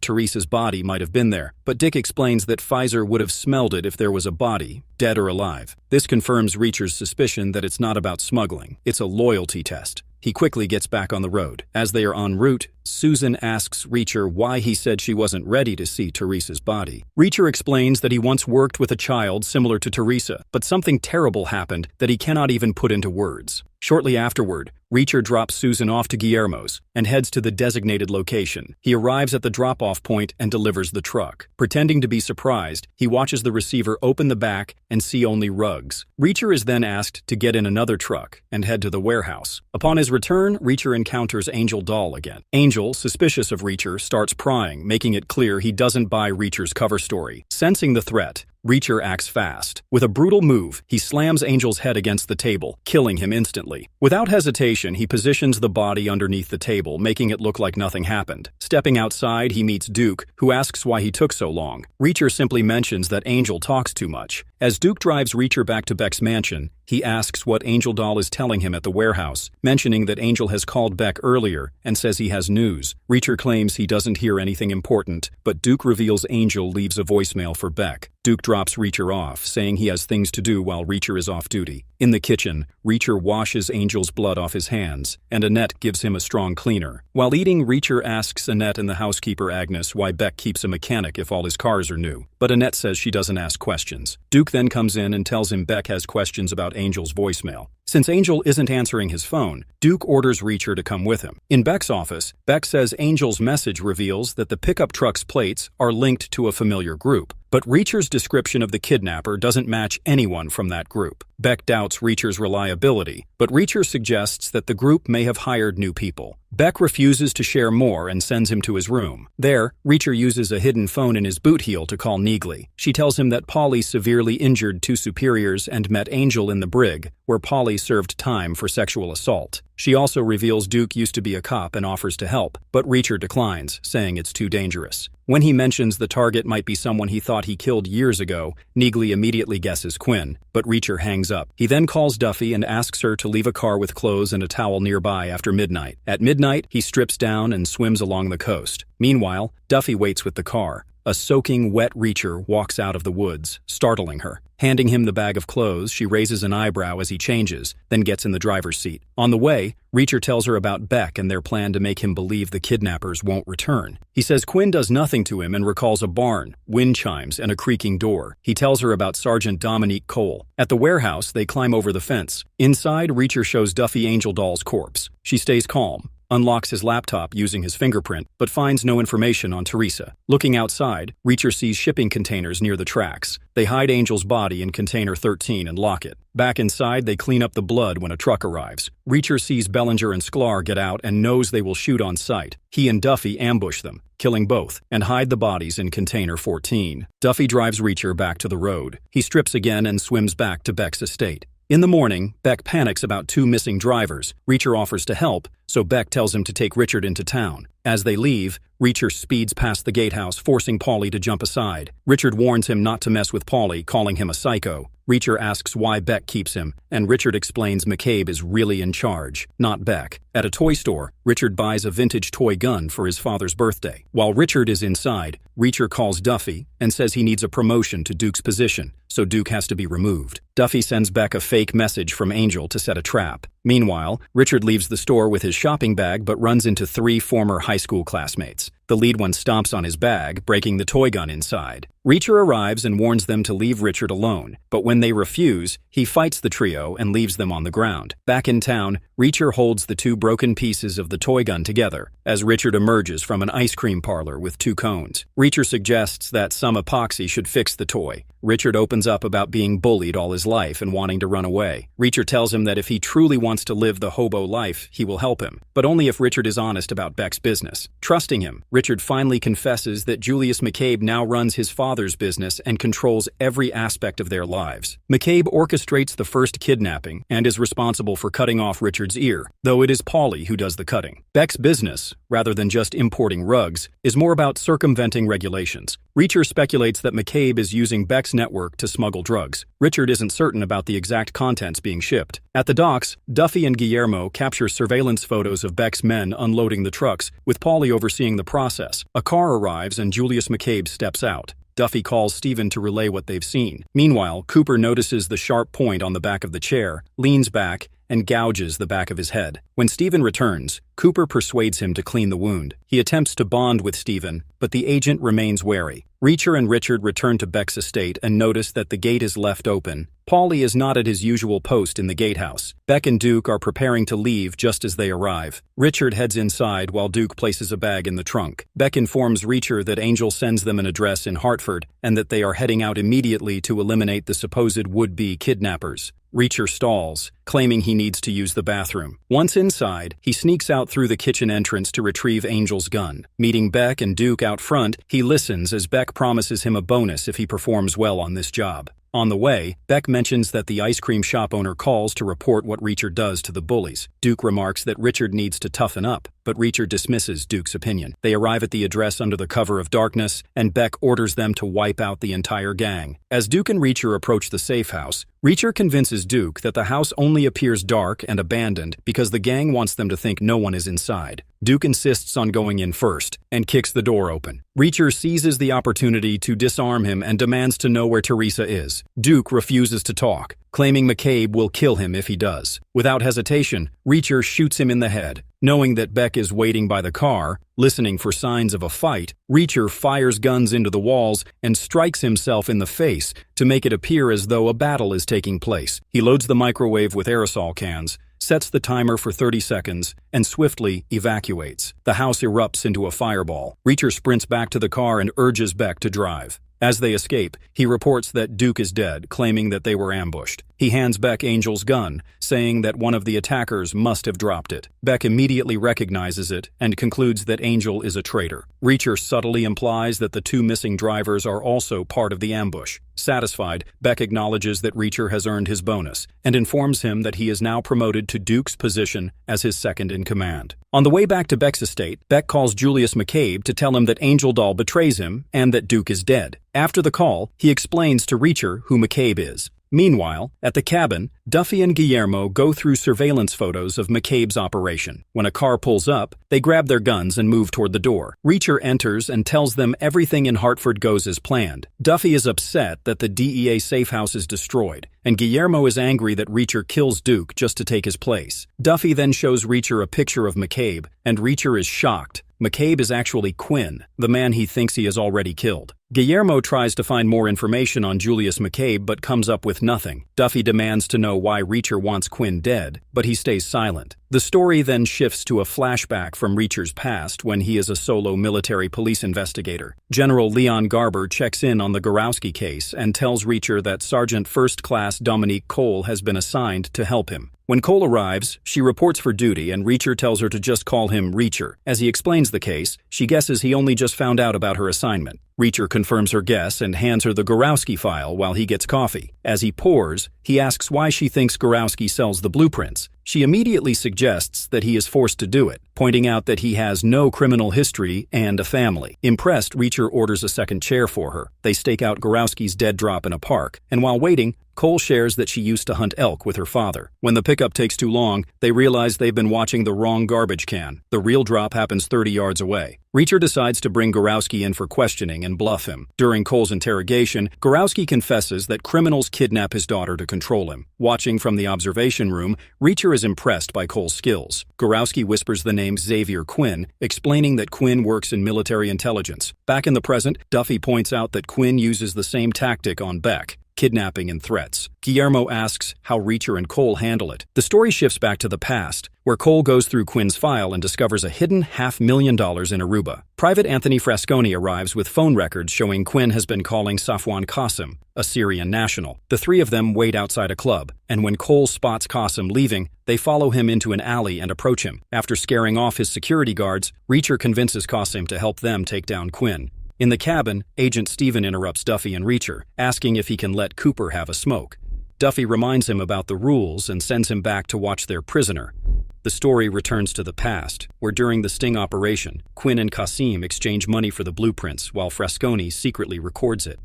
Teresa's body might have been there, but Dick explains that Pfizer would have smelled it if there was a body, dead or alive. This confirms Reacher's suspicion that it's not about smuggling, it's a loyalty test. He quickly gets back on the road. As they are en route, Susan asks Reacher why he said she wasn't ready to see Teresa's body. Reacher explains that he once worked with a child similar to Teresa, but something terrible happened that he cannot even put into words. Shortly afterward, Reacher drops Susan off to Guillermo's and heads to the designated location. He arrives at the drop-off point and delivers the truck. Pretending to be surprised, he watches the receiver open the back and see only rugs. Reacher is then asked to get in another truck and head to the warehouse. Upon his return, Reacher encounters Angel Dahl again. Angel, suspicious of Reacher, starts prying, making it clear he doesn't buy Reacher's cover story. Sensing the threat, Reacher acts fast. With a brutal move, he slams Angel's head against the table, killing him instantly. Without hesitation, he positions the body underneath the table, making it look like nothing happened. Stepping outside, he meets Duke, who asks why he took so long. Reacher simply mentions that Angel talks too much. As Duke drives Reacher back to Beck's mansion, he asks what Angel Dahl is telling him at the warehouse, mentioning that Angel has called Beck earlier and says he has news. Reacher claims he doesn't hear anything important, but Duke reveals Angel leaves a voicemail for Beck. Duke drops Reacher off, saying he has things to do while Reacher is off duty. In the kitchen, Reacher washes Angel's blood off his hands, and Annette gives him a strong cleaner. While eating, Reacher asks Annette and the housekeeper Agnes why Beck keeps a mechanic if all his cars are new, but Annette says she doesn't ask questions. Duke then comes in and tells him Beck has questions about Angel's voicemail. Since Angel isn't answering his phone, Duke orders Reacher to come with him. In Beck's office, Beck says Angel's message reveals that the pickup truck's plates are linked to a familiar group, but Reacher's description of the kidnapper doesn't match anyone from that group. Beck doubts Reacher's reliability, but Reacher suggests that the group may have hired new people. Beck refuses to share more and sends him to his room. There, Reacher uses a hidden phone in his boot heel to call Neagley. She tells him that Paulie severely injured two superiors and met Angel in the brig, where Paulie served time for sexual assault. She also reveals Duke used to be a cop and offers to help, but Reacher declines, saying it's too dangerous. When he mentions the target might be someone he thought he killed years ago, Neagley immediately guesses Quinn, but Reacher hangs up. He then calls Duffy and asks her to leave a car with clothes and a towel nearby after midnight. At midnight, he strips down and swims along the coast. Meanwhile, Duffy waits with the car. A soaking, wet Reacher walks out of the woods, startling her. Handing him the bag of clothes, she raises an eyebrow as he changes, then gets in the driver's seat. On the way, Reacher tells her about Beck and their plan to make him believe the kidnappers won't return. He says Quinn does nothing to him and recalls a barn, wind chimes, and a creaking door. He tells her about Sergeant Dominique Cole. At the warehouse, they climb over the fence. Inside, Reacher shows Duffy Angel Dahl's corpse. She stays calm, unlocks his laptop using his fingerprint, but finds no information on Teresa. Looking outside, Reacher sees shipping containers near the tracks. They hide Angel's body in container 13 and lock it. Back inside, they clean up the blood when a truck arrives. Reacher sees Bellinger and Sklar get out and knows they will shoot on sight. He and Duffy ambush them, killing both, and hide the bodies in Container 14. Duffy drives Reacher back to the road. He strips again and swims back to Beck's estate. In the morning, Beck panics about two missing drivers. Reacher offers to help, so Beck tells him to take Richard into town. As they leave, Reacher speeds past the gatehouse, forcing Paulie to jump aside. Richard warns him not to mess with Paulie, calling him a psycho. Reacher asks why Beck keeps him, and Richard explains McCabe is really in charge, not Beck. At a toy store, Richard buys a vintage toy gun for his father's birthday. While Richard is inside, Reacher calls Duffy and says he needs a promotion to Duke's position, so Duke has to be removed. Duffy sends Beck a fake message from Angel to set a trap. Meanwhile, Richard leaves the store with his shopping bag but runs into three former high school classmates. The lead one stomps on his bag, breaking the toy gun inside. Reacher arrives and warns them to leave Richard alone, but when they refuse, he fights the trio and leaves them on the ground. Back in town, Reacher holds the two broken pieces of the toy gun together as Richard emerges from an ice cream parlor with two cones. Reacher suggests that some epoxy should fix the toy. Richard opens up about being bullied all his life and wanting to run away. Reacher tells him that if he truly wants to live the hobo life, he will help him, but only if Richard is honest about Beck's business. Trusting him, Richard finally confesses that Julius McCabe now runs his father's business and controls every aspect of their lives. McCabe orchestrates the first kidnapping and is responsible for cutting off Richard's ear, though it is Paulie who does the cutting. Beck's business, rather than just importing rugs, is more about circumventing regulations. Reacher speculates that McCabe is using Beck's network to smuggle drugs. Richard isn't certain about the exact contents being shipped. At the docks, Duffy and Guillermo capture surveillance photos of Beck's men unloading the trucks, with Paulie overseeing the process. A car arrives and Julius McCabe steps out. Duffy calls Stephen to relay what they've seen. Meanwhile, Cooper notices the sharp point on the back of the chair, leans back, and gouges the back of his head. When Stephen returns, Cooper persuades him to clean the wound. He attempts to bond with Stephen, but the agent remains wary. Reacher and Richard return to Beck's estate and notice that the gate is left open. Paulie is not at his usual post in the gatehouse. Beck and Duke are preparing to leave just as they arrive. Richard heads inside while Duke places a bag in the trunk. Beck informs Reacher that Angel sends them an address in Hartford and that they are heading out immediately to eliminate the supposed would-be kidnappers. Reacher stalls, claiming he needs to use the bathroom. Once inside, he sneaks out through the kitchen entrance to retrieve Angel's gun. Meeting Beck and Duke out front, he listens as Beck promises him a bonus if he performs well on this job. On the way, Beck mentions that the ice cream shop owner calls to report what Reacher does to the bullies. Duke remarks that Richard needs to toughen up, but Reacher dismisses Duke's opinion. They arrive at the address under the cover of darkness, and Beck orders them to wipe out the entire gang. As Duke and Reacher approach the safe house, Reacher convinces Duke that the house only appears dark and abandoned because the gang wants them to think no one is inside. Duke insists on going in first and kicks the door open. Reacher seizes the opportunity to disarm him and demands to know where Teresa is. Duke refuses to talk, claiming McCabe will kill him if he does. Without hesitation, Reacher shoots him in the head. Knowing that Beck is waiting by the car, listening for signs of a fight, Reacher fires guns into the walls and strikes himself in the face to make it appear as though a battle is taking place. He loads the microwave with aerosol cans, sets the timer for 30 seconds, and swiftly evacuates. The house erupts into a fireball. Reacher sprints back to the car and urges Beck to drive. As they escape, he reports that Duke is dead, claiming that they were ambushed. He hands Beck Angel's gun, saying that one of the attackers must have dropped it. Beck immediately recognizes it and concludes that Angel is a traitor. Reacher subtly implies that the two missing drivers are also part of the ambush. Satisfied, Beck acknowledges that Reacher has earned his bonus and informs him that he is now promoted to Duke's position as his second-in-command. On the way back to Beck's estate, Beck calls Julius McCabe to tell him that Angel Doll betrays him and that Duke is dead. After the call, he explains to Reacher who McCabe is. Meanwhile, at the cabin, Duffy and Guillermo go through surveillance photos of McCabe's operation. When a car pulls up, they grab their guns and move toward the door. Reacher enters and tells them everything in Hartford goes as planned. Duffy is upset that the DEA safe house is destroyed, and Guillermo is angry that Reacher kills Duke just to take his place. Duffy then shows Reacher a picture of McCabe, and Reacher is shocked. McCabe is actually Quinn, the man he thinks he has already killed. Guillermo tries to find more information on Julius McCabe but comes up with nothing. Duffy demands to know why Reacher wants Quinn dead, but he stays silent. The story then shifts to a flashback from Reacher's past when he is a solo military police investigator. General Leon Garber checks in on the Gorowski case and tells Reacher that Sergeant First Class Dominique Cole has been assigned to help him. When Cole arrives, she reports for duty and Reacher tells her to just call him Reacher. As he explains the case, she guesses he only just found out about her assignment. Reacher confirms her guess and hands her the Gorowski file while he gets coffee. As he pours, he asks why she thinks Gorowski sells the blueprints. She immediately suggests that he is forced to do it, pointing out that he has no criminal history and a family. Impressed, Reacher orders a second chair for her. They stake out Gorowski's dead drop in a park, and while waiting, Cole shares that she used to hunt elk with her father. When the pickup takes too long, they realize they've been watching the wrong garbage can. The real drop happens 30 yards away. Reacher decides to bring Gorowski in for questioning and bluff him. During Cole's interrogation, Gorowski confesses that criminals kidnap his daughter to control him. Watching from the observation room, Reacher is impressed by Cole's skills. Gorowski whispers the name Xavier Quinn, explaining that Quinn works in military intelligence. Back in the present, Duffy points out that Quinn uses the same tactic on Beck: kidnapping and threats. Guillermo asks how Reacher and Cole handle it. The story shifts back to the past, where Cole goes through Quinn's file and discovers a hidden $500,000 in Aruba. Private Anthony Frasconi arrives with phone records showing Quinn has been calling Safwan Qasim, a Syrian national. The three of them wait outside a club, and when Cole spots Qasim leaving, they follow him into an alley and approach him. After scaring off his security guards, Reacher convinces Qasim to help them take down Quinn. In the cabin, Agent Steven interrupts Duffy and Reacher, asking if he can let Cooper have a smoke. Duffy reminds him about the rules and sends him back to watch their prisoner. The story returns to the past, where during the sting operation, Quinn and Qasim exchange money for the blueprints while Frasconi secretly records it.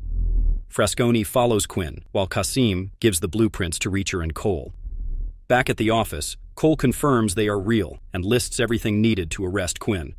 Frasconi follows Quinn, while Qasim gives the blueprints to Reacher and Cole. Back at the office, Cole confirms they are real and lists everything needed to arrest Quinn.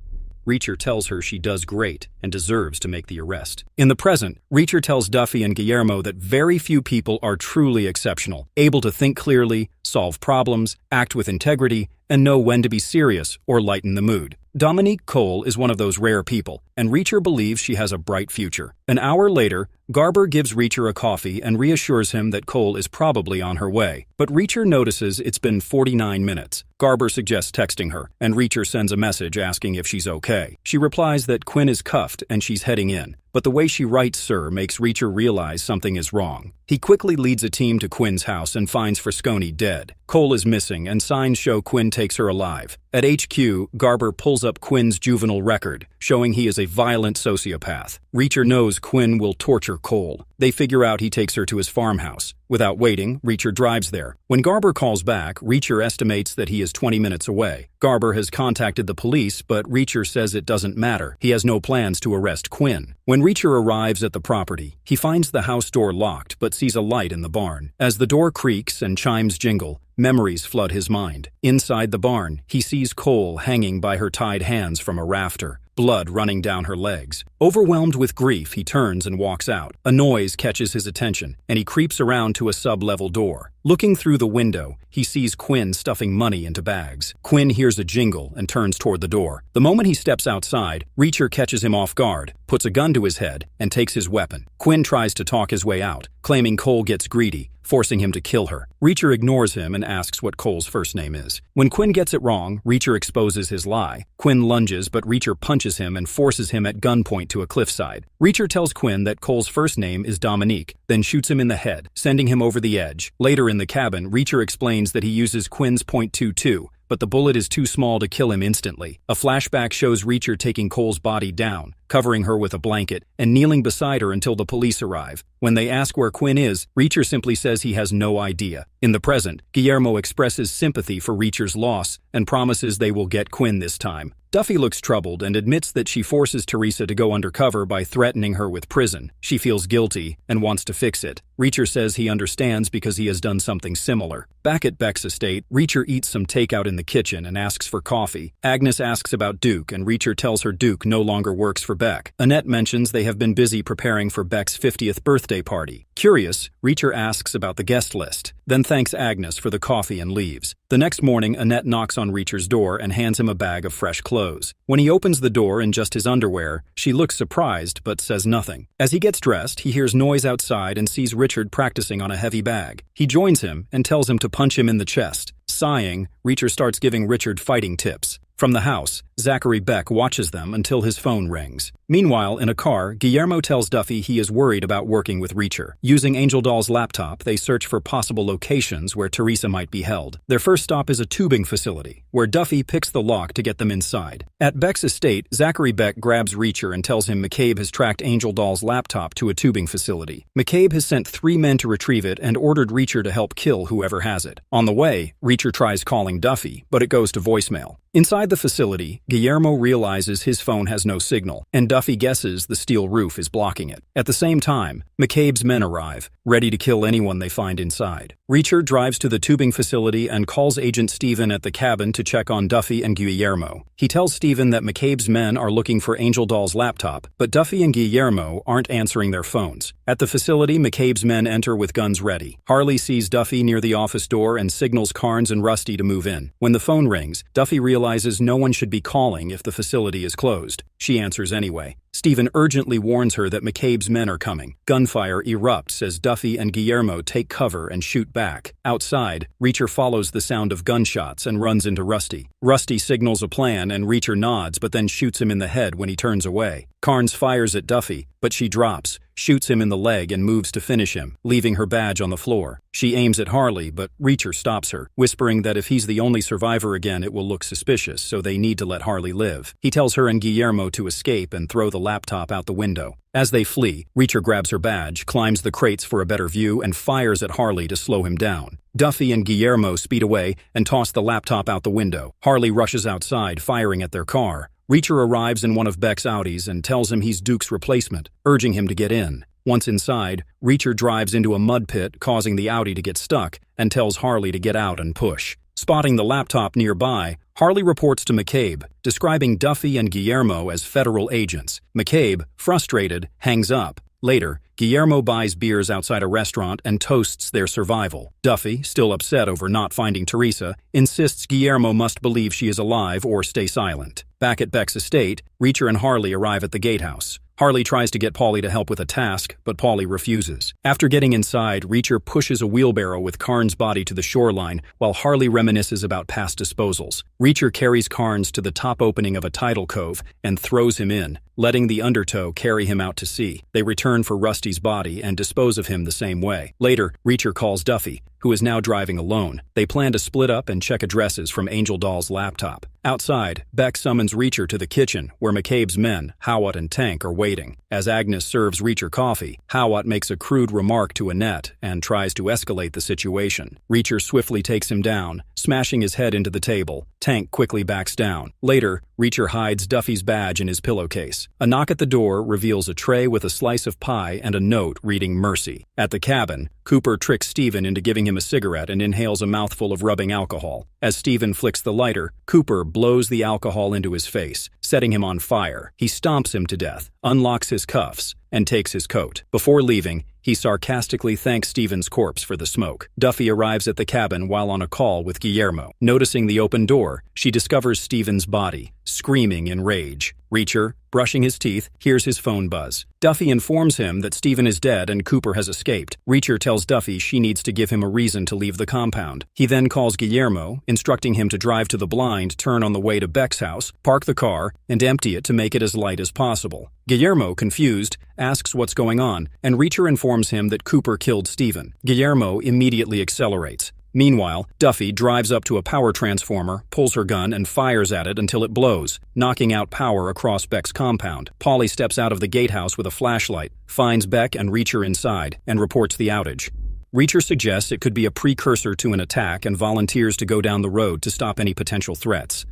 Reacher tells her she does great and deserves to make the arrest. In the present, Reacher tells Duffy and Guillermo that very few people are truly exceptional, able to think clearly, solve problems, act with integrity, and know when to be serious or lighten the mood. Dominique Cole is one of those rare people, and Reacher believes she has a bright future. An hour later, Garber gives Reacher a coffee and reassures him that Cole is probably on her way. But Reacher notices it's been 49 minutes. Garber suggests texting her, and Reacher sends a message asking if she's okay. She replies that Quinn is cuffed and she's heading in. But the way she writes "sir" makes Reacher realize something is wrong. He quickly leads a team to Quinn's house and finds Frasconi dead. Cole is missing, and signs show Quinn takes her alive. At HQ, Garber pulls up Quinn's juvenile record, showing he is a violent sociopath. Reacher knows Quinn will torture Cole. They figure out he takes her to his farmhouse. Without waiting, Reacher drives there. When Garber calls back, Reacher estimates that he is 20 minutes away. Garber has contacted the police, but Reacher says it doesn't matter. He has no plans to arrest Quinn. When Reacher arrives at the property, he finds the house door locked but sees a light in the barn. As the door creaks and chimes jingle, memories flood his mind. Inside the barn, he sees Cole hanging by her tied hands from a rafter, blood running down her legs. Overwhelmed with grief, he turns and walks out. A noise catches his attention, and he creeps around to a sub-level door. Looking through the window, he sees Quinn stuffing money into bags. Quinn hears a jingle and turns toward the door. The moment he steps outside, Reacher catches him off guard, puts a gun to his head, and takes his weapon. Quinn tries to talk his way out, claiming Cole gets greedy, forcing him to kill her. Reacher ignores him and asks what Cole's first name is. When Quinn gets it wrong, Reacher exposes his lie. Quinn lunges, but Reacher punches him and forces him at gunpoint to a cliffside. Reacher tells Quinn that Cole's first name is Dominique, then shoots him in the head, sending him over the edge. Later in the cabin, Reacher explains that he uses Quinn's .22, but the bullet is too small to kill him instantly. A flashback shows Reacher taking Cole's body down, covering her with a blanket, and kneeling beside her until the police arrive. When they ask where Quinn is, Reacher simply says he has no idea. In the present, Guillermo expresses sympathy for Reacher's loss and promises they will get Quinn this time. Duffy looks troubled and admits that she forces Teresa to go undercover by threatening her with prison. She feels guilty and wants to fix it. Reacher says he understands because he has done something similar. Back at Beck's estate, Reacher eats some takeout in the kitchen and asks for coffee. Agnes asks about Duke, and Reacher tells her Duke no longer works for Beck. Annette mentions they have been busy preparing for Beck's 50th birthday party. Curious, Reacher asks about the guest list, then thanks Agnes for the coffee and leaves. The next morning, Annette knocks on Reacher's door and hands him a bag of fresh clothes. When he opens the door in just his underwear, she looks surprised but says nothing. As he gets dressed, he hears noise outside and sees Richard practicing on a heavy bag. He joins him and tells him to punch him in the chest. Sighing, Reacher starts giving Richard fighting tips. From the house, Zachary Beck watches them until his phone rings. Meanwhile, in a car, Guillermo tells Duffy he is worried about working with Reacher. Using Angel Doll's laptop, they search for possible locations where Teresa might be held. Their first stop is a tubing facility, where Duffy picks the lock to get them inside. At Beck's estate, Zachary Beck grabs Reacher and tells him McCabe has tracked Angel Doll's laptop to a tubing facility. McCabe has sent 3 men to retrieve it and ordered Reacher to help kill whoever has it. On the way, Reacher tries calling Duffy, but it goes to voicemail. Inside the facility, Guillermo realizes his phone has no signal, and Duffy guesses the steel roof is blocking it. At the same time, McCabe's men arrive, ready to kill anyone they find inside. Reacher drives to the tubing facility and calls Agent Steven at the cabin to check on Duffy and Guillermo. He tells Steven that McCabe's men are looking for Angel Doll's laptop, but Duffy and Guillermo aren't answering their phones. At the facility, McCabe's men enter with guns ready. Harley sees Duffy near the office door and signals Carnes and Rusty to move in. When the phone rings, Duffy realizes no one should be calling if the facility is closed. She answers anyway. Steven urgently warns her that McCabe's men are coming. Gunfire erupts as Duffy and Guillermo take cover and shoot back. Outside, Reacher follows the sound of gunshots and runs into Rusty. Rusty signals a plan and Reacher nods but then shoots him in the head when he turns away. Carnes fires at Duffy, but she drops, shoots him in the leg and moves to finish him, leaving her badge on the floor. She aims at Harley, but Reacher stops her, whispering that if he's the only survivor again it will look suspicious, so they need to let Harley live. He tells her and Guillermo to escape and throw the laptop out the window. As they flee, Reacher grabs her badge, climbs the crates for a better view, and fires at Harley to slow him down. Duffy and Guillermo speed away and toss the laptop out the window. Harley rushes outside, firing at their car. Reacher arrives in one of Beck's Audis and tells him he's Duke's replacement, urging him to get in. Once inside, Reacher drives into a mud pit, causing the Audi to get stuck, and tells Harley to get out and push. Spotting the laptop nearby, Harley reports to McCabe, describing Duffy and Guillermo as federal agents. McCabe, frustrated, hangs up. Later, Guillermo buys beers outside a restaurant and toasts their survival. Duffy, still upset over not finding Teresa, insists Guillermo must believe she is alive or stay silent. Back at Beck's estate, Reacher and Harley arrive at the gatehouse. Harley tries to get Paulie to help with a task, but Paulie refuses. After getting inside, Reacher pushes a wheelbarrow with Carnes' body to the shoreline, while Harley reminisces about past disposals. Reacher carries Carnes to the top opening of a tidal cove and throws him in, letting the undertow carry him out to sea. They return for Rusty's body and dispose of him the same way. Later, Reacher calls Duffy, who is now driving alone. They plan to split up and check addresses from Angel Doll's laptop. Outside, Beck summons Reacher to the kitchen, where McCabe's men, Howat and Tank, are waiting. As Agnes serves Reacher coffee, Howat makes a crude remark to Annette and tries to escalate the situation. Reacher swiftly takes him down, smashing his head into the table. Tank quickly backs down. Later, Reacher hides Duffy's badge in his pillowcase. A knock at the door reveals a tray with a slice of pie and a note reading Mercy. At the cabin, Cooper tricks Steven into giving him a cigarette and inhales a mouthful of rubbing alcohol. As Steven flicks the lighter, Cooper blows the alcohol into his face, setting him on fire. He stomps him to death, unlocks his cuffs, and takes his coat. Before leaving, he sarcastically thanks Steven's corpse for the smoke. Duffy arrives at the cabin while on a call with Guillermo. Noticing the open door, she discovers Steven's body, screaming in rage. Reacher, brushing his teeth, hears his phone buzz. Duffy informs him that Steven is dead and Cooper has escaped. Reacher tells Duffy she needs to give him a reason to leave the compound. He then calls Guillermo, instructing him to drive to the blind turn on the way to Beck's house, park the car, and empty it to make it as light as possible. Guillermo, confused, asks what's going on, and Reacher informs him that Cooper killed Steven. Guillermo immediately accelerates. Meanwhile, Duffy drives up to a power transformer, pulls her gun, and fires at it until it blows, knocking out power across Beck's compound. Paulie steps out of the gatehouse with a flashlight, finds Beck and Reacher inside, and reports the outage. Reacher suggests it could be a precursor to an attack and volunteers to go down the road to stop any potential threats.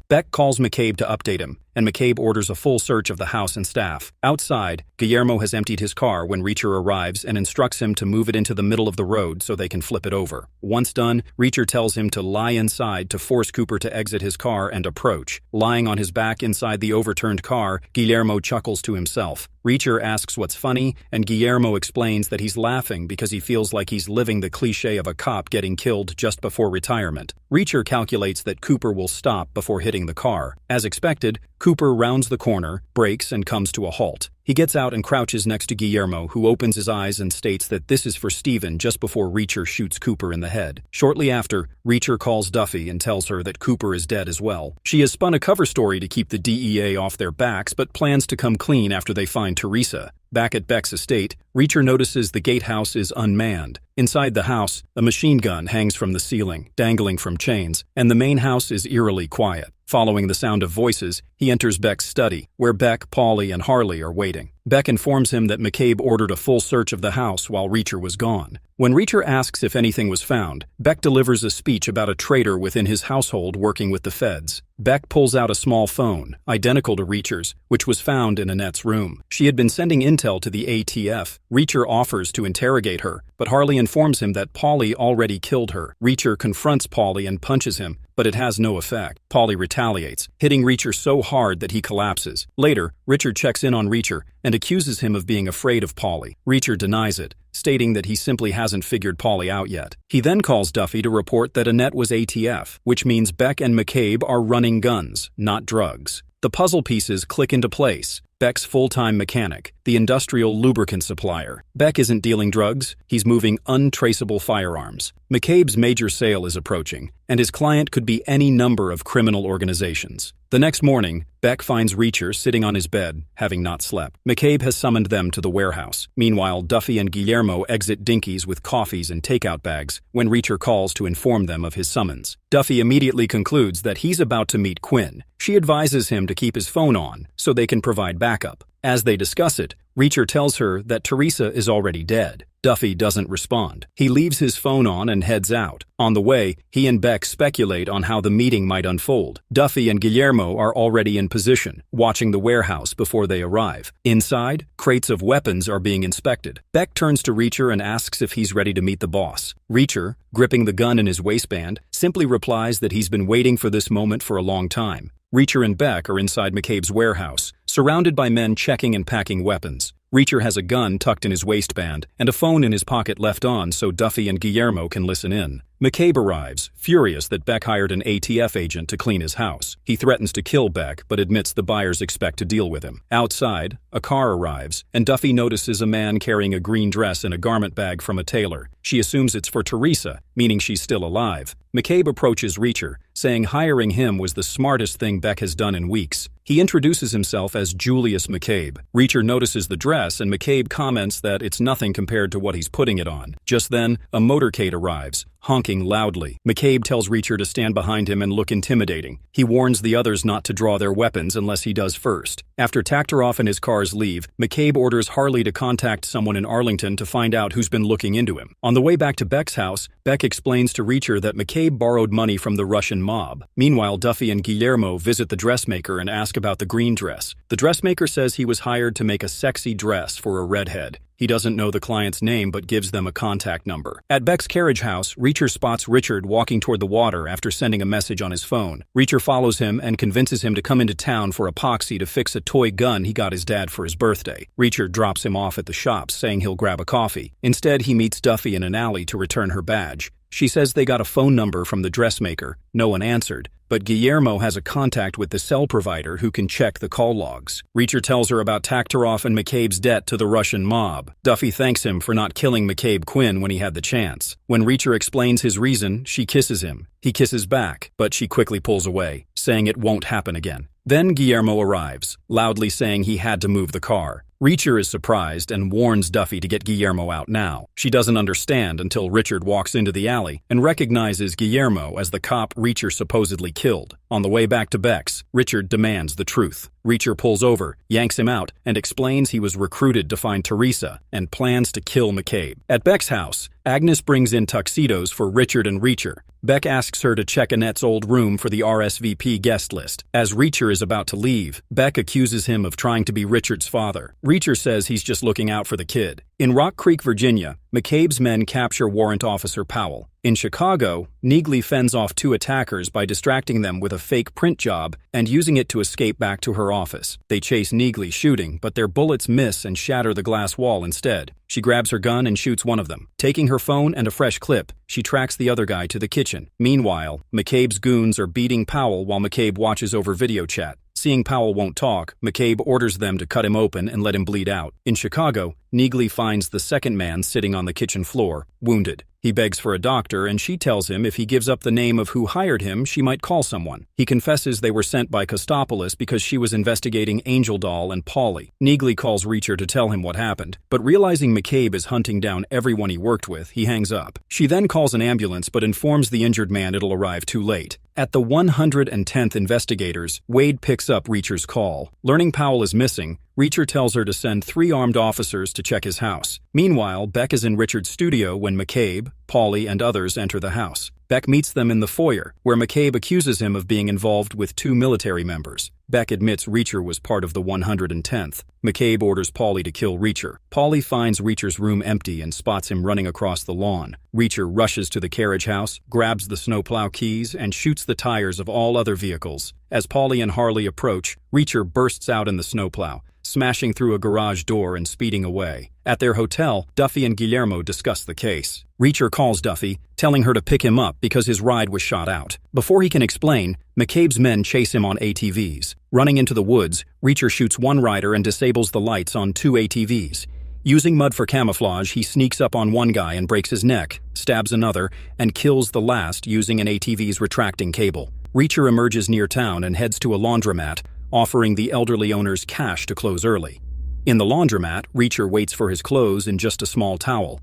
Beck calls McCabe to update him, and McCabe orders a full search of the house and staff. Outside, Guillermo has emptied his car when Reacher arrives and instructs him to move it into the middle of the road so they can flip it over. Once done, Reacher tells him to lie inside to force Cooper to exit his car and approach. Lying on his back inside the overturned car, Guillermo chuckles to himself. Reacher asks what's funny, and Guillermo explains that he's laughing because he feels like he's living the cliché of a cop getting killed just before retirement. Reacher calculates that Cooper will stop before hitting the car. As expected, Cooper rounds the corner, brakes, and comes to a halt. He gets out and crouches next to Guillermo, who opens his eyes and states that this is for Steven just before Reacher shoots Cooper in the head. Shortly after, Reacher calls Duffy and tells her that Cooper is dead as well. She has spun a cover story to keep the DEA off their backs, but plans to come clean after they find Teresa. Back at Beck's estate, Reacher notices the gatehouse is unmanned. Inside the house, a machine gun hangs from the ceiling, dangling from chains, and the main house is eerily quiet. Following the sound of voices, he enters Beck's study, where Beck, Paulie, and Harley are waiting. Beck informs him that McCabe ordered a full search of the house while Reacher was gone. When Reacher asks if anything was found, Beck delivers a speech about a traitor within his household working with the feds. Beck pulls out a small phone, identical to Reacher's, which was found in Annette's room. She had been sending intel to the ATF. Reacher offers to interrogate her, but Harley informs him that Paulie already killed her. Reacher confronts Paulie and punches him, but it has no effect. Paulie retaliates, hitting Reacher so hard that he collapses. Later, Richard checks in on Reacher and accuses him of being afraid of Paulie. Reacher denies it, stating that he simply hasn't figured Paulie out yet. He then calls Duffy to report that Annette was ATF, which means Beck and McCabe are running guns, not drugs. The puzzle pieces click into place. Beck's full-time mechanic, the industrial lubricant supplier. Beck isn't dealing drugs, he's moving untraceable firearms. McCabe's major sale is approaching, and his client could be any number of criminal organizations. The next morning, Beck finds Reacher sitting on his bed, having not slept. McCabe has summoned them to the warehouse. Meanwhile, Duffy and Guillermo exit Dinky's with coffees and takeout bags when Reacher calls to inform them of his summons. Duffy immediately concludes that he's about to meet Quinn. She advises him to keep his phone on so they can provide backup. As they discuss it, Reacher tells her that Teresa is already dead. Duffy doesn't respond. He leaves his phone on and heads out. On the way, he and Beck speculate on how the meeting might unfold. Duffy and Guillermo are already in position, watching the warehouse before they arrive. Inside, crates of weapons are being inspected. Beck turns to Reacher and asks if he's ready to meet the boss. Reacher, gripping the gun in his waistband, simply replies that he's been waiting for this moment for a long time. Reacher and Beck are inside McCabe's warehouse, surrounded by men checking and packing weapons. Reacher has a gun tucked in his waistband and a phone in his pocket left on so Duffy and Guillermo can listen in. McCabe arrives, furious that Beck hired an ATF agent to clean his house. He threatens to kill Beck, but admits the buyers expect to deal with him. Outside, a car arrives, and Duffy notices a man carrying a green dress in a garment bag from a tailor. She assumes it's for Teresa, meaning she's still alive. McCabe approaches Reacher, saying hiring him was the smartest thing Beck has done in weeks. He introduces himself as Julius McCabe. Reacher notices the dress, and McCabe comments that it's nothing compared to what he's putting it on. Just then, a motorcade arrives, honking loudly. McCabe tells Reacher to stand behind him and look intimidating. He warns the others not to draw their weapons unless he does first. After Taktaroff and his cars leave, McCabe orders Harley to contact someone in Arlington to find out who's been looking into him. On the way back to Beck's house, Beck explains to Reacher that McCabe borrowed money from the Russian mob. Meanwhile, Duffy and Guillermo visit the dressmaker and ask about the green dress. The dressmaker says he was hired to make a sexy dress for a redhead. He doesn't know the client's name but gives them a contact number. At Beck's carriage house, Reacher spots Richard walking toward the water after sending a message on his phone. Reacher follows him and convinces him to come into town for epoxy to fix a toy gun he got his dad for his birthday. Reacher drops him off at the shop, saying he'll grab a coffee. Instead, he meets Duffy in an alley to return her badge. She says they got a phone number from the dressmaker. No one answered, but Guillermo has a contact with the cell provider who can check the call logs. Reacher tells her about Taktaroff and McCabe's debt to the Russian mob. Duffy thanks him for not killing McCabe Quinn when he had the chance. When Reacher explains his reason, she kisses him. He kisses back, but she quickly pulls away, saying it won't happen again. Then Guillermo arrives, loudly saying he had to move the car. Reacher is surprised and warns Duffy to get Guillermo out now. She doesn't understand until Richard walks into the alley and recognizes Guillermo as the cop Reacher supposedly killed. On the way back to Beck's, Richard demands the truth. Reacher pulls over, yanks him out, and explains he was recruited to find Teresa and plans to kill McCabe. At Beck's house, Agnes brings in tuxedos for Richard and Reacher. Beck asks her to check Annette's old room for the RSVP guest list. As Reacher is about to leave, Beck accuses him of trying to be Richard's father. Reacher says he's just looking out for the kid. In Rock Creek, Virginia, McCabe's men capture Warrant Officer Powell. In Chicago, Neagley fends off 2 attackers by distracting them with a fake print job and using it to escape back to her office. They chase Neagley, shooting, but their bullets miss and shatter the glass wall instead. She grabs her gun and shoots one of them. Taking her phone and a fresh clip, she tracks the other guy to the kitchen. Meanwhile, McCabe's goons are beating Powell while McCabe watches over video chat. Seeing Powell won't talk, McCabe orders them to cut him open and let him bleed out. In Chicago, Neagley finds the second man sitting on the kitchen floor, wounded. He begs for a doctor, and she tells him if he gives up the name of who hired him, she might call someone. He confesses they were sent by Kostopoulos because she was investigating Angel Doll and Paulie. Neagley calls Reacher to tell him what happened, but realizing McCabe is hunting down everyone he worked with, he hangs up. She then calls an ambulance but informs the injured man it'll arrive too late. At the 110th investigators, Wade picks up Reacher's call. Learning Powell is missing, Reacher tells her to send 3 armed officers to check his house. Meanwhile, Beck is in Richard's studio when McCabe, Paulie, and others enter the house. Beck meets them in the foyer, where McCabe accuses him of being involved with 2 military members. Beck admits Reacher was part of the 110th. McCabe orders Paulie to kill Reacher. Paulie finds Reacher's room empty and spots him running across the lawn. Reacher rushes to the carriage house, grabs the snowplow keys, and shoots the tires of all other vehicles. As Paulie and Harley approach, Reacher bursts out in the snowplow, smashing through a garage door and speeding away. At their hotel, Duffy and Guillermo discuss the case. Reacher calls Duffy, telling her to pick him up because his ride was shot out. Before he can explain, McCabe's men chase him on ATVs. Running into the woods, Reacher shoots one rider and disables the lights on 2 ATVs. Using mud for camouflage, he sneaks up on one guy and breaks his neck, stabs another, and kills the last using an ATV's retracting cable. Reacher emerges near town and heads to a laundromat, offering the elderly owners cash to close early. In the laundromat, Reacher waits for his clothes in just a small towel.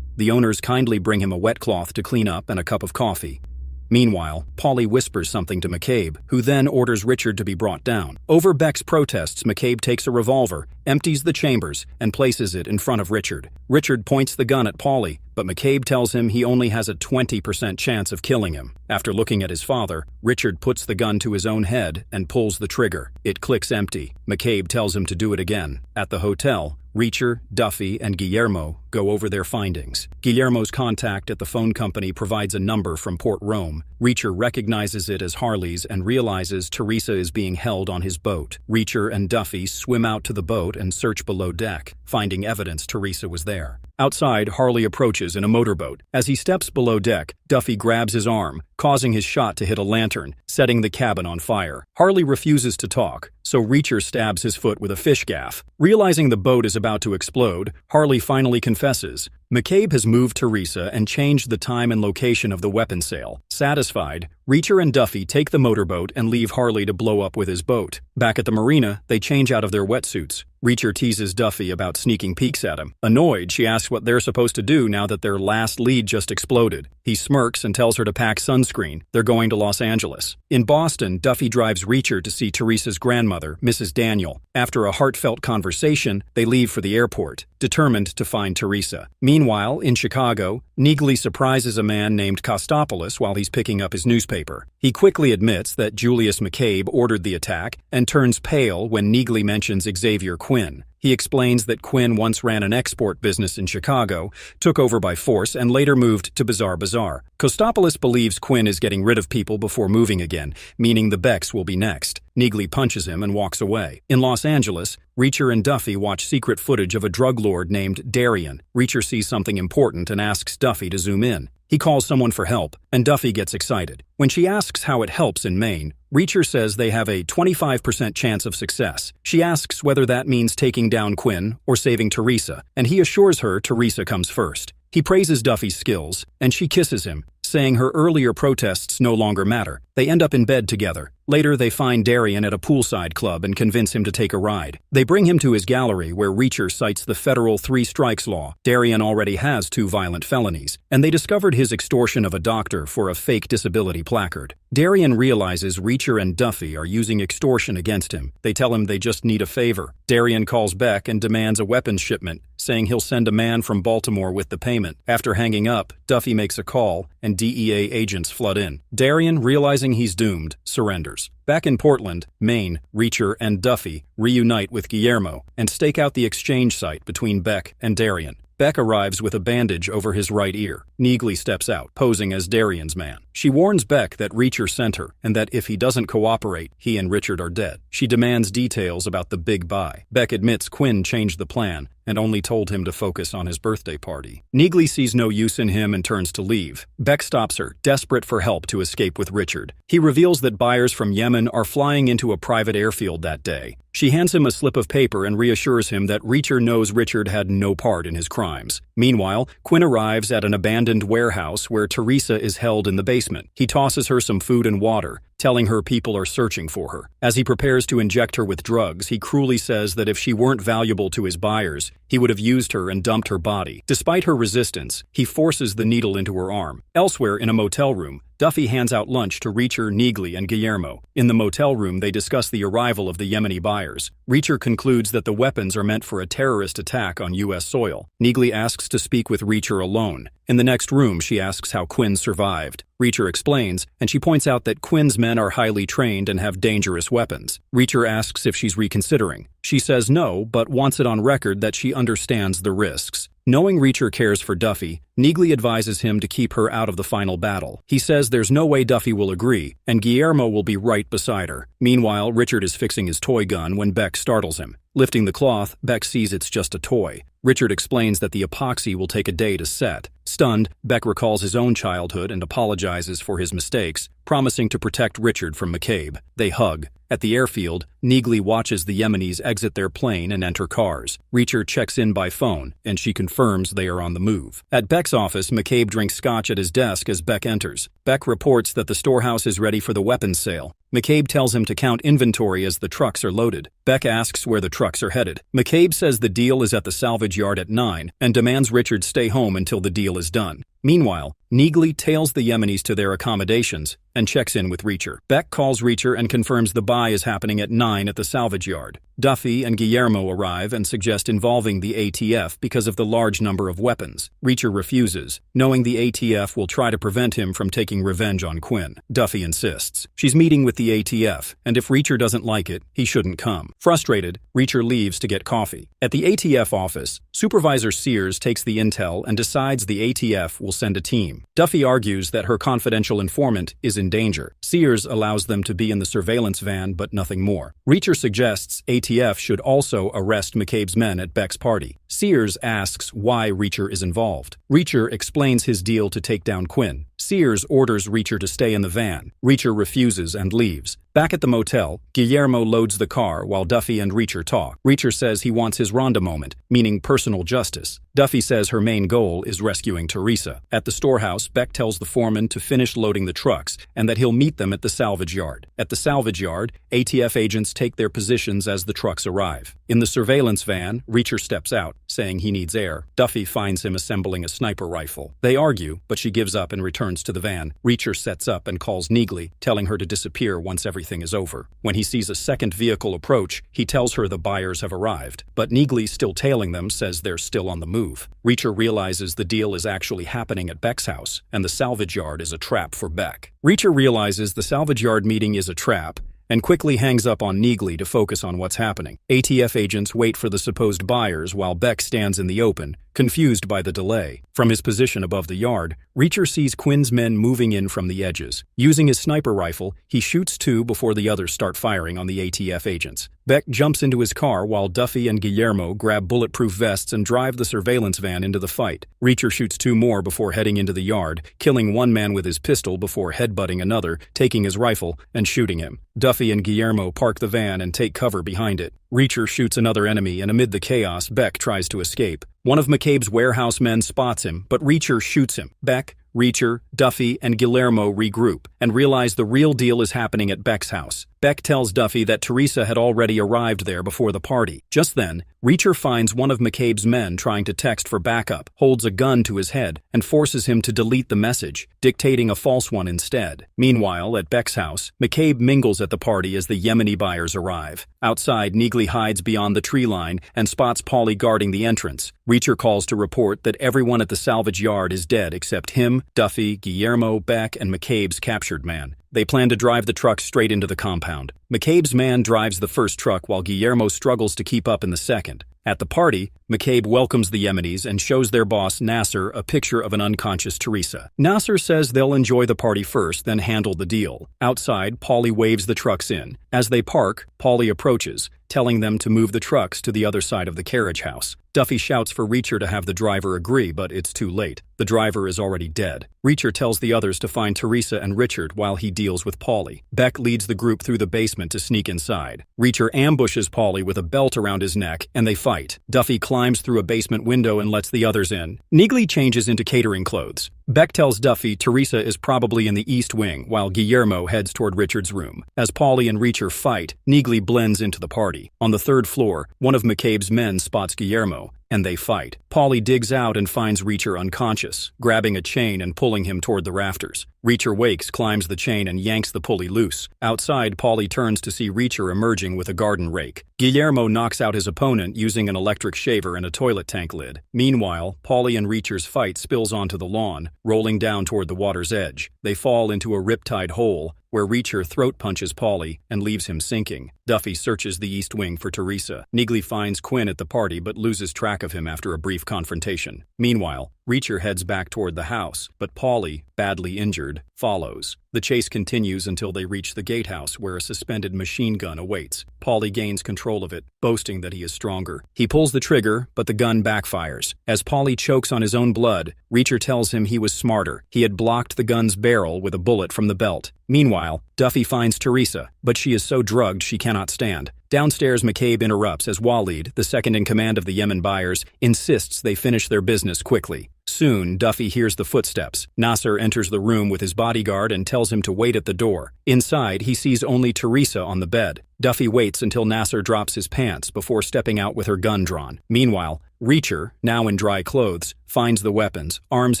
The owners kindly bring him a wet cloth to clean up and a cup of coffee. Meanwhile, Paulie whispers something to McCabe, who then orders Richard to be brought down. Over Beck's protests, McCabe takes a revolver, empties the chambers, and places it in front of Richard. Richard points the gun at Paulie, but McCabe tells him he only has a 20% chance of killing him. After looking at his father, Richard puts the gun to his own head and pulls the trigger. It clicks empty. McCabe tells him to do it again. At the hotel, Reacher, Duffy, and Guillermo go over their findings. Guillermo's contact at the phone company provides a number from Port Rome. Reacher recognizes it as Harley's and realizes Teresa is being held on his boat. Reacher and Duffy swim out to the boat and search below deck, finding evidence Teresa was there. Outside, Harley approaches in a motorboat. As he steps below deck, Duffy grabs his arm, causing his shot to hit a lantern, setting the cabin on fire. Harley refuses to talk, so Reacher stabs his foot with a fish gaff. Realizing the boat is about to explode, Harley finally confesses. McCabe has moved Teresa and changed the time and location of the weapon sale. Satisfied, Reacher and Duffy take the motorboat and leave Harley to blow up with his boat. Back at the marina, they change out of their wetsuits. Reacher teases Duffy about sneaking peeks at him. Annoyed, she asks what they're supposed to do now that their last lead just exploded. He smirks and tells her to pack sunscreen. They're going to Los Angeles. In Boston, Duffy drives Reacher to see Teresa's grandmother, Mrs. Daniel. After a heartfelt conversation, they leave for the airport, determined to find Teresa. Meanwhile, in Chicago, Neagley surprises a man named Kostopoulos while he's picking up his newspaper. He quickly admits that Julius McCabe ordered the attack and turns pale when Neagley mentions Xavier Quinn. He explains that Quinn once ran an export business in Chicago, took over by force, and later moved to Bizarre Bazaar. Kostopoulos believes Quinn is getting rid of people before moving again, meaning the Becks will be next. Neagley punches him and walks away. In Los Angeles, Reacher and Duffy watch secret footage of a drug lord named Darian. Reacher sees something important and asks Duffy to zoom in. He calls someone for help, and Duffy gets excited. When she asks how it helps in Maine, Reacher says they have a 25% chance of success. She asks whether that means taking down Quinn or saving Teresa, and he assures her Teresa comes first. He praises Duffy's skills, and she kisses him, saying her earlier protests no longer matter. They end up in bed together. Later, they find Darian at a poolside club and convince him to take a ride. They bring him to his gallery where Reacher cites the federal 3 strikes law. Darian already has 2 violent felonies, and they discovered his extortion of a doctor for a fake disability placard. Darian realizes Reacher and Duffy are using extortion against him. They tell him they just need a favor. Darian calls Beck and demands a weapons shipment, saying he'll send a man from Baltimore with the payment. After hanging up, Duffy makes a call, and DEA agents flood in. Darian, realizing he's doomed, surrenders. Back in Portland, Maine, Reacher and Duffy reunite with Guillermo and stake out the exchange site between Beck and Darian. Beck arrives with a bandage over his right ear. Neagley steps out, posing as Darian's man. She warns Beck that Reacher sent her, and that if he doesn't cooperate, he and Richard are dead. She demands details about the big buy. Beck admits Quinn changed the plan, and only told him to focus on his birthday party. Neagley sees no use in him and turns to leave. Beck stops her, desperate for help to escape with Richard. He reveals that buyers from Yemen are flying into a private airfield that day. She hands him a slip of paper and reassures him that Reacher knows Richard had no part in his crimes. Meanwhile, Quinn arrives at an abandoned warehouse where Teresa is held in the basement. He tosses her some food and water, telling her people are searching for her. As he prepares to inject her with drugs, he cruelly says that if she weren't valuable to his buyers, he would have used her and dumped her body. Despite her resistance, he forces the needle into her arm. Elsewhere in a motel room, Duffy hands out lunch to Reacher, Neagley, and Guillermo. In the motel room, they discuss the arrival of the Yemeni buyers. Reacher concludes that the weapons are meant for a terrorist attack on U.S. soil. Neagley asks to speak with Reacher alone. In the next room, she asks how Quinn survived. Reacher explains, and she points out that Quinn's men are highly trained and have dangerous weapons. Reacher asks if she's reconsidering. She says no, but wants it on record that she understands the risks. Knowing Reacher cares for Duffy, Neagley advises him to keep her out of the final battle. He says there's no way Duffy will agree, and Guillermo will be right beside her. Meanwhile, Richard is fixing his toy gun when Beck startles him. Lifting the cloth, Beck sees it's just a toy. Richard explains that the epoxy will take a day to set. Stunned, Beck recalls his own childhood and apologizes for his mistakes, promising to protect Richard from McCabe. They hug. At the airfield, Neagley watches the Yemenis exit their plane and enter cars. Reacher checks in by phone, and she confirms they are on the move. At Beck's office, McCabe drinks scotch at his desk as Beck enters. Beck reports that the storehouse is ready for the weapons sale. McCabe tells him to count inventory as the trucks are loaded. Beck asks where the trucks are headed. McCabe says the deal is at the salvage yard at 9 and demands Richard stay home until the deal is done. Meanwhile, Neagley tails the Yemenis to their accommodations and checks in with Reacher. Beck calls Reacher and confirms the buy is happening at 9 at the salvage yard. Duffy and Guillermo arrive and suggest involving the ATF because of the large number of weapons. Reacher refuses, knowing the ATF will try to prevent him from taking revenge on Quinn. Duffy insists. She's meeting with the ATF, and if Reacher doesn't like it, he shouldn't come. Frustrated, Reacher leaves to get coffee. At the ATF office, Supervisor Sears takes the intel and decides the ATF will send a team. Duffy argues that her confidential informant is in danger. Sears allows them to be in the surveillance van, but nothing more. Reacher suggests ATF should also arrest McCabe's men at Beck's party. Sears asks why Reacher is involved. Reacher explains his deal to take down Quinn. Sears orders Reacher to stay in the van. Reacher refuses and leaves. Back at the motel, Guillermo loads the car while Duffy and Reacher talk. Reacher says he wants his Rhonda moment, meaning personal justice. Duffy says her main goal is rescuing Teresa. At the storehouse, Beck tells the foreman to finish loading the trucks and that he'll meet them at the salvage yard. At the salvage yard, ATF agents take their positions as the trucks arrive. In the surveillance van, Reacher steps out, saying he needs air. Duffy finds him assembling a sniper rifle. They argue, but she gives up and returns to the van. Reacher sets up and calls Neagley, telling her to disappear once everything is over. When he sees a second vehicle approach, he tells her the buyers have arrived. But Neagley, still tailing them, says they're still on the move. Reacher realizes the deal is actually happening at Beck's house, and the salvage yard is a trap for Beck. Reacher realizes the salvage yard meeting is a trap, and quickly hangs up on Neagley to focus on what's happening. ATF agents wait for the supposed buyers while Beck stands in the open, confused by the delay. From his position above the yard, Reacher sees Quinn's men moving in from the edges. Using his sniper rifle, he shoots 2 before the others start firing on the ATF agents. Beck jumps into his car while Duffy and Guillermo grab bulletproof vests and drive the surveillance van into the fight. Reacher shoots 2 more before heading into the yard, killing one man with his pistol before headbutting another, taking his rifle, and shooting him. Duffy and Guillermo park the van and take cover behind it. Reacher shoots another enemy, and amid the chaos, Beck tries to escape. One of McCabe's warehouse men spots him, but Reacher shoots him. Beck, Reacher, Duffy, and Guillermo regroup and realize the real deal is happening at Beck's house. Beck tells Duffy that Teresa had already arrived there before the party. Just then, Reacher finds one of McCabe's men trying to text for backup, holds a gun to his head, and forces him to delete the message, dictating a false one instead. Meanwhile, at Beck's house, McCabe mingles at the party as the Yemeni buyers arrive. Outside, Neagley hides beyond the tree line and spots Paulie guarding the entrance. Reacher calls to report that everyone at the salvage yard is dead except him, Duffy, Guillermo, Beck, and McCabe's captured man. They plan to drive the truck straight into the compound. McCabe's man drives the first truck while Guillermo struggles to keep up in the second. At the party, McCabe welcomes the Yemenis and shows their boss, Nasser, a picture of an unconscious Teresa. Nasser says they'll enjoy the party first, then handle the deal. Outside, Paulie waves the trucks in. As they park, Paulie approaches, telling them to move the trucks to the other side of the carriage house. Duffy shouts for Reacher to have the driver agree, but it's too late. The driver is already dead. Reacher tells the others to find Teresa and Richard while he deals with Paulie. Beck leads the group through the basement to sneak inside. Reacher ambushes Paulie with a belt around his neck, and they fight. Duffy climbs through a basement window and lets the others in. Neagley changes into catering clothes. Beck tells Duffy Teresa is probably in the east wing, while Guillermo heads toward Richard's room. As Paulie and Reacher fight, Neagley blends into the party. On the third floor, one of McCabe's men spots Guillermo, and they fight. Paulie digs out and finds Reacher unconscious, grabbing a chain and pulling him toward the rafters. Reacher wakes, climbs the chain, and yanks the pulley loose. Outside, Paulie turns to see Reacher emerging with a garden rake. Guillermo knocks out his opponent using an electric shaver and a toilet tank lid. Meanwhile, Paulie and Reacher's fight spills onto the lawn, rolling down toward the water's edge. They fall into a riptide hole, where Reacher throat punches Paulie and leaves him sinking. Duffy searches the east wing for Teresa. Neagley finds Quinn at the party but loses track of him after a brief confrontation. Meanwhile, Reacher heads back toward the house, but Paulie, badly injured, follows. The chase continues until they reach the gatehouse where a suspended machine gun awaits. Paulie gains control of it, boasting that he is stronger. He pulls the trigger, but the gun backfires. As Paulie chokes on his own blood, Reacher tells him he was smarter. He had blocked the gun's barrel with a bullet from the belt. Meanwhile, Duffy finds Teresa, but she is so drugged she cannot stand. Downstairs, McCabe interrupts as Walid, the second in command of the Yemen buyers, insists they finish their business quickly. Soon, Duffy hears the footsteps. Nasser enters the room with his bodyguard and tells him to wait at the door. Inside, he sees only Teresa on the bed. Duffy waits until Nasser drops his pants before stepping out with her gun drawn. Meanwhile, Reacher, now in dry clothes, finds the weapons, arms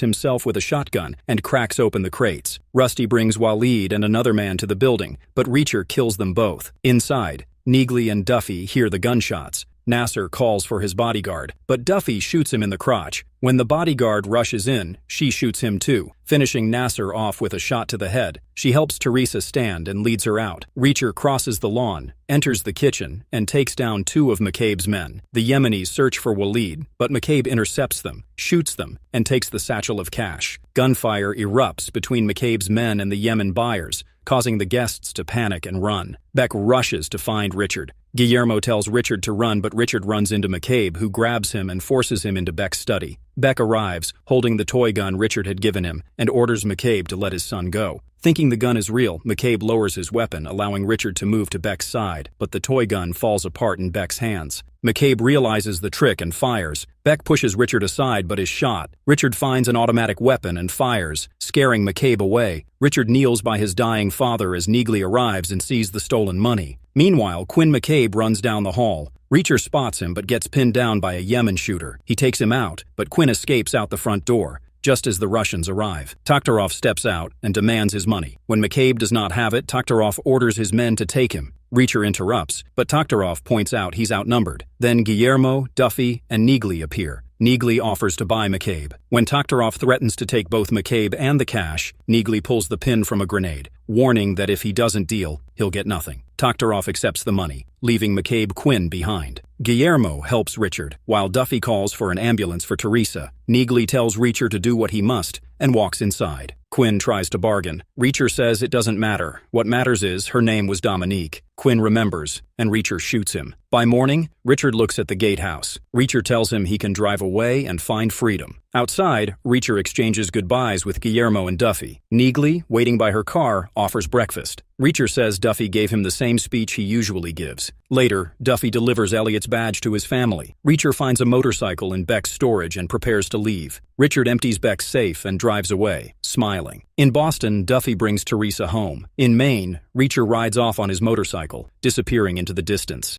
himself with a shotgun, and cracks open the crates. Rusty brings Walid and another man to the building, but Reacher kills them both. Inside, Neagley and Duffy hear the gunshots. Nasser calls for his bodyguard, but Duffy shoots him in the crotch. When the bodyguard rushes in, she shoots him too, finishing Nasser off with a shot to the head. She helps Teresa stand and leads her out. Reacher crosses the lawn, enters the kitchen, and takes down two of McCabe's men. The Yemenis search for Walid, but McCabe intercepts them, shoots them, and takes the satchel of cash. Gunfire erupts between McCabe's men and the Yemen buyers, causing the guests to panic and run. Beck rushes to find Richard. Guillermo tells Richard to run, but Richard runs into McCabe, who grabs him and forces him into Beck's study. Beck arrives, holding the toy gun Richard had given him, and orders McCabe to let his son go. Thinking the gun is real, McCabe lowers his weapon, allowing Richard to move to Beck's side, but the toy gun falls apart in Beck's hands. McCabe realizes the trick and fires. Beck pushes Richard aside but is shot. Richard finds an automatic weapon and fires, scaring McCabe away. Richard kneels by his dying father as Neagley arrives and sees the stolen money. Meanwhile, Quinn McCabe runs down the hall. Reacher spots him but gets pinned down by a Yemen shooter. He takes him out, but Quinn escapes out the front door. Just as the Russians arrive, Tokhtarov steps out and demands his money. When McCabe does not have it, Tokhtarov orders his men to take him. Reacher interrupts, but Tokhtarov points out he's outnumbered. Then Guillermo, Duffy, and Neagley appear. Neagley offers to buy McCabe. When Tokhtarov threatens to take both McCabe and the cash, Neagley pulls the pin from a grenade, warning that if he doesn't deal, he'll get nothing. Tokhtarov accepts the money, leaving McCabe Quinn behind. Guillermo helps Richard, while Duffy calls for an ambulance for Teresa. Neagley tells Reacher to do what he must and walks inside. Quinn tries to bargain. Reacher says it doesn't matter. What matters is her name was Dominique. Quinn remembers, and Reacher shoots him. By morning, Richard looks at the gatehouse. Reacher tells him he can drive away and find freedom. Outside, Reacher exchanges goodbyes with Guillermo and Duffy. Neagley, waiting by her car, offers breakfast. Reacher says Duffy gave him the same speech he usually gives. Later, Duffy delivers Elliot's badge to his family. Reacher finds a motorcycle in Beck's storage and prepares to leave. Richard empties Beck's safe and drives away, smiling. In Boston, Duffy brings Teresa home. In Maine, Reacher rides off on his motorcycle, disappearing into the distance.